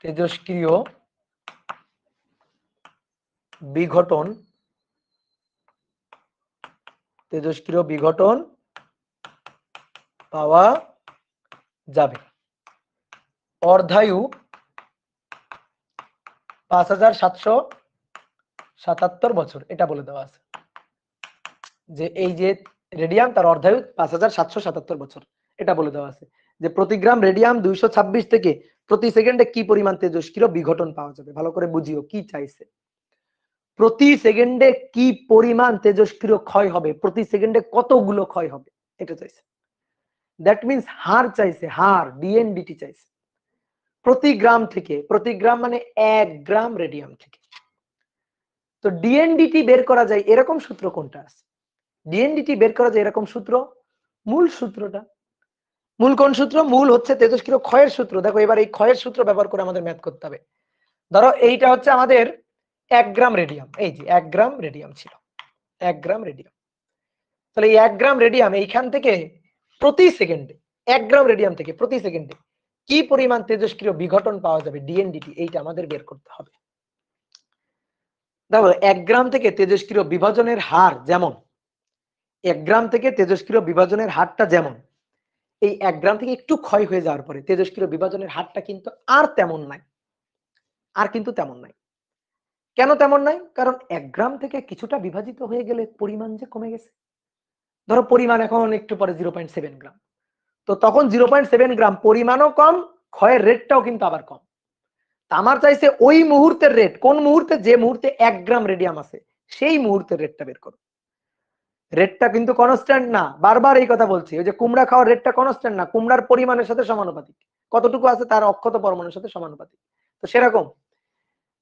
তেজস্ক্রিয় বিঘটন পাওয়া যাবে। অর্ধায়ু 5777 বছর, এটা বলে দেওয়া আছে যে এই যে রেডিয়াম তার অর্ধায়ু 5777 বছর, এটা বলে দেওয়া আছে যে প্রতি গ্রাম রেডিয়াম 226 থেকে প্রতি সেকেন্ডে কি পরিমাণ তেজস্ক্রিয় বিঘটন পাওয়া যাবে, ভালো করে বুঝিও কি চাইছে। প্রতি সেকেন্ডে কি পরিমাণ তেজস্ক্রিয় ক্ষয় হবে, প্রতি সেকেন্ডে কতগুলো ক্ষয় হবে, এটা চাইছে। দ্যাট মিনস হার চাইছে, হার ডিএনডিটি চাইছে প্রতি গ্রাম থেকে, প্রতি গ্রাম মানে 1 গ্রাম রেডিয়াম থেকে। তো ডিএনডিটি বের করা যায় এরকম সূত্র কোনটা আছে? ডিএনডিটি বের করা যায় এরকম সূত্র, মূল সূত্রটা। মূল কোন সূত্র? মূল হচ্ছে তেজস্ক্রিয় ক্ষয়ের সূত্র। দেখো এবার এই ক্ষয়ের সূত্র ব্যবহার করে আমাদের ম্যাথ করতে হবে। ধরো এইটা হচ্ছে আমাদের 1 গ্রাম রেডিয়াম, এই যে 1 গ্রাম রেডিয়াম ছিল, 1 গ্রাম রেডিয়াম। তাহলে এই 1 গ্রাম রেডিয়াম এইখান থেকে প্রতি সেকেন্ডে 1 গ্রাম রেডিয়াম থেকে প্রতি সেকেন্ডে কি পরিমাণ তেজস্ক্রিয় বিঘটন পাওয়া যাবে ডিএনডিটি, এইটা আমাদের বের করতে হবে। দেখো 1 গ্রাম থেকে তেজস্ক্রিয় বিভাজনের হার যেমন, 1 গ্রাম থেকে তেজস্ক্রিয় বিভাজনের হারটা যেমন, এই 1 গ্রাম থেকে একটু ক্ষয় হয়ে যাওয়ার পরে তেজস্ক্রিয় বিভাজনের হারটা কিন্তু আর তেমন নাই, আর কিন্তু তেমন নাই। কেন তেমন নাই? কারণ 1 গ্রাম থেকে কিছুটা বিভাজিত হয়ে গেলে পরিমাণ যে কমে গেছে। ধরো পরিমাণ এখন একটু পরে 0.7 গ্রাম, তো তখন 0.7 গ্রাম পরিমাণও কম, ক্ষয়ের রেটটাও কিন্তু আবার কম। আমার চাইছে ওই মুহূর্তের রেট, কোন মুহূর্তে? যে মুহূর্তে 1 গ্রাম রেডিয়াম আছে সেই মুহূর্তের রেটটা বের করো। রেটটা কিন্তু কনস্ট্যান্ট না, বারবার এই কথা বলছি। ওই যে কুমড়া খাওয়ার রেটটা কনস্ট্যান্ট না, কুমড়ার পরিমাণের সাথে সমানুপাতিক, কতটুকু আছে তার অক্ষত পরমাণুর সাথে সমানুপাতিক। তো সেরকম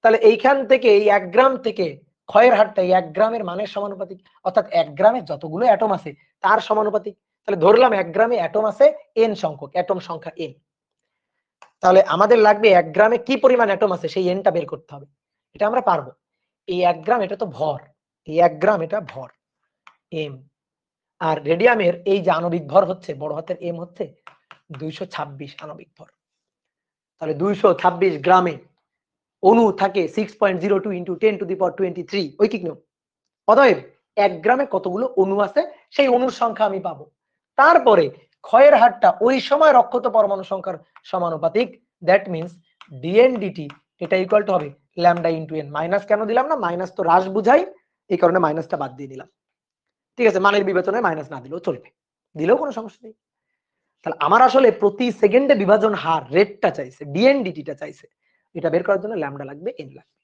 তাহলে এইখান থেকে এই 1 গ্রাম থেকে ক্ষয়ের হারটা 1 গ্রামের মানের সমানুপাতিক, অর্থাৎ 1 গ্রামে যতগুলো অ্যাটম আছে তার সমানুপাতিক। তাহলে ধরলাম 1 গ্রামে অ্যাটম আছে n সংখ্যক, অ্যাটম সংখ্যা n। তাহলে আমাদের লাগবে 1 গ্রামে কি পরিমাণ অ্যাটম আছে সেই nটা বের করতে হবে। এটা আমরা পারবো। এই 1 গ্রাম এটা তো ভর, এই 1 গ্রাম এটা ভর m, আর রেডিয়ামের এই যে আণবিক ভর হচ্ছে বড় হাতের m হচ্ছে 226 আণবিক ভর। তাহলে 226 গ্রামে অণু থাকে 6.02 × 10⁻23 ঐকিক নিয়ম। অতএব 1 গ্রামে কতগুলো অণু আছে সেই অণুর সংখ্যা আমি পাবো। তারপরে ক্ষয়ের হারটা ওই সময় অক্ষত পরমাণু সংখ্যার সমানুপাতিক। দ্যাট মিন্স ডিএনডিটি এটা ইকুয়াল টু হবে ল্যামডা ইনটু n। মাইনাস কেন দিলাম না? মাইনাস তো হ্রাস বুঝাই, এই কারণে মাইনাসটা বাদ দিয়ে দিলাম। ঠিক আছে, মানের বিবেচনায় মাইনাস না দিলেও চলবে, দিলেও কোনো সমস্যা নেই। তাহলে আমার আসলে প্রতি সেকেন্ডে বিভাজন হার রেটটা চাইছে, ডিএনডিটিটা চাইছে, এটা বের করার জন্য ল্যামডা লাগবে, n লাগবে।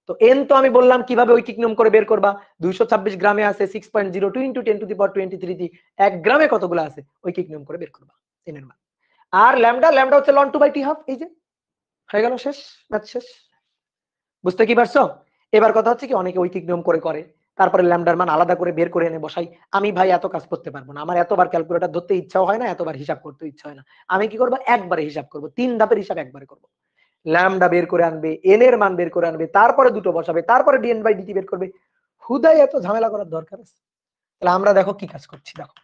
তো n তো আমি বললাম কিভাবে ঐকিক নিয়ম করে বের করবা। 226 গ্রামে আছে 6.02 × 10⁻23 1 গ্রামে কতগুলো আছে ঐকিক নিয়ম করে বের করবা n এর মান। আর ল্যামডা, ল্যামডা হচ্ছে ln 2/t½ এই যে হয়ে গেল, শেষ, ম্যাথ শেষ। বুঝতে কি পারছো? এবার কথা হচ্ছে কি অনেকে ঐকিক নিয়ম করে করে তারপরে ল্যামডার মান আলাদা করে বের করে এনে বসাই। আমি ভাই এত কাজ করতে পারবো না, আমার এতবার ক্যালকুলেটর ধরতে ইচ্ছাও হয় না, এতবার হিসাব করতে ইচ্ছা হয় না। আমি কি করবো? একবারে হিসাব করবো, 3 ধাপের হিসাব একবারে করবো। ল্যামডা বের করে আনবে, n এর মান বের করে আনবে, তারপরে দুটো বসাবে, তারপরে dn/dt বের করবে। হুদাই এত ঝামেলা করার দরকার আছে? তাহলে আমরা দেখো কি কাজ করছি। দেখো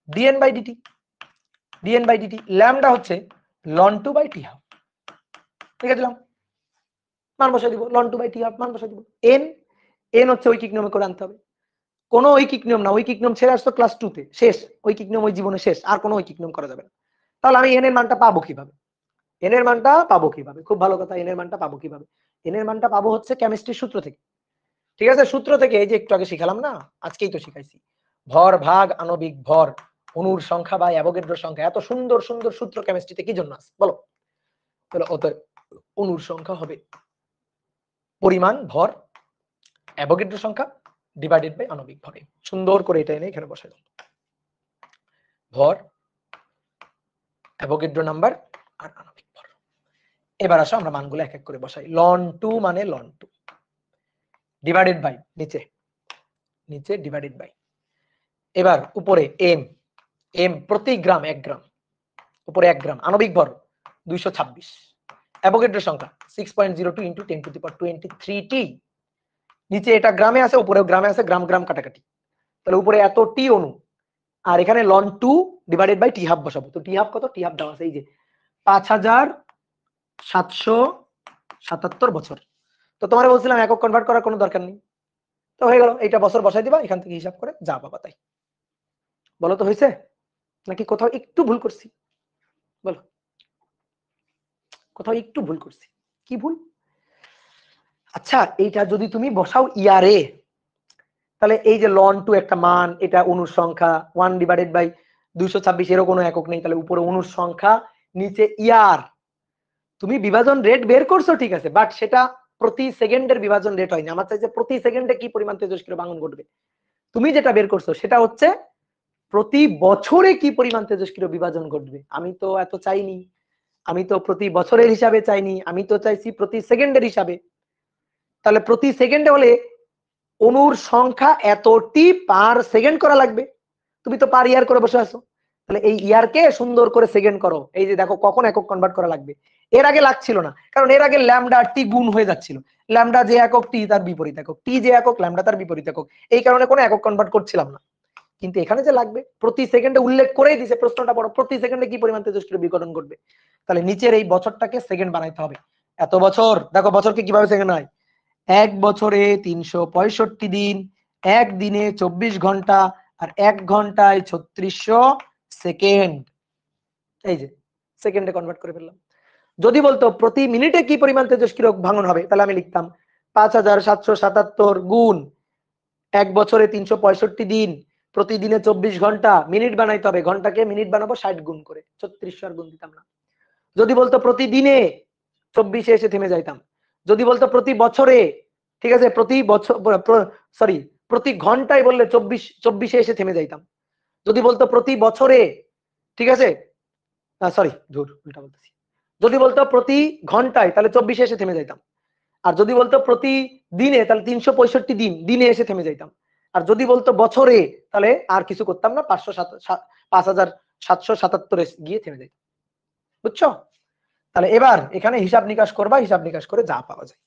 dn/dt, dn/dt ল্যামডা হচ্ছে ln 2/t½ লিখে দিলাম, মান বসাই দিব, ln 2/t½ মান বসাই দিব। n হচ্ছে ঐকিক নিয়মে করে আনতে হবে। কোনো ঐকিক নিয়ম না, ঐকিক নিয়ম ছেড়ে আসতো ক্লাস 2 তে, শেষ। ঐকিক নিয়ম ওই জীবনে শেষ, আর কোনো ঐকিক নিয়ম করা যাবে না। তাহলে আমি n এর মানটা পাবো কিভাবে? n এর মানটা পাবো কিভাবে? খুব ভালো কথা, n এর মানটা পাবো কিভাবে? n এর মানটা পাবো হচ্ছে কেমিস্ট্রির সূত্র থেকে। ঠিক আছে, সূত্র থেকে এই যে একটু আগে শিখালাম না, আজকেই তো শিখাইছি, ভর ভাগ আণবিক ভর, অণুর সংখ্যা বা অ্যাভোগাড্রো সংখ্যা। এত সুন্দর সুন্দর সূত্র কেমিস্ট্রিতে কি জন্য আছে বলো? তাহলে অণুর সংখ্যা হবে পরিমাণ ভর অ্যাভোগাড্রো সংখ্যা ডিভাইডেড বাই আণবিক ভর। সুন্দর করে এটা এনে এখানে বসাই দাও, ভর অ্যাভোগাড্রো নাম্বার আর আণবিক ভর। এবার আসো আমরা মানগুলো এক এক করে বসাই। ln 2 মানে ln 2 ডিভাইডেড বাই নিচে, নিচে ডিভাইডেড বাই, এবার উপরে m প্রতি গ্রাম 1 গ্রাম, উপরে 1 গ্রাম, আণবিক ভর 226, অ্যাভোগাড্রো সংখ্যা 6.02 × 10⁻23t, নিচে এটা গ্রামে আছে উপরেও গ্রামে আছে, গ্রাম গ্রাম কাটাকাটি, তাহলে উপরে এত টি অণু, আর এখানে ln 2 ডিভাইডেড বাই t½ বসাবো। তো t½ কত? t½ দেওয়া আছে এই যে 5777 বছর। তো তোমারে বলছিলাম একক কনভার্ট করার কোনো দরকার নেই, তো হয়ে গেল, এইটা বছর বসাই দিবা, এখান থেকে হিসাব করে যা পাবা তাই। বলো তো হয়েছে নাকি কোথাও একটু ভুল করছি? বলো কোথাও একটু ভুল করছি? কি ভুল? আচ্ছা, এইটা যদি তুমি বসাও ইয়ারে, তাহলে এই যে ln 2 একটা মান, এটা অণুর সংখ্যা 1/226, এরও কোনো একক নেই, তাহলে উপরে অণুর সংখ্যা, নিচে ইয়ার, তুমি বিভাজন রেট বের করছো ঠিক আছে, বাট সেটা প্রতি সেকেন্ডের বিভাজন রেট হয়নি। আমার চাইছে প্রতি সেকেন্ডে কি পরিমাণ তেজস্ক্রিয় ভাঙন ঘটবে। তুমি যেটা বের করছো সেটা হচ্ছে প্রতি বছরে কি পরিমাণ তেজস্ক্রিয় বিভাজন ঘটবে। আমি তো এত চাইনি, আমি তো প্রতি বছরের হিসাবে চাইনি, আমি তো চাইছি প্রতি সেকেন্ডের হিসাবে। তাহলে প্রতি সেকেন্ডে হলে অণুর সংখ্যা এতটি পার সেকেন্ড করা লাগবে। তুমি তো পার ইয়ার করে বসে আছো, তাহলে এই ইয়ারকে সুন্দর করে সেকেন্ড করো। এই যে দেখো কখন একক কনভার্ট করা লাগবে, এর আগে লাগছিল না, কারণ এর আগে ল্যামডা আর টি গুণ হয়ে যাচ্ছিল। ল্যামডা যে একক, টি তার বিপরীত একক, টি যে একক, ল্যামডা তার বিপরীত একক, এই কারণে কোনো একক কনভার্ট করছিলাম না। কিন্তু এখানে যে লাগবে প্রতি সেকেন্ডে উল্লেখ করেই দিছে, প্রশ্নটা বড়, প্রতি সেকেন্ডে কি পরিমাণ তেজস্ক্রিয় বিঘটন ঘটবে। তাহলে নিচের এই বছরটাকে সেকেন্ড বানাইতে হবে। এত বছর, দেখো বছরকে কিভাবে সেকেন্ড হয়, এক বছরে 365 দিন, এক দিনে 24 ঘন্টা, আর এক ঘন্টায় 3600 সেকেন্ড। এই যে সেকেন্ডে কনভার্ট করে ফেললাম। যদি বলতো প্রতি মিনিটে কি পরিমাণ তেজস্ক্রিয় ভাঙন হবে, তাহলে আমি লিখতাম 5777 গুণ এক বছরে 365 দিন, প্রতিদিনে 24 ঘন্টা, মিনিট বানাইতে হবে, ঘন্টাকে মিনিট বানাবো 60 গুণ করে, 3600 আর গুণ দিতাম না। যদি বলতো প্রতিদিনে 24-এ এসে থেমে যাইতাম। যদি বলতো প্রতি বছরে, ঠিক আছে, প্রতি বছর সরি প্রতি ঘন্টায় বললে 24-এ এসে থেমে যাইতাম। যদি বলতো প্রতি বছরে, ঠিক আছে, সরি উল্টা বলতেছি, যদি বলতো প্রতি ঘন্টায় তাহলে 24-এ এসে থেমে যাইতাম। আর যদি বলতো প্রতি দিনে তাহলে 365 দিন, দিনে এসে থেমে যাইতাম। আর যদি বলতো বছরে তাহলে আর কিছু করতাম না, 5777 গিয়ে থেমে যাইতাম। বুঝছো? তাহলে এবার এখানে হিসাব নিকাশ করবা, হিসাব নিকাশ করে যা পাওয়া যায়,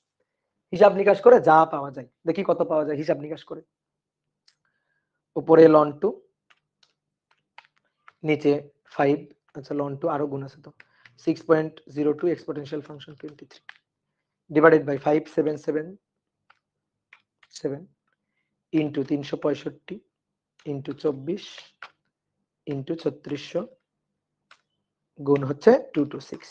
হিসাব নিকাশ করে যা পাওয়া যায়, দেখি কত পাওয়া যায় হিসাব নিকাশ করে। উপরে ln 2, নিচে 5, আচ্ছা ln 2 আরো গুণ আছে তো, 6.02 exponential function 23 divided by 5777 into 365 into 24 into 3600 গুণ হচ্ছে 226।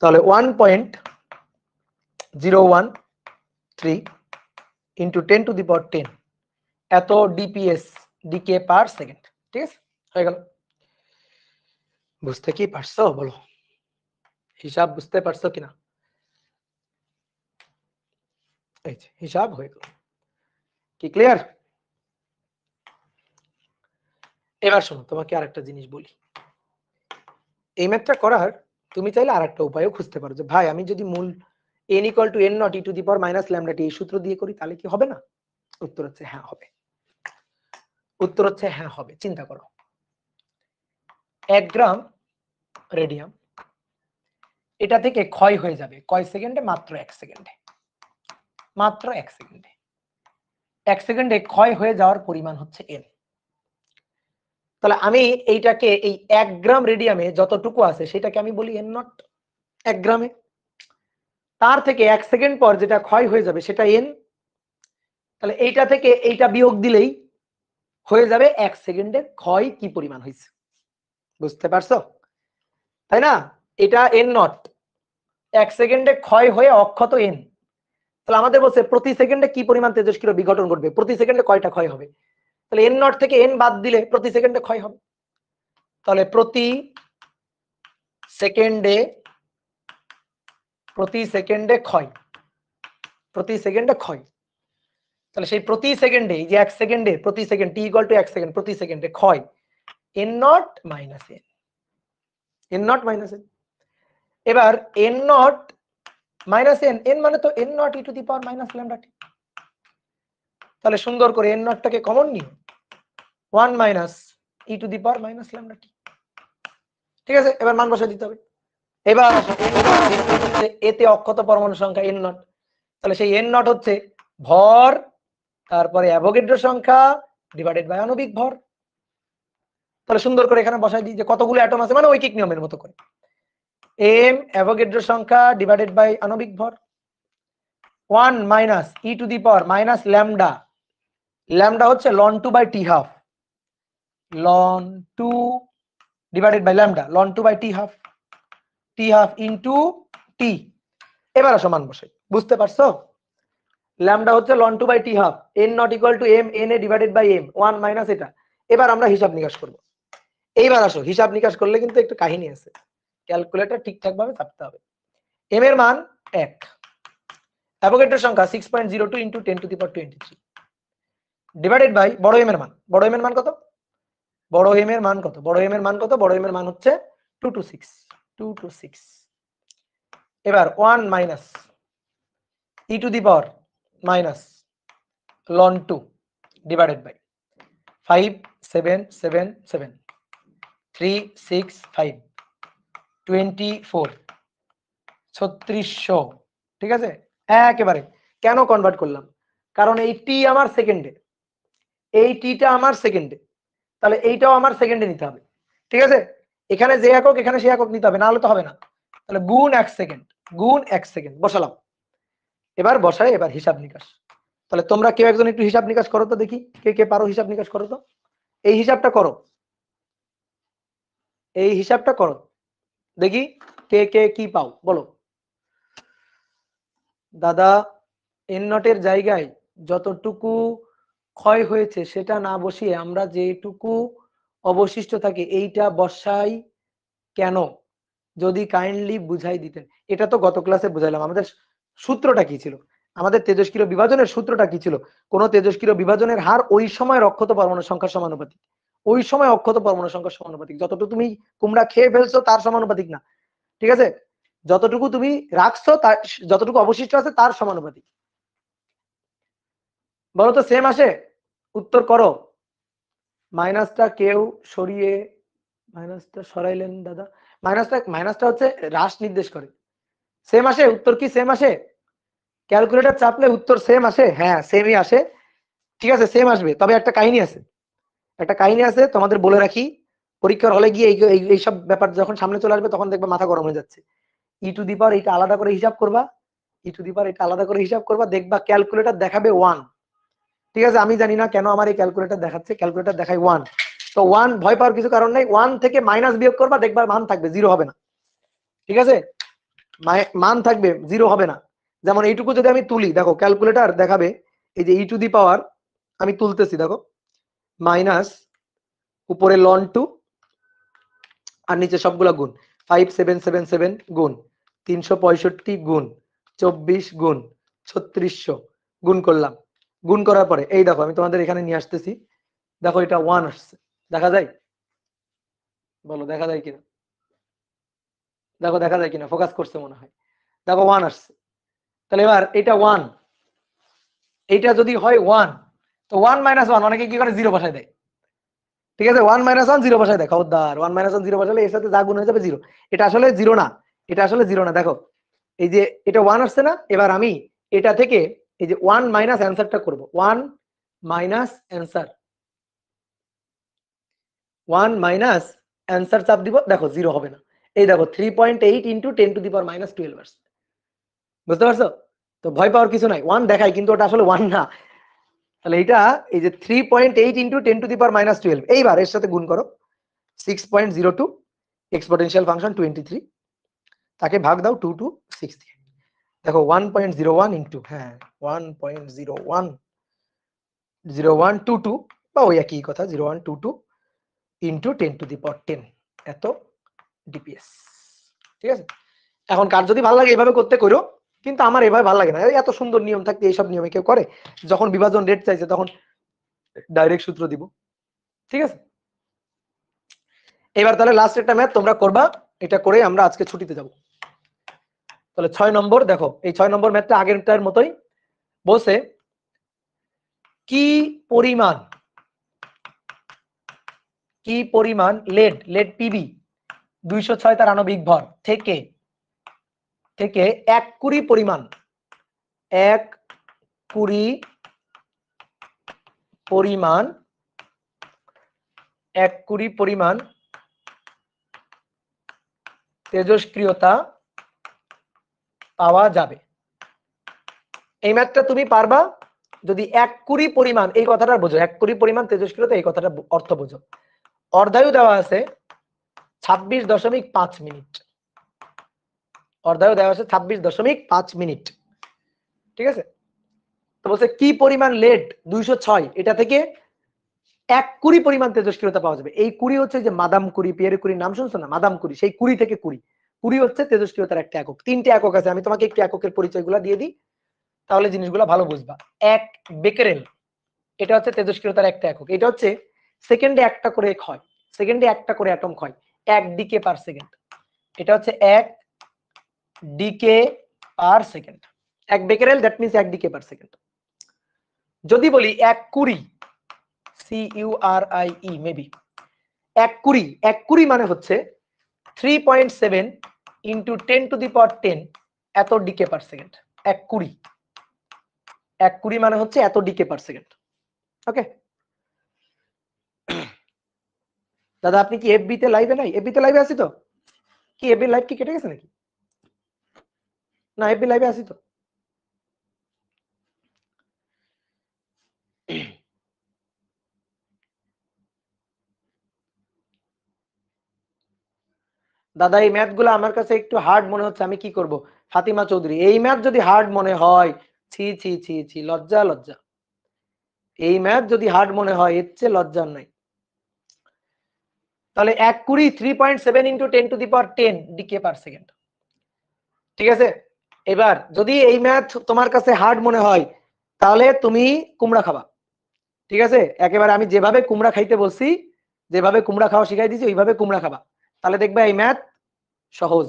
তাহলে 1.013 ইন্টু 10 টু দি পাওয়ার 10 এত ডিপিএস, ডিকে পার সেকেন্ড। ঠিক আছে, হয়ে গেল। বুঝতে কি পারছো বলো, হিসাব বুঝতে পারছো কিনা? এই যে হিসাব হয়ে গেল, কি ক্লিয়ার? এবার শোনো, তোমাকে আরেকটা জিনিস বলি। এই ম্যাথটা করার তুমি চাইলে আরেকটা উপায়ও খুঁজতে পারো, যে ভাই আমি যদি মূল n = n not e to the power minus lambda t এই সূত্র দিয়ে করি তাহলে কি হবে না? উত্তর হচ্ছে হ্যাঁ হবে। উত্তর হচ্ছে হ্যাঁ হবে। চিন্তা করো, 1 গ্রাম রেডিয়াম, এটা থেকে ক্ষয় হয়ে যাবে কয় সেকেন্ডে? মাত্র 1 সেকেন্ডে। মাত্র 1 সেকেন্ডে। 1 সেকেন্ডে ক্ষয় হয়ে যাওয়ার পরিমাণ হচ্ছে n। তাহলে আমি এইটাকে, এই 1 গ্রাম রেডিয়ামে যতটুকু আছে সেটাকে আমি বলি n নট 1 গ্রামে। তার থেকে 1 সেকেন্ড পর যেটা ক্ষয় হয়ে যাবে সেটা n। তাহলে এইটা থেকে এইটা বিয়োগ দিলেই হয়ে যাবে 1 সেকেন্ডের ক্ষয় কি পরিমাণ হয়েছে। বুঝতে পারছো? তাই না? এটা n নট, 1 সেকেন্ডে ক্ষয় হয়ে অক্ষত n। তাহলে আমাদের বলছে প্রতি সেকেন্ডে কি পরিমাণ তেজস্ক্রিয় বিঘটন ঘটবে, প্রতি সেকেন্ডে কয়টা ক্ষয় হবে। তাহলে n নট থেকে n বাদ দিলে প্রতি সেকেন্ডে ক্ষয় হবে। তাহলে প্রতি সেকেন্ডে ক্ষয়, প্রতি সেকেন্ডে ক্ষয়। তাহলে সেই প্রতি সেকেন্ডে, এই যে 1 সেকেন্ডে প্রতি সেকেন্ড t = 1 সেকেন্ড, প্রতি সেকেন্ডে ক্ষয় n not minus n, n not minus n। এবার n not minus n, n মানে তো n not e to the power minus lambda টি। তাহলে সুন্দর করে n নটটাকে কমন নিই, 1 minus e to the power minus lambda t. ঠিক আছে, এবার মান বসাই দিতে হবে। এবার এতে অক্ষত পরমাণু সংখ্যা n নট, তাহলে সেই n নট হচ্ছে ভর, তারপরে অ্যাভোগাড্রো সংখ্যা ডিভাইডেড বাই আণবিক ভর। তাহলে সুন্দর করে এখানে বসাই দিই যে কতগুলো অ্যাটম আছে, মানে ঐকিক নিয়মের মতো করে m অ্যাভোগাড্রো সংখ্যা ডিভাইডেড বাই আণবিক ভর। 1 minus e to the power minus lambda, lambda হচ্ছে ln 2 by t half, ln 2 divided by lambda, ln 2 by t half, t half into t। এবার সমান বসাই, বুঝতে পারছো? ল্যামডা হচ্ছে ln 2 by t half, n not equal to m n a divided by m, 1 minus এটা। এবার আমরা হিসাব নিকাশ করব। এইবার আসো হিসাব নিকাশ করলে কিন্তু একটু কাহিনী আছে, ক্যালকুলেটর ঠিকঠাক ভাবে চাপতে হবে। এম এর মান 1, অ্যাভোগাড্রোর সংখ্যা 6.02 ইন্টু 10⁻23 ডিভাইডেড বাই বড় এম এর মান। বড় এম এর মান কত? বড় এম এর মান কত? বড় এম এর মান কত? বড় এম এর মান হচ্ছে 226। এবার 1 minus e to the power minus ln 2 divided by 5777 365 24 3600। ঠিক আছে, একেবারে কেন কনভার্ট করলাম? কারণ এই টি আমার সেকেন্ডে, এই টিটা আমার সেকেন্ডে, তাহলে এইটাও আমার সেকেন্ডে নিতে হবে। ঠিক আছে, এখানে যে একক এখানে সে একক নিতে হবে, না হলে তো হবে না। তাহলে গুণ 1 সেকেন্ড, গুণ 1 সেকেন্ড বসালাম। এবার বসাই, এবার হিসাব নিকাশ। তাহলে তোমরা কেউ একজন একটু হিসাব নিকাশ করো তো দেখি, কে কে পারো হিসাব নিকাশ করো তো, এই হিসাবটা করো, এই হিসাবটা করো দেখি কে কে কি পাও বলো। দাদা এন নটের জায়গায় যতটুকু ক্ষয় হয়েছে সেটা না বসিয়ে আমরা যেটুকু অবশিষ্ট থাকে এইটা বসাই কেন? যদি কাইন্ডলি বুঝাই দিতেন। এটা তো গত ক্লাসে বুঝাইলাম। আমাদের সূত্রটা কি ছিল? আমাদের তেজস্ক্রিয় বিভাজনের সূত্রটা কি ছিল? কোন তেজস্ক্রিয় বিভাজনের হার ওই সময় অক্ষত পরমাণুর সংখ্যার সমানুপাতিক। ওই সময় অক্ষত পরমাণুর সংখ্যার সমানুপাতিক। যতটুকু তুমি কুমড়া খেয়ে ফেলছো তার সমানুপাতিক না, ঠিক আছে? যতটুকু তুমি রাখছো তার, যতটুকু অবশিষ্ট আছে তার সমানুপাতিক। বলো তো সেম আসে? উত্তর করো। মাইনাসটা কেউ সরিয়ে, মাইনাসটা সরাইলেন দাদা। মাইনাসটা হচ্ছে হ্রাস নির্দেশ করে। সেম আসে? উত্তর কি সেম আসে? ক্যালকুলেটর চাপলে উত্তর সেম আসে? হ্যাঁ সেমই আসে। ঠিক আছে, সেম আসবে। তবে একটা কাহিনী আছে, একটা কাহিনী আছে তোমাদের বলে রাখি। পরীক্ষার হলে গিয়ে এইসব ব্যাপার যখন সামনে চলে আসবে তখন দেখবে মাথা গরম হয়ে যাচ্ছে। ই টু দি পাওয়ার এটা আলাদা করে হিসাব করবা, ই টু দি পাওয়ার এটা আলাদা করে হিসাব করবা, দেখবা ক্যালকুলেটর দেখাবে 1। ঠিক আছে, আমি জানি না কেন আমার এই ক্যালকুলেটর দেখাচ্ছে, ক্যালকুলেটর দেখায় 1। তো 1 ভয় পাওয়ার কিছু কারণ নাই। 1 থেকে মাইনাস বিয়োগ করবা, দেখবা মান থাকবে, জিরো হবে না। ঠিক আছে, মান থাকবে, জিরো হবে না। যেমন এইটুকু যদি আমি তুলি, দেখো ক্যালকুলেটর দেখাবে এই যে ই টু দি পাওয়ার, আমি তুলতেছি দেখো, মাইনাস উপরে ln 2 আর নিচে সবগুলা গুণ, 5777 গুণ 365 গুণ 24 গুণ 3600 গুণ করলাম। গুণ করার পরে এই দেখো আমি তোমাদের এখানে নিয়ে আসতেছি, দেখো এটা 1 আসছে। দেখা যায়? বলো দেখা যায় কিনা? দেখো দেখা যায় কিনা? ফোকাস করছে মনে হয়। দেখো 1 আসছে। তাহলে এবার এটা 1, এইটা যদি হয় 1, তো 1 - 1 অনেকে কি করে, জিরো বসায় দেয়। ঠিক আছে, 1 - 1 জিরো বসায় দেয়, খবরদার। 1 - 1 জিরো বসালে এর সাথে যা গুণ হয়ে যাবে জিরো। এটা আসলে জিরো না, এটা আসলে জিরো না। দেখো এই যে এটা 1 আসছে না, এবার আমি এটা থেকে এই যে 1 মাইনাস অ্যান্সারটা করব। 1 মাইনাস অ্যান্সার, 1 মাইনাস অ্যান্সার চাপ দিব, দেখো জিরো হবে না। এই দেখো 3.8 ইন্টু 10⁻12 আসছে। বুঝতে পারছো? তো ভয় পাওয়ার কিছু নাই। 1 দেখাই কিন্তু ওটা আসলে 1 না। তাহলে এটা এই যে 3.8 ইন্টু 10⁻12, এইবার এর সাথে গুণ করো 6.02 এক্সপোনেনশিয়াল ফাংশন 23, তাকে ভাগ দাও 2 টু 6 দিয়ে। দেখো 1.01 ইন্টু, হ্যাঁ 1.010122 বা ওই একই কথা, 0122 ইন্টু 10⁻10 এত ডিপিএস। ঠিক আছে, এখন কার যদি ভালো লাগে এইভাবে করতে করো, কিন্তু আমার এভাবে ভালো লাগে না। এত সুন্দর নিয়ম থাকতে এইসব নিয়মে কেউ করে? যখন বিভাজন রেট চাইছে তখন ডাইরেক্ট সূত্র দিব। ঠিক আছে, এবার তাহলে লাস্ট একটা ম্যাথ তোমরা করবা, এটা করে আমরা আজকে ছুটিতে যাব। তাহলে 6 নম্বর দেখো, এই 6 নম্বর ম্যাথটা আগেরটার মতোই বলছে, কি পরিমাণ লেড পিবি 206 তার আণবিক ভর থেকে 1 কুড়ি পরিমাণ 1 কুড়ি পরিমাণ 1 কুড়ি পরিমাণ তেজস্ক্রিয়তা পাওয়া যাবে। এই ম্যাথটা তুমি পারবা যদি 1 কুড়ি পরিমাণ এই কথাটা বোঝো। 1 কুড়ি পরিমাণ তেজস্ক্রিয়তা এই কথাটা অর্থ বোঝো। অর্ধায়ু দেওয়া আছে 26.5 মিনিট, অর্ধায়ু দেওয়া আছে 26.5 মিনিট। ঠিক আছে, তো বলছে কি পরিমাণ লেড 206 এটা থেকে 1 কুড়ি পরিমাণ তেজস্ক্রিয়তা পাওয়া যাবে। এই কুড়ি হচ্ছে যে মাদাম কুড়ি, পিয়েরে কুড়ির নাম শুনছো না? মাদাম কুড়ি, সেই কুড়ি থেকে কুড়ি। কুড়ি হচ্ছে তেজস্ক্রিয়তার একটা একক। 3টে একক আছে, আমি তোমাকে একটু এককের পরিচয়গুলো দিয়ে দিই, তাহলে জিনিসগুলো ভালো বুঝবা। 1 বেকেরেল, এটা হচ্ছে তেজস্ক্রিয়তার একটা একক। এটা হচ্ছে সেকেন্ডে একটা করে ক্ষয়, সেকেন্ডে একটা করে অ্যাটম ক্ষয়, 1 ডিকে পার সেকেন্ড। এটা হচ্ছে 1 decay per second. 1 becquerel, that means 1 decay per second. যদি বলি 1 কুড়ি, CURIE মেবি, 1 কুড়ি, 1 কুড়ি মানে হচ্ছে 3.7 ইন্টু 10 টু দি পাওয়ার 10 এত ডিকে পার সেকেন্ড। 1 কুড়ি, 1 কুড়ি মানে হচ্ছে এত ডিকে পার সেকেন্ড। ওকে দাদা, আপনি কি এফবি তে লাইভে নাই? এফবি তে লাইভে আছি তো? কি এফবি লাইভ কি কেটে গেছে নাকি? না, এফবি লাইভে আছি তো। দাদা এই ম্যাথ গুলো আমার কাছে একটু হার্ড মনে হচ্ছে, আমি কি করব? ফাতিমা চৌধুরী, এই ম্যাথ যদি হার্ড মনে হয়, ছি ছি ছি ছি, লজ্জা লজ্জা। এই ম্যাথ যদি হার্ড মনে হয়, এর চেয়ে লজ্জার নাই। তাহলে 1 কুড়ি 3.7 into 10 to the power 10 decay per second. ঠিক আছে, এবার যদি এই ম্যাথ তোমার কাছে হার্ড মনে হয়, তাহলে তুমি কুমড়া খাবা। ঠিক আছে, একেবারে আমি যেভাবে কুমড়া খাইতে বলছি, যেভাবে কুমড়া খাওয়া শিখাই দিয়েছি, ওইভাবে কুমড়া খাবা, তাহলে দেখবে এই ম্যাথ সহজ।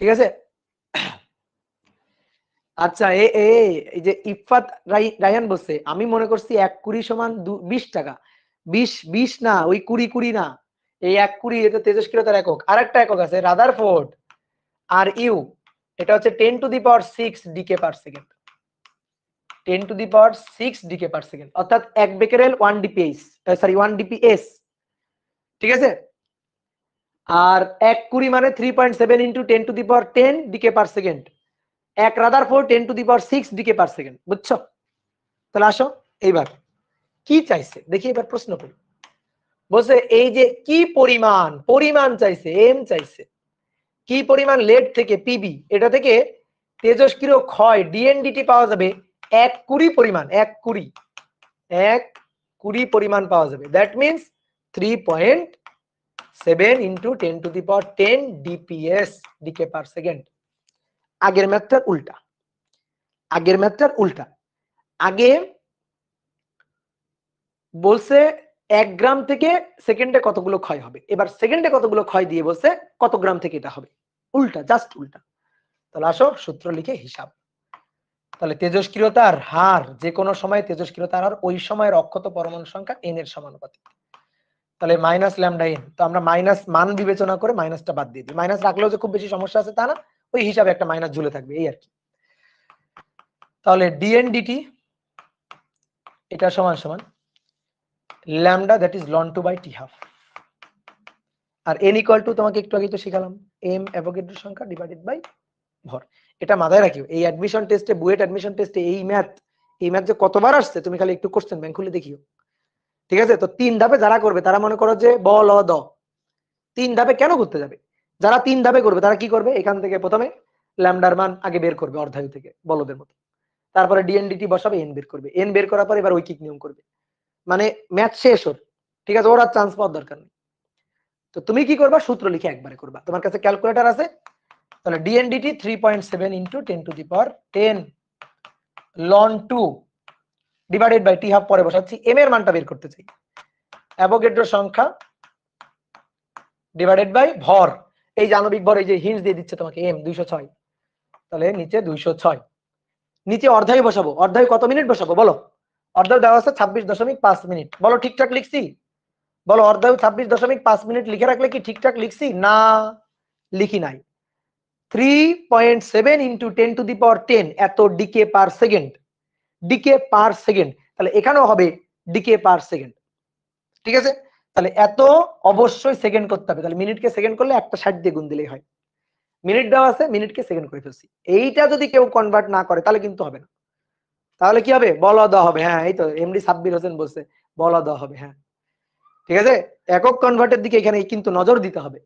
ঠিক আছে, আচ্ছা এই যে ইফাত রায়ান বলছে, আমি মনে করছি 1 কুড়ি সমান 20 টাকা। 20 না, ওই কুড়ি কুড়ি না, এই 1 কুড়ি এটা তেজস্ক্রিয়তার একক। আরেকটা একক আছে রাদারফোর্ড আর ইউ, এটা হচ্ছে 10 to the power 6 decay per second. 10 to the power 6 decay per second, অর্থাৎ 1 বেকেরেল 1 ডিপিএস, সরি 1 ডিপিএস। ঠিক আছে, আর 1 কুড়ি মানে 3.7 into 10 to the power 10 decay per second. 1 Rutherford 10 to the power 6 decay per second. বুঝছো? তাহলে আসো এইবার কি চাইছে দেখি, এবার প্রশ্ন করি। বলছে এই যে কি পরিমাণ, পরিমাণ চাইছে, এম চাইছে, কি পরিমাণ লেড থেকে পিবি, এটা থেকে তেজস্ক্রিয় ক্ষয় ডিএনডিটি পাওয়া যাবে 1 কুড়ি পরিমাণ। 1 কুড়ি, 1 কুড়ি পরিমাণ পাওয়া যাবে, that means 3.7 into 10 to the power 10 DPS decay per second. আগের ম্যাথটার উল্টা, আগের ম্যাথটার উল্টা। আগে বলছে 1 গ্রাম থেকে সেকেন্ডে কতগুলো ক্ষয় হবে, এবার সেকেন্ডে কতগুলো ক্ষয় দিয়ে বলছে কত গ্রাম থেকে এটা হবে। উল্টা, জাস্ট উল্টা। তাহলে আসো সূত্র লিখে হিসাব। তাহলে তেজস্ক্রিয়তার হার, যে কোনো সময় তেজস্ক্রিয়তার হার ওই সময়ের অক্ষত পরমাণু সংখ্যা n এর সমানুপাতিক। তাহলে মাইনাস ল্যামডা n, তো আমরা মাইনাস মান বিবেচনা করে মাইনাসটা বাদ দিয়ে দিই। মাইনাস রাখলেও যে খুব বেশি সমস্যা আছে তা না, ওই হিসাবে একটা মাইনাস ঝুলে থাকবে, এই আর কি। তাহলে ডিএনডিটি এটা সমান সমান lambda, that is ln 2 by t half, আর n ইকুয়াল টু তোমাকে একটু আগে তো শিখালাম m অ্যাভোগাড্রো সংখ্যা ডিভাইডেড বাই ভর। এটা মাথায় রাখিও, এই অ্যাডমিশন টেস্টে, বুয়েট অ্যাডমিশন টেস্টে এই ম্যাথ যে কতবার আসছে তুমি খালি একটু কোশ্চেন ব্যাংক খুলে দেখিও। ঠিক আছে, তো 3 ধাপে যারা করবে তারা মনে করো যে ব ল দ 3 ধাপে কেন করতে যাবে, যারা 3 ধাপে করবে তারা কি করবে, এখান থেকে প্রথমে ল্যামডার মান আগে বের করবে অর্ধায়ু থেকে বলদের মতো, তারপরে ডিএনডিটি বসাবে, এন বের করবে, এন বের করার পর এবার ঐকিক নিয়ম করবে, মানে ম্যাথ শেষ ওর। ঠিক আছে, ওর আর চান্স পাওয়ার দরকার নেই। তো তুমি কি করবা, সূত্র লিখে একবারে করবা। তোমার কাছে ক্যালকুলেটর আছে, তাহলে DNDT 3.7 into 10 to the power 10 ln 2 divided by t half, পরে বসাচ্ছি, এম এর মানটা বের করতে চাই, অ্যাভোগাড্রো সংখ্যা ডিভাইডেড বাই ভর, এই যে আণবিক ভর, এই যে হিন্টস দিয়ে দিচ্ছে তোমাকে এম 206, তাহলে নিচে 206, নিচে অর্ধায়ু বসাবো। অর্ধায়ু কত মিনিট বসাবো বলো? অর্ধায়ু দেওয়া আছে 26.5 মিনিট, বলো ঠিকঠাক লিখছি? বলো অর্ধায়ু 26.5 মিনিট লিখে রাখলে কি ঠিকঠাক লিখছি? না, লিখি নাই। 3.7 ইন্টু 10 টু দি পাওয়ার 10 এত decay per second, decay per second, তাহলে এখানেও হবে ডিকে পার সেকেন্ড। ঠিক আছে, তাহলে এত অবশ্যই সেকেন্ড করতে হবে, তাহলে মিনিটকে সেকেন্ড করলে একটা 60 দিয়ে গুণ দিলেই হয়। মিনিট দেওয়া আছে, মিনিটকে সেকেন্ড করে ফেলছি। এইটা যদি কেউ কনভার্ট না করে তাহলে কিন্তু হবে না। তাহলে কি হবে, বলা দেওয়া হবে। হ্যাঁ, এই তো এমডি সাব্বির হোসেন বলছে বলা দেওয়া হবে। হ্যাঁ ঠিক আছে, একক কনভার্টের দিকে এখানে কিন্তু নজর দিতে হবে।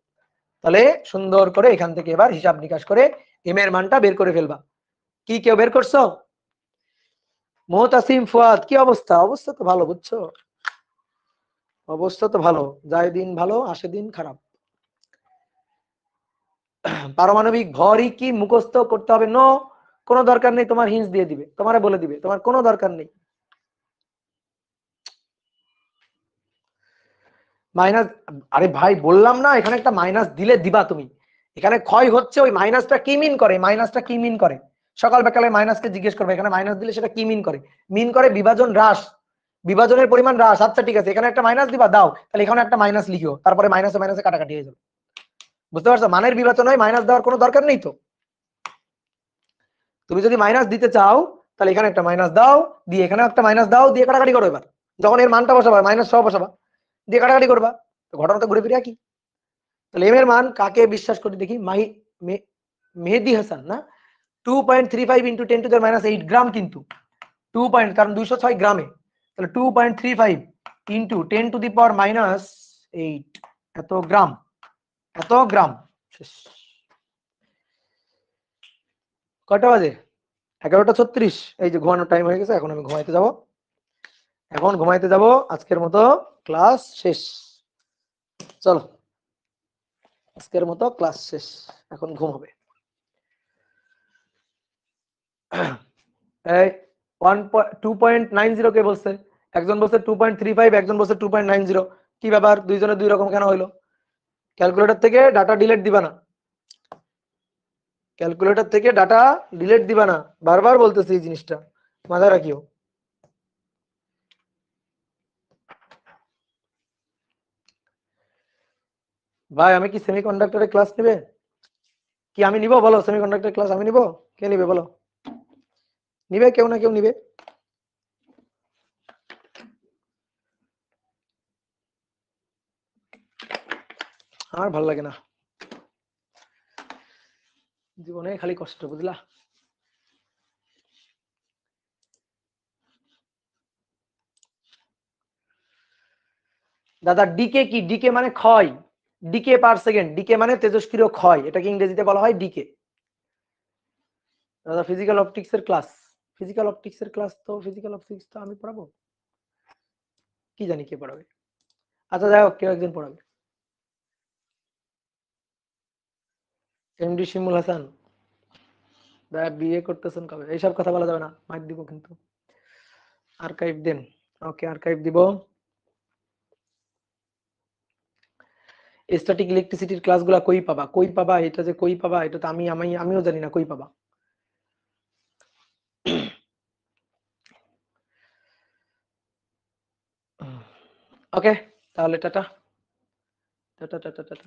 তাহলে সুন্দর করে এখান থেকে এবার হিসাব নিকাশ করে এম এর মানটা বের করে ফেলবা। কি কেউ বের করছো? মোহতাসিম ফুয়াদ, কি অবস্থা? অবস্থা তো ভালো, বুঝছো, অবস্থা তো ভালো, যায় দিন ভালো আসে দিন খারাপ। পারমাণবিক ভরই কি মুখস্থ করতে হবে? নো, কোনো দরকার নেই, তোমার হিন্স দিয়ে দিবে, তোমারে বলে দিবে, তোমার কোনো দরকার নেই। মাইনাস, আরে ভাই বললাম না, এখানে একটা মাইনাস দিলে দিবা তুমি। এখানে ক্ষয় হচ্ছে, ওই মাইনাসটা কি মিন করে, মাইনাসটা কি মিন করে? সকাল বিকালে মাইনাসকে জিজ্ঞেস করবে, এখানে মাইনাস দিলে সেটা কি মিন করে? মিন করে বিভাজন হ্রাস, বিভাজনের পরিমাণ হ্রাস। আচ্ছা ঠিক আছে, এখানে একটা মাইনাস দিবা, দাও, তাহলে এখানে একটা মাইনাস লিখিও, তারপরে মাইনাসে মাইনাসে কাটাকাটি হয়ে যাবে। বুঝতে পারছো? মানের বিভাজন হয়, মাইনাস দেওয়ার কোনো দরকার নেই তো। তুমি যদি মাইনাস দিতে চাও, তাহলে এখানে একটা মাইনাস দাও, দিয়ে এখানে একটা মাইনাস দাও, দিয়ে কাটাকাটি করো। এবার যখন এর মানটা বসাবা, মাইনাস সহ বসাবা, দিয়ে কাটাকাটি করবা, ঘটনা তো ঘুরে ফিরে একই। তাহলে এম এর মান কাকে বিশ্বাস করি দেখি? মেহেদি হাসান না, 2.35 ইন্টু 10 টু দ্য মাইনাস 8 গ্রাম, কিন্তু 2 পয়েন্ট, কারণ 206 গ্রামে, তাহলে 2.35 into 10 to the power minus 8, এত গ্রাম, এত গ্রাম। কটা বাজে? 11:36। এই যে ঘুমানোর টাইম হয়ে গেছে, এখন আমি ঘুমাইতে যাব, এখন ঘুমাইতে যাব, আজকের মতো ক্লাস শেষ। চলো, আজকের মতো ক্লাস শেষ, এখন ঘুম হবে। এই 2.90 কে বলছে, একজন বলছে 2.35, একজন বলছে 2.90। কি ব্যাপার, দুইজনের দুই রকম কেন হইলো? ক্যালকুলেটর থেকে ডাটা ডিলিট দিবা না, ক্যালকুলেটর থেকে ডাটা ডিলিট দিবা না, বারবার বলতেছি এই জিনিসটা, মাথায় রাখিও। ভাই আমি কি সেমিকন্ডাক্টরের ক্লাস নেবে? কি আমি নিব? বলো, সেমিকন্ডাক্টর ক্লাস আমি নিব? কে নিবে বলো? নিবে কেউ না কেউ নিবে। আমার ভালো লাগে না, জীবনে খালি কষ্ট, বুঝলা? দাদা ডিকে কি? ডিকে মানে ক্ষয়, ডিকে পার সেকেন্ড, ডিকে মানে তেজস্ক্রিয় ক্ষয়, এটাকে ইংরেজিতে বলা হয় ডিকে। দাদা ফিজিক্যাল অপটিক্স এর ক্লাস, ফিজিক্যাল অপটিক্স এর ক্লাস তো, ফিজিক্যাল অপটিক্স তো আমি পড়াবো, কি জানি কে পড়াবে। আচ্ছা যাই হোক, কেউ একজন পড়াবে। এমডি শিমুল হাসান, ভাই বিয়ে করতেছেন কবে? এইসব কথা বলা যাবে না, মাইক দিব কিন্তু। আর্কাইভ দেন, ওকে আর্কাইভ দিব। স্ট্যাটিক ইলেকট্রিসিটির ক্লাসগুলো কই পাবা? কই পাবা এটা, যে কই পাবা এটা তো আমিও জানি না কই পাবা। ওকে, তাহলে টাটা, টাটা টাটা টাটা।